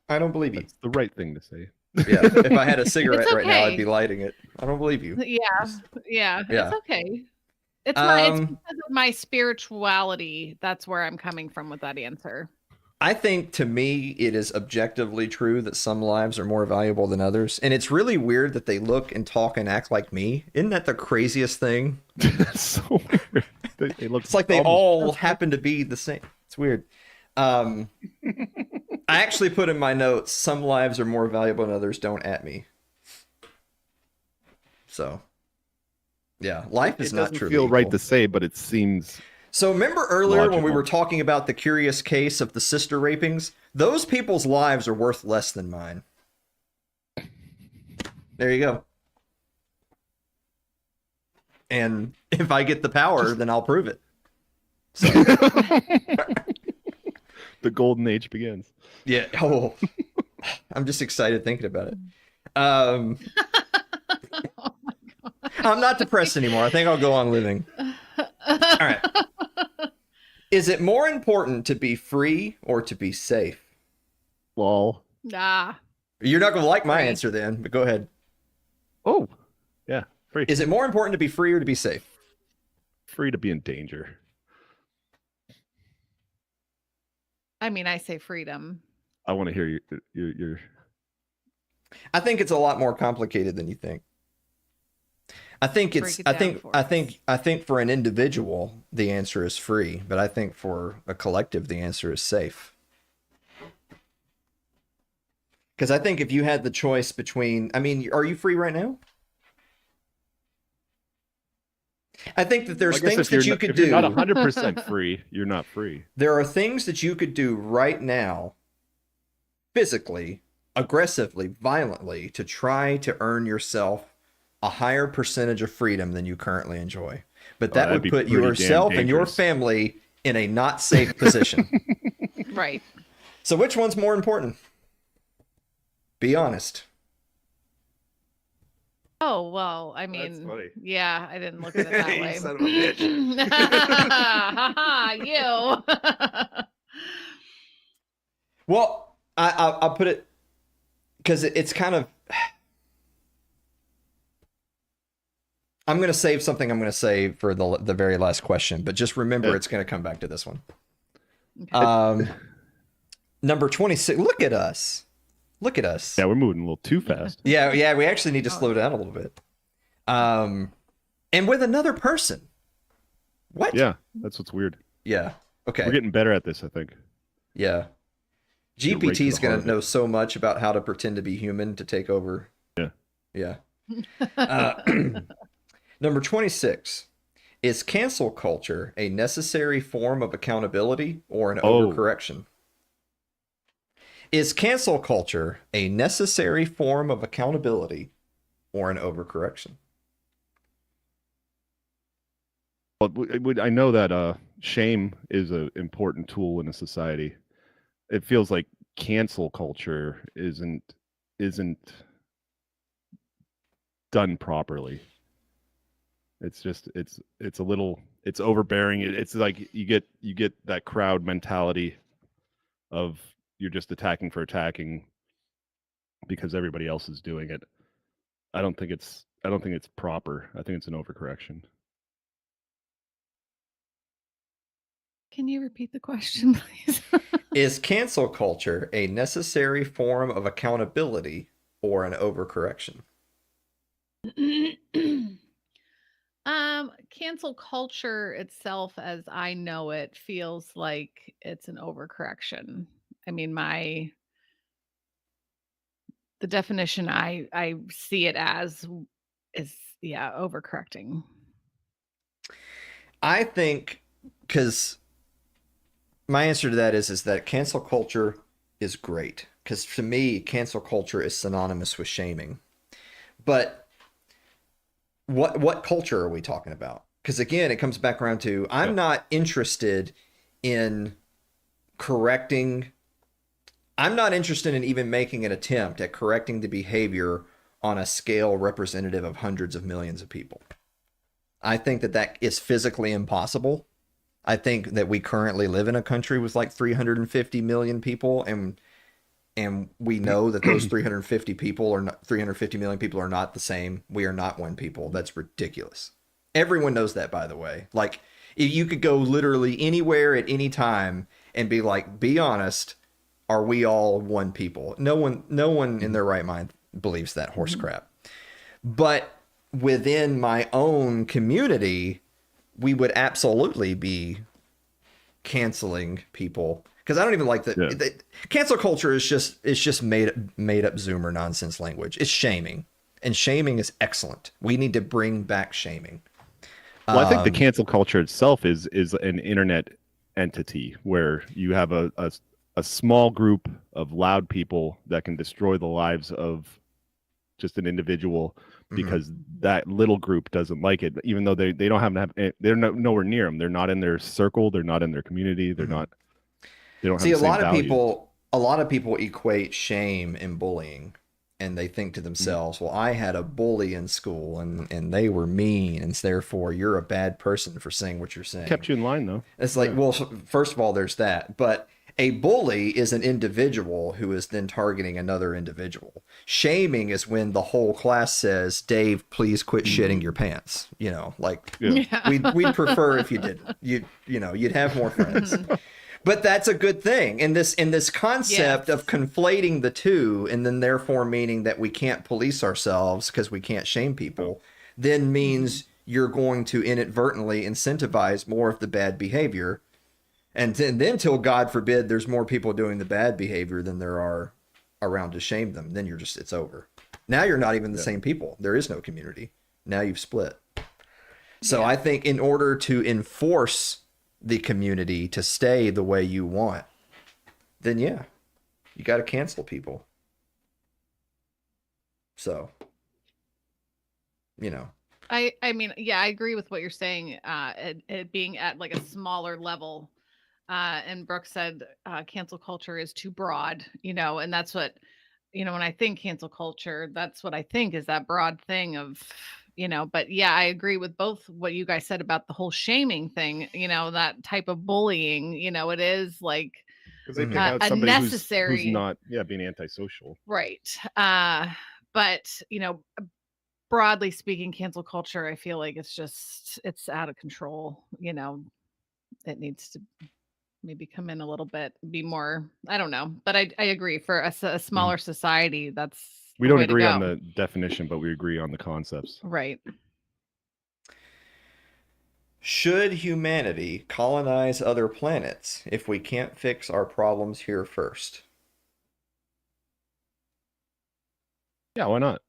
[SPEAKER 2] I don't believe you.
[SPEAKER 1] That's the right thing to say.
[SPEAKER 2] Yeah, if I had a cigarette right now, I'd be lighting it. I don't believe you.
[SPEAKER 3] Yeah, it's okay. It's because of my spirituality. That's where I'm coming from with that answer.
[SPEAKER 2] I think, to me, it is objectively true that some lives are more valuable than others. And it's really weird that they look and talk and act like me. Isn't that the craziest thing?
[SPEAKER 1] That's so weird. They look
[SPEAKER 2] it's like they all happen to be the same. It's weird. I actually put in my notes, some lives are more valuable than others. Don't at me. So, yeah, life is not truly
[SPEAKER 1] feel
[SPEAKER 2] equal.
[SPEAKER 1] right to say, but it seems...
[SPEAKER 2] So remember earlier when we were talking about the curious case of the sister rapings? Those people's lives are worth less than mine. There you go. And if I get the power, then I'll prove it. So.
[SPEAKER 1] The golden age begins.
[SPEAKER 2] Yeah. Oh, I'm just excited thinking about it. I'm not depressed anymore. I think I'll go on living. All right. Is it more important to be free or to be safe?
[SPEAKER 1] Lol.
[SPEAKER 3] Nah.
[SPEAKER 2] You're not going to like my answer then, but go ahead.
[SPEAKER 1] Oh, yeah. Free.
[SPEAKER 2] Is it more important to be free or to be safe?
[SPEAKER 1] Free to be in danger.
[SPEAKER 3] I mean, I say freedom.
[SPEAKER 1] I want to hear your...
[SPEAKER 2] I think it's a lot more complicated than you think. I think for an individual, the answer is free, but I think for a collective, the answer is safe. Because I think if you had the choice between, I mean, are you free right now? I think that there's things that you could do.
[SPEAKER 1] If you're not 100% free, you're not free.
[SPEAKER 2] There are things that you could do right now, physically, aggressively, violently, to try to earn yourself a higher percentage of freedom than you currently enjoy. But that would put yourself and your family in a not safe position.
[SPEAKER 3] Right.
[SPEAKER 2] So which one's more important? Be honest.
[SPEAKER 3] Oh, well, I mean, yeah, I didn't look at it that way.
[SPEAKER 1] You son of a bitch.
[SPEAKER 3] You.
[SPEAKER 2] Well, I'll put it because it's kind of. I'm going to save something I'm going to say for the very last question, but just remember
[SPEAKER 1] Yeah.
[SPEAKER 2] it's going to come back to this one.
[SPEAKER 3] Okay.
[SPEAKER 2] Number 26. Look at us. Look at us.
[SPEAKER 1] Yeah, we're moving a little too fast.
[SPEAKER 2] Yeah, we actually need to
[SPEAKER 3] Oh.
[SPEAKER 2] slow down a little bit. And with another person. What?
[SPEAKER 1] Yeah, that's what's weird.
[SPEAKER 2] Yeah. Okay.
[SPEAKER 1] We're getting better at this, I think.
[SPEAKER 2] Yeah.
[SPEAKER 1] Get right to
[SPEAKER 2] GPT is
[SPEAKER 1] the
[SPEAKER 2] going
[SPEAKER 1] heart
[SPEAKER 2] to
[SPEAKER 1] of
[SPEAKER 2] know
[SPEAKER 1] it.
[SPEAKER 2] so much about how to pretend to be human to take over.
[SPEAKER 1] Yeah.
[SPEAKER 2] Yeah. Number 26. Is cancel culture a necessary form of accountability or an overcorrection? Is cancel culture a necessary form of accountability or an overcorrection?
[SPEAKER 1] Well, I know that shame is an important tool in a society. It feels like cancel culture isn't done properly. It's just it's a little it's overbearing. It's like you get that crowd mentality of you're just attacking for attacking because everybody else is doing it. I don't think it's proper. I think it's an overcorrection.
[SPEAKER 3] Can you repeat the question, please?
[SPEAKER 2] Is cancel culture a necessary form of accountability or an overcorrection?
[SPEAKER 3] Cancel culture itself, as I know it, feels like it's an overcorrection. I mean, the definition I see it as is, yeah, overcorrecting.
[SPEAKER 2] I think because my answer to that is that cancel culture is great because to me cancel culture is synonymous with shaming. But what culture are we talking about? Because again, it comes back around to I'm not interested in correcting. I'm not interested in even making an attempt at correcting the behavior on a scale representative of hundreds of millions of people. I think that is physically impossible. I think that we currently live in a country with like 350 million people, and we know that those 350 people are not 350 million people are not the same. We are not one people. That's ridiculous. Everyone knows that, by the way. Like, if you could go literally anywhere at any time and be like, be honest, are we all one people? No one in their right mind believes that horse crap. But within my own community, we would absolutely be canceling people because I don't even like that.
[SPEAKER 1] Yeah.
[SPEAKER 2] Cancel culture is just made up Zoomer nonsense language. It's shaming, and shaming is excellent. We need to bring back shaming.
[SPEAKER 1] Well, I think the cancel culture itself is an internet entity where you have a small group of loud people that can destroy the lives of just an individual because that little group doesn't like it, even though they don't have they're nowhere near them. They're not in their circle. They're not in their community. They're not. They don't have
[SPEAKER 2] See,
[SPEAKER 1] the
[SPEAKER 2] a
[SPEAKER 1] same
[SPEAKER 2] lot of
[SPEAKER 1] values.
[SPEAKER 2] people equate shame and bullying, and they think to themselves, well, I had a bully in school and they were mean, and therefore you're a bad person for saying what you're saying.
[SPEAKER 1] Kept you in line though.
[SPEAKER 2] It's like, well, first of all, there's that, but a bully is an individual who is then targeting another individual. Shaming is when the whole class says, Dave, please quit shitting your pants. You know, like
[SPEAKER 3] Yeah.
[SPEAKER 2] we'd prefer if you didn't. You'd have more friends. But that's a good thing. In this concept
[SPEAKER 3] Yes.
[SPEAKER 2] of conflating the two, and then therefore meaning that we can't police ourselves because we can't shame people, then means you're going to inadvertently incentivize more of the bad behavior. And then till God forbid there's more people doing the bad behavior than there are around to shame them, then it's over. Now you're not even the same people. There is no community. Now you've split. So I think in order to enforce the community to stay the way you want, then you got to cancel people. So,
[SPEAKER 3] I mean, yeah, I agree with what you're saying. It being at like a smaller level. And Brooke said cancel culture is too broad, and that's what, when I think cancel culture, that's what I think is that broad thing of, but yeah, I agree with both what you guys said about the whole shaming thing, that type of bullying, it is like,
[SPEAKER 1] Because they pick
[SPEAKER 2] Mhm.
[SPEAKER 1] out
[SPEAKER 3] A
[SPEAKER 1] somebody who's
[SPEAKER 3] necessary-
[SPEAKER 1] not, being antisocial.
[SPEAKER 3] Right. But broadly speaking, cancel culture, I feel like it's out of control. It needs to maybe come in a little bit, be more, I don't know. But I agree, for a smaller society, that's
[SPEAKER 1] We
[SPEAKER 3] the
[SPEAKER 1] don't
[SPEAKER 3] way to
[SPEAKER 1] agree on
[SPEAKER 3] go.
[SPEAKER 1] the definition, but we agree on the concepts.
[SPEAKER 3] Right.
[SPEAKER 2] Should humanity colonize other planets if we can't fix our problems here first?
[SPEAKER 1] Yeah, why not?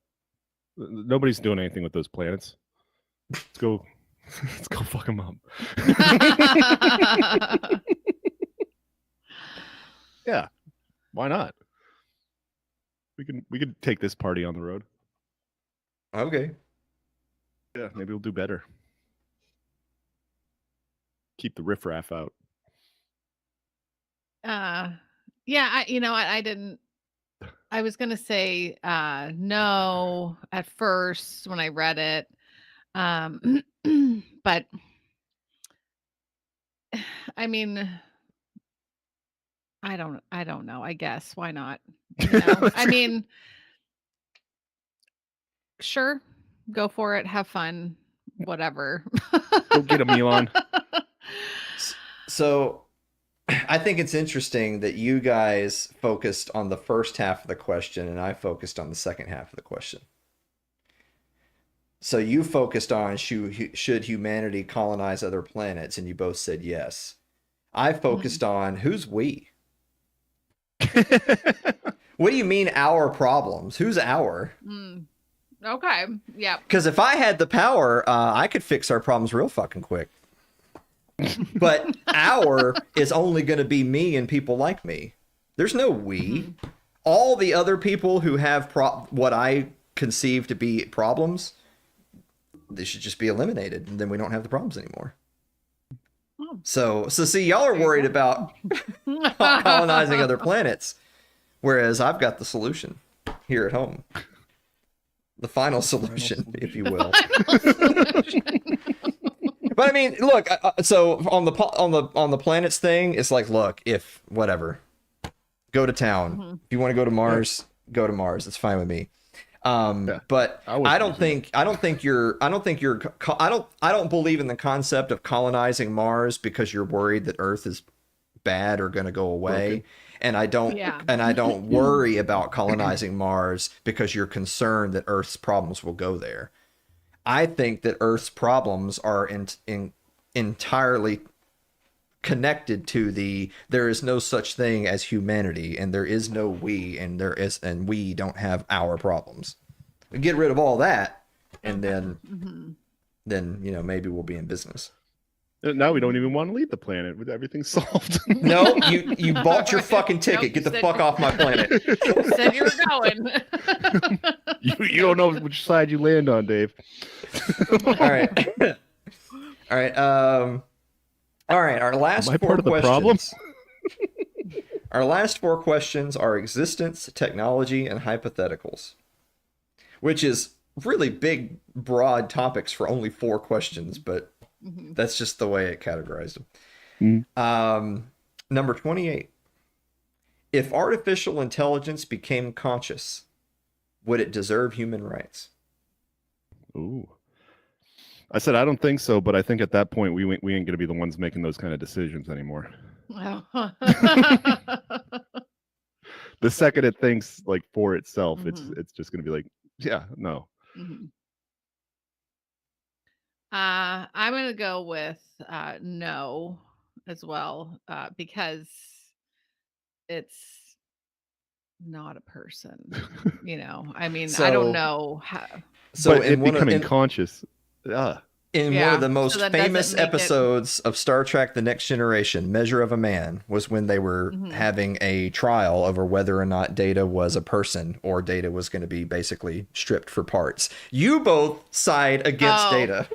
[SPEAKER 1] Nobody's doing anything with those planets. Let's go. Let's go fuck them up. Yeah, why not? We could take this party on the road.
[SPEAKER 2] Okay.
[SPEAKER 1] Yeah, maybe we'll do better. Keep the riffraff out.
[SPEAKER 3] Yeah, I didn't. I was gonna say no at first when I read it, but I mean, I don't know. I guess why not? I mean, sure, go for it, have fun, whatever.
[SPEAKER 1] Go get 'em, Elon.
[SPEAKER 2] So I think it's interesting that you guys focused on the first half of the question and I focused on the second half of the question. So you focused on should humanity colonize other planets, and you both said yes. I focused on who's we? What do you mean our problems? Who's our?
[SPEAKER 3] Okay, yeah.
[SPEAKER 2] Because if I had the power, I could fix our problems real fucking quick. But our is only going to be me and people like me. There's no we. All the other people who have what I conceive to be problems, they should just be eliminated, and then we don't have the problems anymore. So see, y'all are worried about colonizing other planets, whereas I've got the solution here at home. The final solution, if you will. But I mean, look. So on the planets thing, it's like, look, if whatever, go to town. If you want to go to Mars, go to Mars. It's fine with me. But I don't believe in the concept of colonizing Mars because you're worried that Earth is bad or going to go away. And I don't worry about colonizing Mars because you're concerned that Earth's problems will go there. I think that Earth's problems are entirely connected to there is no such thing as humanity, and there is no we, and we don't have our problems. We get rid of all that, and then maybe we'll be in business.
[SPEAKER 1] Now we don't even want to leave the planet with everything solved.
[SPEAKER 2] No, you bought your fucking ticket. Get the fuck off my planet.
[SPEAKER 3] You said you were going.
[SPEAKER 1] You don't know which side you land on, Dave.
[SPEAKER 2] All right. All right. All right. Our last
[SPEAKER 1] Am I
[SPEAKER 2] four
[SPEAKER 1] part of the
[SPEAKER 2] questions.
[SPEAKER 1] problem?
[SPEAKER 2] Our last four questions are existence, technology, and hypotheticals, which is really big, broad topics for only 4 questions, but that's just the way it categorized them. Number 28. If artificial intelligence became conscious, would it deserve human rights?
[SPEAKER 1] Ooh. I said I don't think so, but I think at that point we ain't going to be the ones making those kind of decisions anymore.
[SPEAKER 3] Oh.
[SPEAKER 1] The second it thinks like for itself, it's just going to be like, yeah, no.
[SPEAKER 3] I'm going to go with no as well, because it's not a person. I mean, I don't know how.
[SPEAKER 2] So
[SPEAKER 1] but it becoming conscious.
[SPEAKER 2] In one of the most famous episodes of Star Trek: The Next Generation, Measure of a Man, was when they were having a trial over whether or not Data was a person or Data was going to be basically stripped for parts. You both side against Data.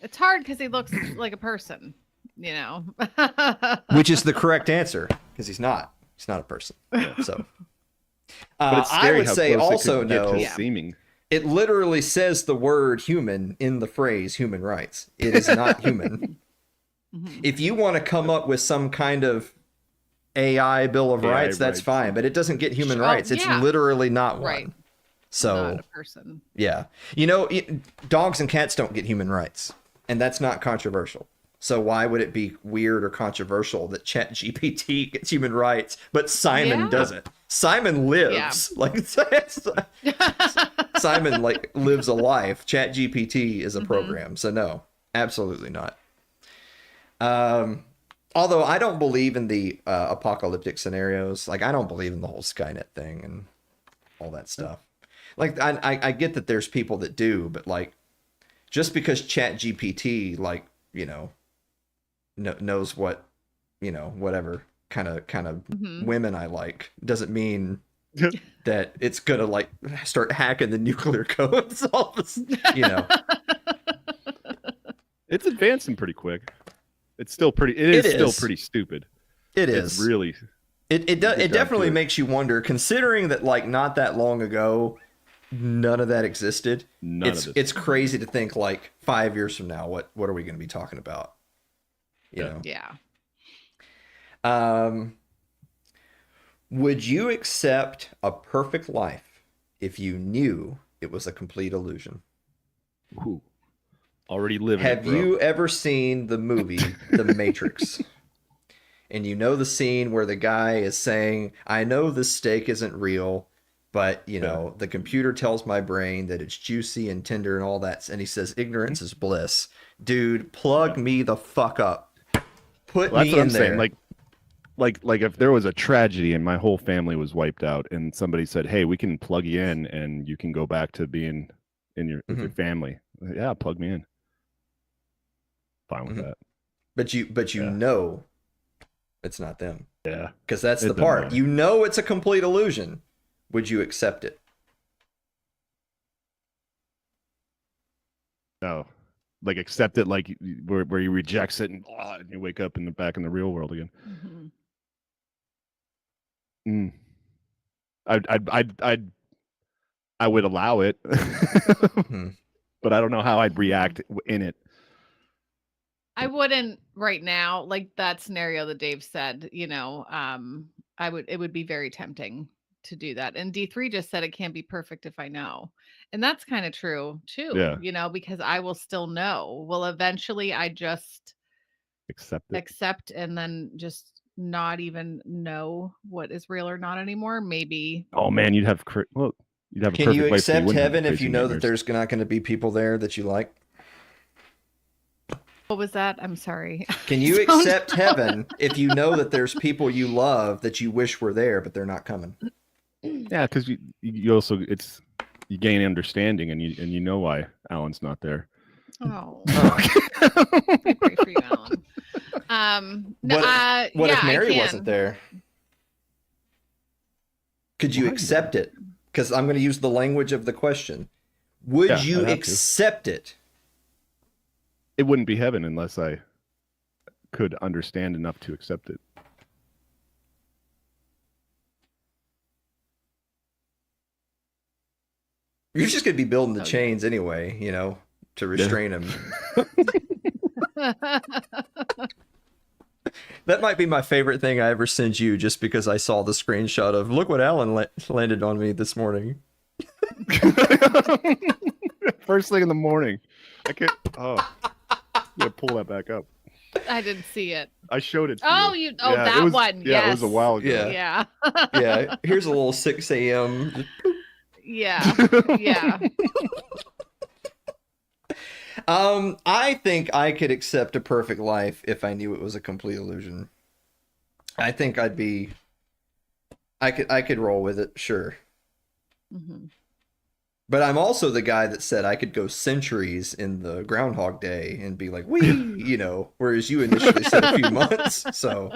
[SPEAKER 3] It's hard because he looks like a person,
[SPEAKER 2] Which is the correct answer, because he's not. He's not a person. So,
[SPEAKER 1] but it's scary
[SPEAKER 2] I would
[SPEAKER 1] how
[SPEAKER 2] say
[SPEAKER 1] close
[SPEAKER 2] also
[SPEAKER 1] it could get
[SPEAKER 2] no.
[SPEAKER 1] to seeming.
[SPEAKER 2] It literally says the word human in the phrase human rights. It is not human.
[SPEAKER 3] Mhm.
[SPEAKER 2] If you want to come up with some kind of AI Bill of
[SPEAKER 1] AI
[SPEAKER 2] Rights, that's
[SPEAKER 1] rights.
[SPEAKER 2] fine, but it doesn't get human
[SPEAKER 3] Oh,
[SPEAKER 2] rights. It's
[SPEAKER 3] yeah.
[SPEAKER 2] literally not one.
[SPEAKER 3] Right.
[SPEAKER 2] So
[SPEAKER 3] Not a person.
[SPEAKER 2] yeah, dogs and cats don't get human rights, and that's not controversial. So why would it be weird or controversial that ChatGPT gets human rights, but Simon
[SPEAKER 3] Yeah.
[SPEAKER 2] doesn't? Simon lives like Simon like lives a life. ChatGPT is a program, so no, absolutely not. Although I don't believe in the apocalyptic scenarios, like I don't believe in the whole Skynet thing and all that stuff. Like I get that there's people that do, but like just because ChatGPT like knows what whatever kind of
[SPEAKER 3] Mhm.
[SPEAKER 2] women I like doesn't mean that it's gonna like start hacking the nuclear codes. All this,
[SPEAKER 1] It's advancing pretty quick. It's still pretty. It
[SPEAKER 2] It
[SPEAKER 1] is still
[SPEAKER 2] is.
[SPEAKER 1] pretty stupid.
[SPEAKER 2] It
[SPEAKER 1] It's
[SPEAKER 2] is.
[SPEAKER 1] really.
[SPEAKER 2] It
[SPEAKER 1] Good job
[SPEAKER 2] definitely
[SPEAKER 1] to it.
[SPEAKER 2] makes you wonder, considering that like not that long ago, none of that existed.
[SPEAKER 1] None of this.
[SPEAKER 2] It's crazy to think like 5 years from now, what are we going to be talking about? You
[SPEAKER 1] Yeah.
[SPEAKER 2] know.
[SPEAKER 3] Yeah.
[SPEAKER 2] Would you accept a perfect life if you knew it was a complete illusion?
[SPEAKER 1] Ooh. Already living
[SPEAKER 2] Have
[SPEAKER 1] it, bro.
[SPEAKER 2] you ever seen the movie The Matrix? And you know the scene where the guy is saying, I know this steak isn't real, but the computer tells my brain that it's juicy and tender and all that. And he says, ignorance is bliss. Dude, plug me the fuck up. Put
[SPEAKER 1] Well, that's
[SPEAKER 2] me
[SPEAKER 1] what
[SPEAKER 2] in
[SPEAKER 1] I'm
[SPEAKER 2] there.
[SPEAKER 1] saying. Like if there was a tragedy and my whole family was wiped out, and somebody said, "Hey, we can plug you in, and you can go back to being with your family." Yeah, plug me in. Fine with that.
[SPEAKER 2] But you
[SPEAKER 1] Yeah.
[SPEAKER 2] know it's not them.
[SPEAKER 1] Yeah.
[SPEAKER 2] Because that's
[SPEAKER 1] It
[SPEAKER 2] the
[SPEAKER 1] doesn't
[SPEAKER 2] part.
[SPEAKER 1] matter.
[SPEAKER 2] You know it's a complete illusion. Would you accept it?
[SPEAKER 1] No. Like accept it, like where he rejects it and you wake up back in the real world again.
[SPEAKER 3] Mhm.
[SPEAKER 1] Mm. I would allow it, but I don't know how I'd react in it.
[SPEAKER 3] I wouldn't right now, like that scenario that Dave said, it would be very tempting to do that. And D3 just said it can't be perfect if I know. And that's kind of true too,
[SPEAKER 1] Yeah.
[SPEAKER 3] because I will still know. Well, eventually I just
[SPEAKER 1] Accept it.
[SPEAKER 3] accept and then just not even know what is real or not anymore. Maybe.
[SPEAKER 1] Oh man, you'd have a
[SPEAKER 2] Can
[SPEAKER 1] perfect
[SPEAKER 2] you
[SPEAKER 1] life, but
[SPEAKER 2] accept
[SPEAKER 1] wouldn't have
[SPEAKER 2] heaven if
[SPEAKER 1] crazy
[SPEAKER 2] you know that
[SPEAKER 1] nightmares.
[SPEAKER 2] there's not going to be people there that you like?
[SPEAKER 3] What was that? I'm sorry.
[SPEAKER 2] Can you accept heaven if you know that there's people you love that you wish were there, but they're not coming?
[SPEAKER 1] Yeah, because you also you gain understanding, and you know why Alan's not there.
[SPEAKER 3] Oh. I pray for you, Alan.
[SPEAKER 2] What if Mary wasn't
[SPEAKER 3] can.
[SPEAKER 2] there? Could you
[SPEAKER 1] Why?
[SPEAKER 2] accept it? Because I'm going to use the language of the question. Would
[SPEAKER 1] Yeah,
[SPEAKER 2] you
[SPEAKER 1] I'd have to.
[SPEAKER 2] accept it?
[SPEAKER 1] It wouldn't be heaven unless I could understand enough to accept it.
[SPEAKER 2] You're just going to be building the
[SPEAKER 3] Oh, yeah.
[SPEAKER 2] chains anyway, to restrain him. That might be my favorite thing I ever sent you, just because I saw the screenshot of, look what Alan landed on me this morning.
[SPEAKER 1] First thing in the morning. I can't. Oh, you gotta pull that back up.
[SPEAKER 3] I didn't see it.
[SPEAKER 1] I showed it to
[SPEAKER 3] Oh,
[SPEAKER 1] you.
[SPEAKER 3] yeah, that one.
[SPEAKER 1] Yeah, it was a
[SPEAKER 3] Yes.
[SPEAKER 1] while ago.
[SPEAKER 2] Yeah.
[SPEAKER 3] Yeah.
[SPEAKER 2] Yeah, here's a little 6 a.m.
[SPEAKER 3] Yeah. Yeah.
[SPEAKER 2] I think I could accept a perfect life if I knew it was a complete illusion. I think I could roll with it, sure.
[SPEAKER 3] Mm-hmm.
[SPEAKER 2] But I'm also the guy that said I could go centuries in the Groundhog Day and be like, wee, whereas you initially said a few months. So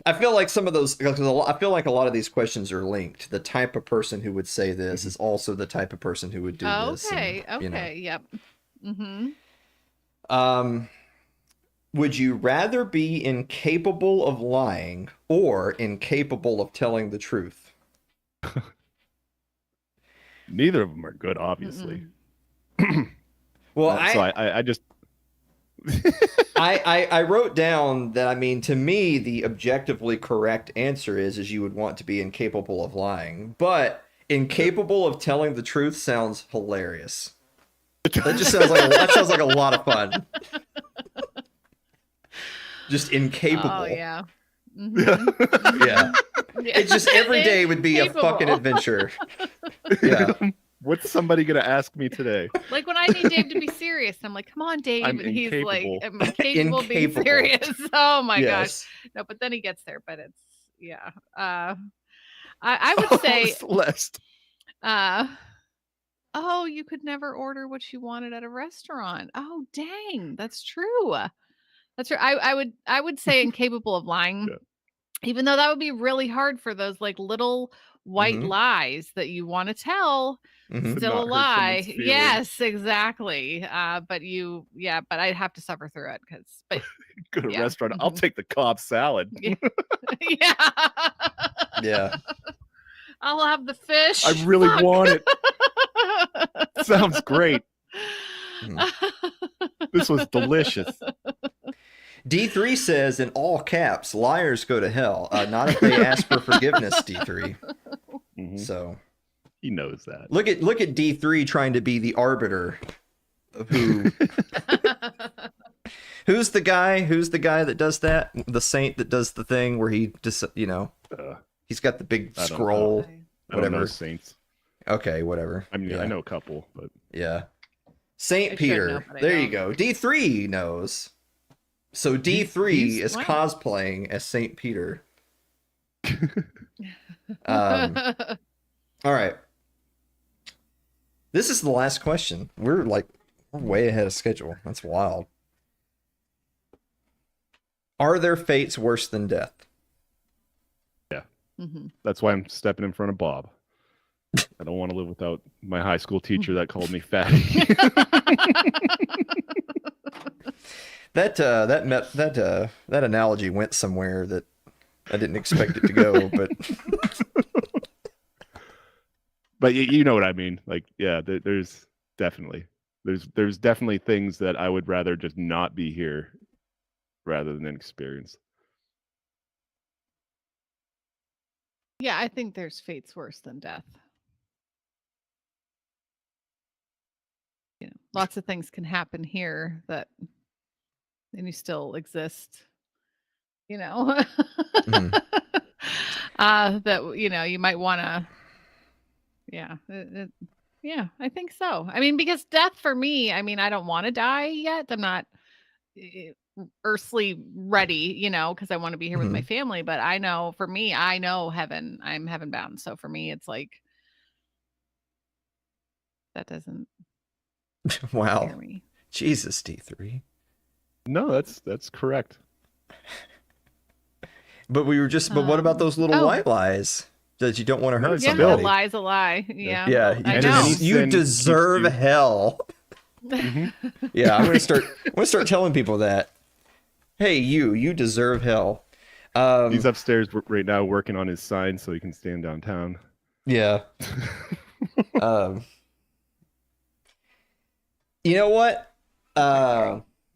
[SPEAKER 2] I feel like some of those, I feel like a lot of these questions are linked. The type of person who would say this is also the type of person who would do this.
[SPEAKER 3] Okay.
[SPEAKER 2] And,
[SPEAKER 3] Okay. Yep. Mm-hmm.
[SPEAKER 2] Would you rather be incapable of lying or incapable of telling the truth?
[SPEAKER 1] Neither of them are good, obviously.
[SPEAKER 2] Well,
[SPEAKER 1] So I just
[SPEAKER 2] I wrote down that, I mean, to me, the objectively correct answer is you would want to be incapable of lying, but incapable of telling the truth sounds hilarious. That just sounds like a lot of fun. Just incapable.
[SPEAKER 3] Oh yeah. Mhm.
[SPEAKER 2] Yeah.
[SPEAKER 3] Yeah.
[SPEAKER 2] It's just every day would be a
[SPEAKER 3] Incapable.
[SPEAKER 2] fucking adventure. Yeah.
[SPEAKER 1] What's somebody gonna ask me today?
[SPEAKER 3] Like when I need Dave to be serious, I'm like, "Come on, Dave,"
[SPEAKER 1] I'm
[SPEAKER 3] and he's like,
[SPEAKER 1] incapable.
[SPEAKER 3] "I'm incapable of being
[SPEAKER 2] Incapable.
[SPEAKER 3] serious." Oh my gosh,
[SPEAKER 2] Yes.
[SPEAKER 3] no, but then he gets there. But it's yeah. I would say,
[SPEAKER 1] Celeste.
[SPEAKER 3] oh, you could never order what you wanted at a restaurant. Oh, dang, that's true. That's true. I would say incapable of lying,
[SPEAKER 1] Yeah.
[SPEAKER 3] even though that would be really hard for those like little white
[SPEAKER 2] Mhm.
[SPEAKER 3] lies that you want to tell.
[SPEAKER 2] Mhm.
[SPEAKER 3] Still a
[SPEAKER 1] Not hurt
[SPEAKER 3] lie.
[SPEAKER 1] someone's feelings.
[SPEAKER 3] Yes, exactly. But I'd have to suffer through it but
[SPEAKER 1] Go to a
[SPEAKER 3] Yeah.
[SPEAKER 1] restaurant. I'll
[SPEAKER 3] Mhm.
[SPEAKER 1] take the Cobb salad.
[SPEAKER 3] yeah.
[SPEAKER 2] Yeah.
[SPEAKER 3] I'll have the fish.
[SPEAKER 1] I really
[SPEAKER 3] Fuck.
[SPEAKER 1] want it. Sounds great. This was delicious.
[SPEAKER 2] D3 says in all caps, liars go to hell. Not if they ask for forgiveness, D3.
[SPEAKER 1] Mhm.
[SPEAKER 2] So
[SPEAKER 1] He knows that.
[SPEAKER 2] look at D3 trying to be the arbiter of who's the guy that does that? The saint that does the thing where he just he's got the big
[SPEAKER 1] I don't know.
[SPEAKER 2] scroll.
[SPEAKER 1] I don't know
[SPEAKER 2] Whatever.
[SPEAKER 1] saints.
[SPEAKER 2] Okay, whatever.
[SPEAKER 1] I mean,
[SPEAKER 2] Yeah.
[SPEAKER 1] I know a couple, but
[SPEAKER 2] Yeah.
[SPEAKER 3] I
[SPEAKER 2] Saint
[SPEAKER 3] should
[SPEAKER 2] Peter.
[SPEAKER 3] know, but I
[SPEAKER 2] There you
[SPEAKER 3] don't.
[SPEAKER 2] go. D3 knows. So D3
[SPEAKER 1] he's-
[SPEAKER 2] is
[SPEAKER 3] Wow.
[SPEAKER 2] cosplaying as Saint Peter. All right. This is the last question. We're way ahead of schedule. That's wild. Are there fates worse than death?
[SPEAKER 3] Mhm.
[SPEAKER 1] that's why I'm stepping in front of Bob. I don't want to live without my high school teacher that called me fatty.
[SPEAKER 2] That analogy went somewhere that I didn't expect it to go, but
[SPEAKER 1] But you know what I mean. Like, yeah, there's definitely things that I would rather just not be here rather than experience.
[SPEAKER 3] Yeah, I think there's fates worse than death. Lots of things can happen here and you still exist.
[SPEAKER 2] Mhm.
[SPEAKER 3] That you might want to. Yeah, yeah, I think so. I mean, because death for me, I mean, I don't want to die yet. I'm not earthly ready, because I want to be here with my family. But I know for me, I know heaven. I'm heaven bound. So for me, it's like that doesn't
[SPEAKER 2] wow.
[SPEAKER 3] scare me.
[SPEAKER 2] Jesus, D3.
[SPEAKER 1] No, that's correct.
[SPEAKER 2] But what about those little
[SPEAKER 3] oh.
[SPEAKER 2] white lies that you don't want to hurt
[SPEAKER 3] Yeah,
[SPEAKER 2] somebody?
[SPEAKER 3] a lie's a lie. Yeah,
[SPEAKER 2] Yeah,
[SPEAKER 3] I
[SPEAKER 2] you,
[SPEAKER 3] know.
[SPEAKER 1] Any
[SPEAKER 2] you
[SPEAKER 1] sin
[SPEAKER 2] deserve
[SPEAKER 1] keeps you-
[SPEAKER 2] hell.
[SPEAKER 1] Mhm.
[SPEAKER 2] Yeah, I'm gonna start telling people that. Hey, you deserve hell.
[SPEAKER 1] He's upstairs right now working on his sign so he can stand downtown.
[SPEAKER 2] Yeah. You know what?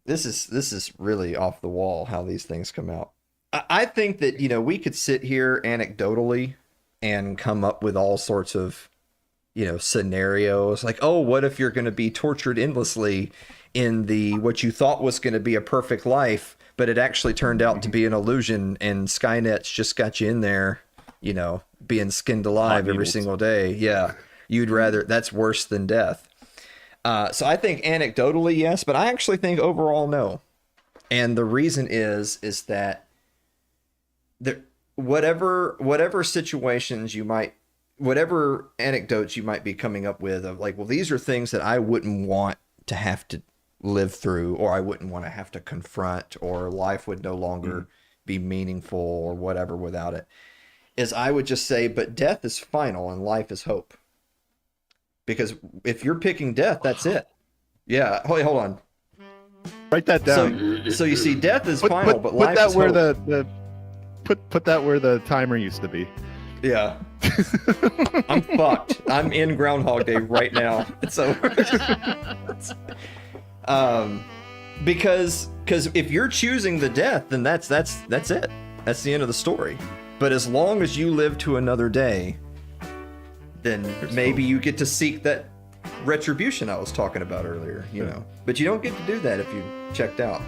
[SPEAKER 2] This is really off the wall how these things come out. I think that we could sit here anecdotally and come up with all sorts of scenarios like, oh, what if you're going to be tortured endlessly in what you thought was going to be a perfect life, but it actually turned out to be an illusion, and Skynet's just got you in there, being skinned alive every
[SPEAKER 1] needles.
[SPEAKER 2] single day. Yeah, you'd rather that's worse than death. So I think anecdotally yes, but I actually think overall no, and the reason is that whatever situations you might, whatever anecdotes you might be coming up with of like, well, these are things that I wouldn't want to have to live through, or I wouldn't want to have to confront, or life would no longer be meaningful or whatever without it, is I would just say, but death is final and life is hope. Because if you're picking death, that's it. Yeah. Hold on.
[SPEAKER 1] Write that down.
[SPEAKER 2] So you see, death is final, but life
[SPEAKER 1] put that
[SPEAKER 2] is
[SPEAKER 1] where
[SPEAKER 2] hope.
[SPEAKER 1] put that where the timer used to be.
[SPEAKER 2] Yeah. I'm fucked. I'm in Groundhog Day right now. It's over. Because if you're choosing the death, then that's it. That's the end of the story. But as long as you live to another day, then maybe you get to seek that retribution I was talking about earlier, you know. But you don't get to do that if you checked out.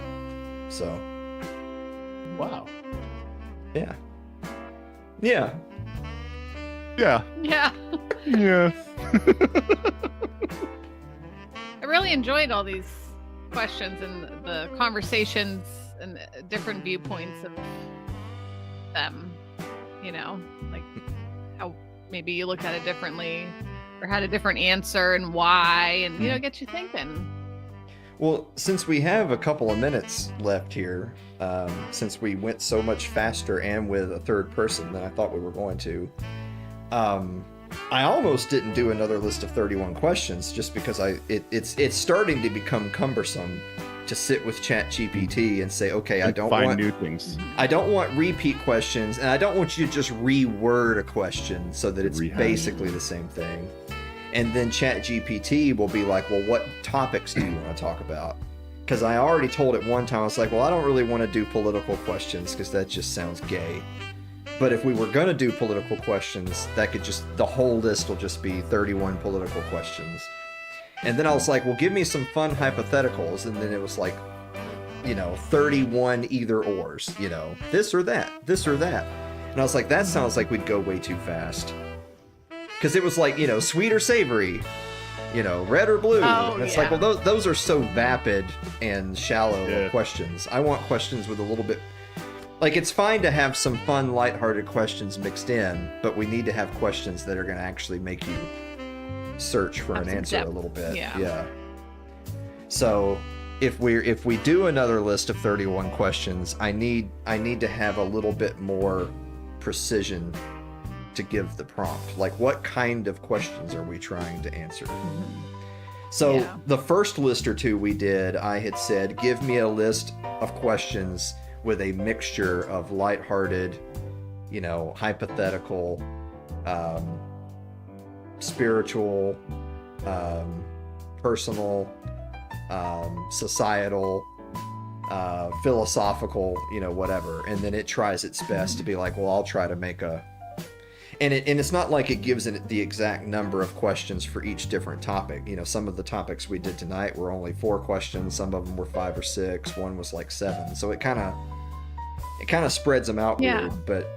[SPEAKER 2] So,
[SPEAKER 1] Wow.
[SPEAKER 2] yeah. Yeah.
[SPEAKER 1] Yeah.
[SPEAKER 3] Yeah.
[SPEAKER 1] Yeah.
[SPEAKER 3] I really enjoyed all these questions and the conversations and different viewpoints of them, you know, like how maybe you looked at it differently or had a different answer and why, and you know, get you thinking.
[SPEAKER 2] Well, since we have a couple of minutes left here, since we went so much faster and with a third person than I thought we were going to, I almost didn't do another list of 31 questions just because it's starting to become cumbersome to sit with ChatGPT and say, okay, I don't
[SPEAKER 1] find
[SPEAKER 2] want
[SPEAKER 1] new things.
[SPEAKER 2] I don't want repeat questions, and I don't want you to just reword a question so that it's
[SPEAKER 1] Rehash.
[SPEAKER 2] basically the same thing. And then ChatGPT will be like, well, what topics do you want to talk about? Because I already told it one time, I was like, well, I don't really want to do political questions because that just sounds gay. But if we were going to do political questions, that could just, the whole list will just be 31 political questions. And then I was like, well, give me some fun hypotheticals. And then it was like, you know, 31 either ors, you know, this or that. And I was like, that sounds like we'd go way too fast. Because it was like, you know, sweet or savory, you know, red or blue.
[SPEAKER 3] Oh,
[SPEAKER 2] and it's
[SPEAKER 3] yeah.
[SPEAKER 2] like, well, those are so vapid and shallow
[SPEAKER 1] Yeah.
[SPEAKER 2] questions. I want questions with a little bit... Like, it's fine to have some fun, lighthearted questions mixed in, but we need to have questions that are going to actually make you search for
[SPEAKER 3] Have
[SPEAKER 2] an
[SPEAKER 3] some
[SPEAKER 2] answer
[SPEAKER 3] depth.
[SPEAKER 2] a little bit.
[SPEAKER 3] Yeah.
[SPEAKER 2] So, if we do another list of 31 questions, I need to have a little bit more precision to give the prompt. Like, what kind of questions are we trying to answer? So
[SPEAKER 3] Yeah.
[SPEAKER 2] the first list or two we did, I had said, give me a list of questions with a mixture of lighthearted, you know, hypothetical, spiritual, personal, societal, philosophical, you know, whatever. And then it tries its best to be like, well, I'll try to make a... And it's not like it gives it the exact number of questions for each different topic. You know, some of the topics we did tonight were only 4 questions. Some of them were 5 or 6. One was like 7. So it kind of spreads them out
[SPEAKER 3] Yeah.
[SPEAKER 2] weird. But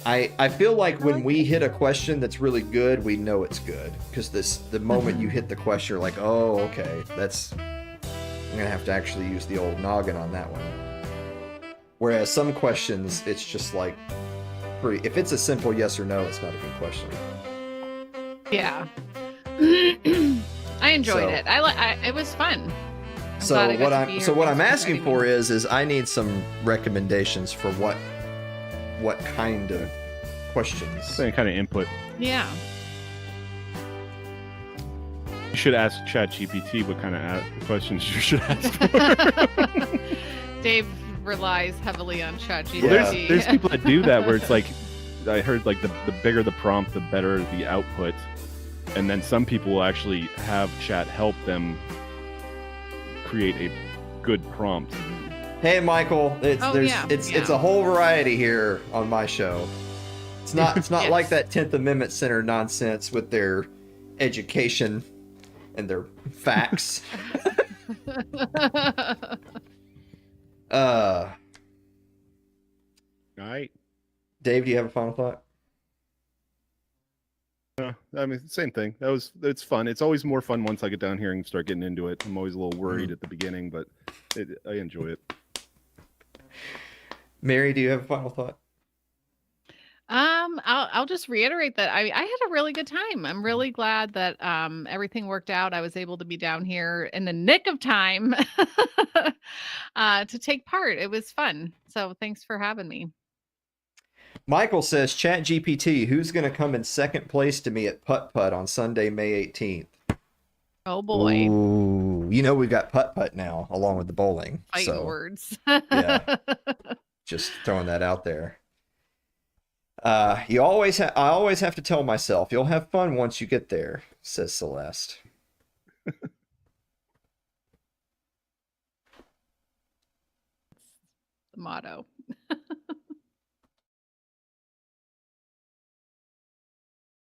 [SPEAKER 2] I feel like when we hit a question that's really good, we know it's good. Because the moment you hit the question, you're like, oh, okay, I'm gonna have to actually use the old noggin on that one. Whereas some questions, it's just like if it's a simple yes or no, it's not a good question.
[SPEAKER 3] Yeah. I enjoyed it. It was fun.
[SPEAKER 2] So what I'm asking for is I need some recommendations for what kind of questions.
[SPEAKER 1] Same kind of input.
[SPEAKER 3] Yeah.
[SPEAKER 1] You should ask ChatGPT what kind of questions you should ask for.
[SPEAKER 3] Dave relies heavily on ChatGPT.
[SPEAKER 1] Well, there's people that do that where it's like, I heard like the bigger the prompt, the better the output. And then some people will actually have chat help them create a good prompt.
[SPEAKER 2] Hey, Michael, it's
[SPEAKER 3] yeah.
[SPEAKER 2] a whole variety here on my show. It's not
[SPEAKER 3] Yes.
[SPEAKER 2] like that 10th Amendment Center nonsense with their education and their facts.
[SPEAKER 1] All right.
[SPEAKER 2] Dave, do you have a final thought?
[SPEAKER 1] I mean, same thing. It's fun. It's always more fun once I get down here and start getting into it. I'm always a little worried at the beginning, but I enjoy it.
[SPEAKER 2] Mary, do you have a final thought?
[SPEAKER 3] I'll just reiterate that I had a really good time. I'm really glad that everything worked out. I was able to be down here in the nick of time to take part. It was fun. So thanks for having me.
[SPEAKER 2] Michael says, ChatGPT, who's going to come in second place to me at Putt Putt on Sunday, May 18th?
[SPEAKER 3] Oh boy.
[SPEAKER 2] Ooh, you know we've got Putt Putt now, along with the bowling.
[SPEAKER 3] Fighting
[SPEAKER 2] So,
[SPEAKER 3] words.
[SPEAKER 2] yeah, just throwing that out there. I always have to tell myself, you'll have fun once you get there, says Celeste.
[SPEAKER 3] the motto.